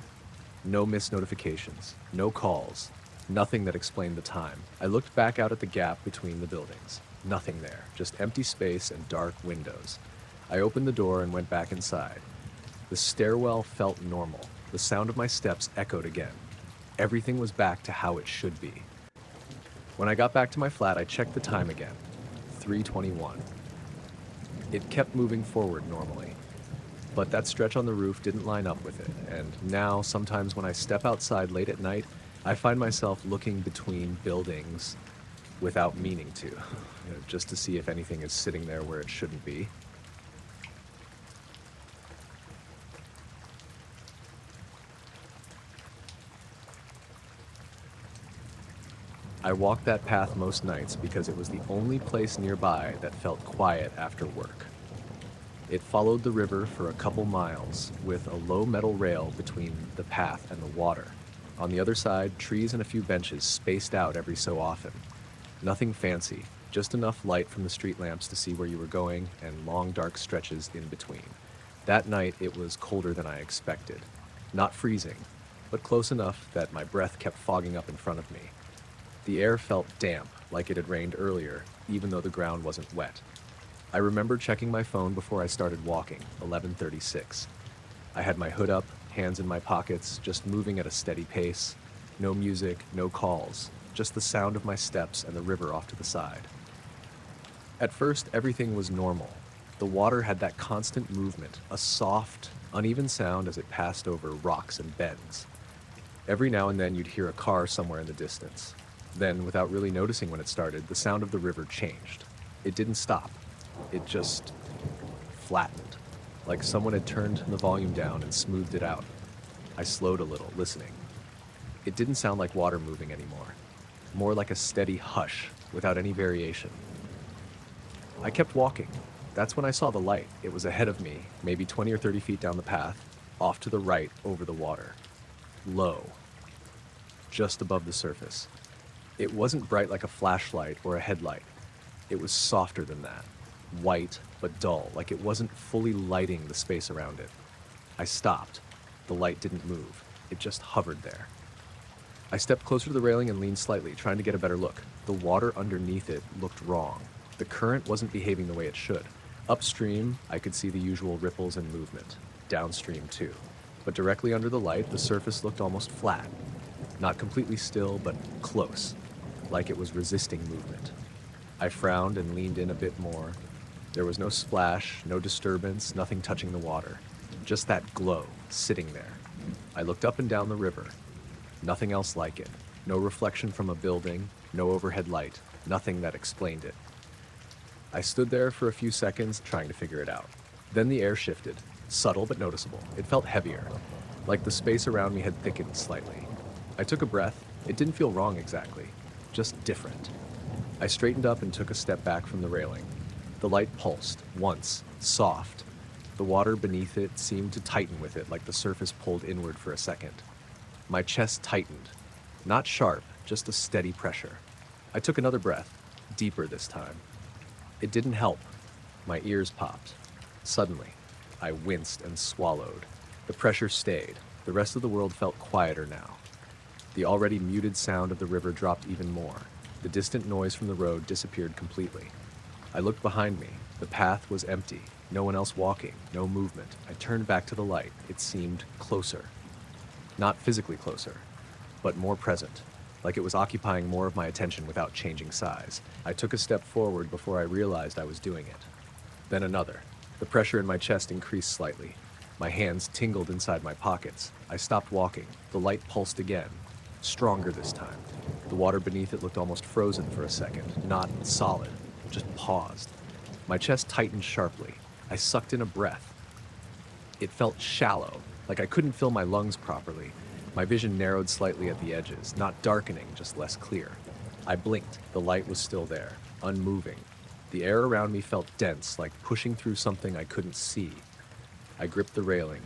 No missed notifications. No calls. Nothing that explained the time. I looked back out at the gap between the buildings. Nothing there, just empty space and dark windows. I opened the door and went back inside. The stairwell felt normal. The sound of my steps echoed again. Everything was back to how it should be. When I got back to my flat, I checked the time again. 3:21. It kept moving forward normally. But that stretch on the roof didn't line up with it, and now, sometimes when I step outside late at night, I find myself looking between buildings without meaning to, just to see if anything is sitting there where it shouldn't be. I walked that path most nights because it was the only place nearby that felt quiet after work. It followed the river for a couple miles with a low metal rail between the path and the water. On the other side, trees and a few benches spaced out every so often. Nothing fancy, just enough light from the street lamps to see where you were going and long dark stretches in between. That night it was colder than I expected. Not freezing, but close enough that my breath kept fogging up in front of me. The air felt damp, like it had rained earlier, even though the ground wasn't wet. I remember checking my phone before I started walking, 11:36. I had my hood up, hands in my pockets, just moving at a steady pace. No music, no calls, just the sound of my steps and the river off to the side. At first, everything was normal. The water had that constant movement, a soft, uneven sound as it passed over rocks and bends. Every now and then you'd hear a car somewhere in the distance. Then, without really noticing when it started, the sound of the river changed. It didn't stop. It just flattened, like someone had turned the volume down and smoothed it out. I slowed a little, listening. It didn't sound like water moving anymore, more like a steady hush without any variation. I kept walking. That's when I saw the light. It was ahead of me, maybe 20 or 30 feet down the path, off to the right over the water. Low, just above the surface. It wasn't bright like a flashlight or a headlight. It was softer than that, white but dull, like it wasn't fully lighting the space around it. I stopped. The light didn't move. It just hovered there. I stepped closer to the railing and leaned slightly, trying to get a better look. The water underneath it looked wrong. The current wasn't behaving the way it should. Upstream, I could see the usual ripples and movement. Downstream, too. But directly under the light, the surface looked almost flat. Not completely still, but close, like it was resisting movement. I frowned and leaned in a bit more. There was no splash, no disturbance, nothing touching the water. Just that glow, sitting there. I looked up and down the river. Nothing else like it. No reflection from a building, no overhead light, nothing that explained it. I stood there for a few seconds, trying to figure it out. Then the air shifted, subtle but noticeable. It felt heavier, like the space around me had thickened slightly. I took a breath. It didn't feel wrong exactly, just different. I straightened up and took a step back from the railing. The light pulsed, once, soft. The water beneath it seemed to tighten with it, like the surface pulled inward for a second. My chest tightened. Not sharp, just a steady pressure. I took another breath, deeper this time. It didn't help. My ears popped. Suddenly, I winced and swallowed. The pressure stayed. The rest of the world felt quieter now. The already muted sound of the river dropped even more. The distant noise from the road disappeared completely. I looked behind me. The path was empty. No one else walking, no movement. I turned back to the light. It seemed closer. Not physically closer, but more present, like it was occupying more of my attention without changing size. I took a step forward before I realized I was doing it. Then another. The pressure in my chest increased slightly. My hands tingled inside my pockets. I stopped walking. The light pulsed again, stronger this time. The water beneath it looked almost frozen for a second, not solid, just paused. My chest tightened sharply. I sucked in a breath. It felt shallow, like I couldn't fill my lungs properly. My vision narrowed slightly at the edges, not darkening, just less clear. I blinked. The light was still there, unmoving. The air around me felt dense, like pushing through something I couldn't see. I gripped the railing.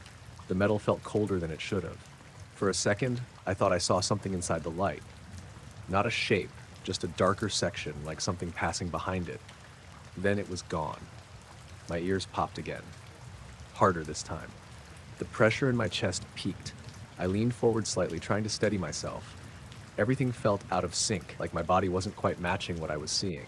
The metal felt colder than it should have. For a second, I thought I saw something inside the light. Not a shape, just a darker section, like something passing behind it. Then it was gone. My ears popped again. Harder this time. The pressure in my chest peaked. I leaned forward slightly, trying to steady myself. Everything felt out of sync, like my body wasn't quite matching what I was seeing.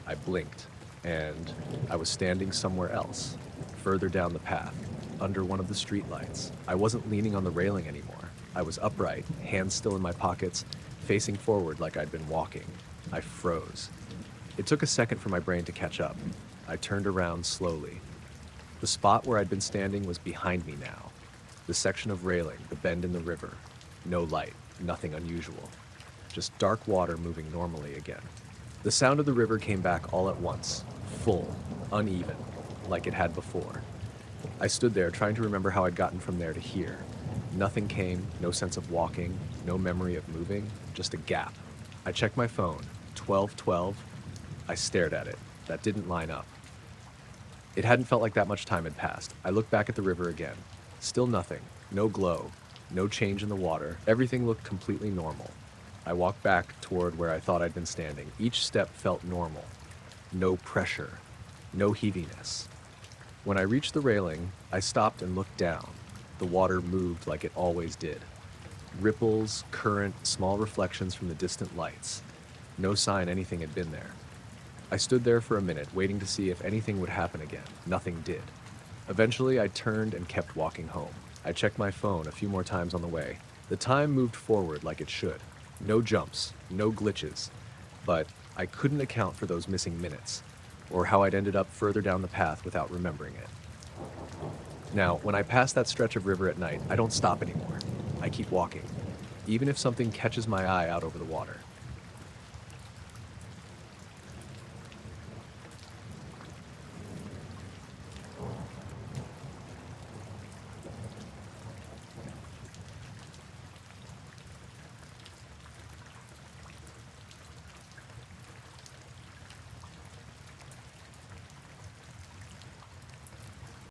I blinked, and I was standing somewhere else, further down the path, under one of the streetlights. I wasn't leaning on the railing anymore. I was upright, hands still in my pockets, facing forward like I'd been walking. I froze. It took a second for my brain to catch up. I turned around slowly. The spot where I'd been standing was behind me now. The section of railing, the bend in the river. No light, nothing unusual. Just dark water moving normally again. The sound of the river came back all at once, full, uneven, like it had before. I stood there trying to remember how I'd gotten from there to here. Nothing came, no sense of walking, no memory of moving, just a gap. I checked my phone, 12:12. I stared at it. That didn't line up. It hadn't felt like that much time had passed. I looked back at the river again. Still nothing. No glow. No change in the water. Everything looked completely normal. I walked back toward where I thought I'd been standing. Each step felt normal. No pressure. No heaviness. When I reached the railing, I stopped and looked down. The water moved like it always did. Ripples, current, small reflections from the distant lights. No sign anything had been there. I stood there for a minute, waiting to see if anything would happen again. Nothing did. Eventually, I turned and kept walking home. I checked my phone a few more times on the way. The time moved forward like it should. No jumps, no glitches. But I couldn't account for those missing minutes, or how I'd ended up further down the path without remembering it. Now, when I pass that stretch of river at night, I don't stop anymore. I keep walking, even if something catches my eye out over the water.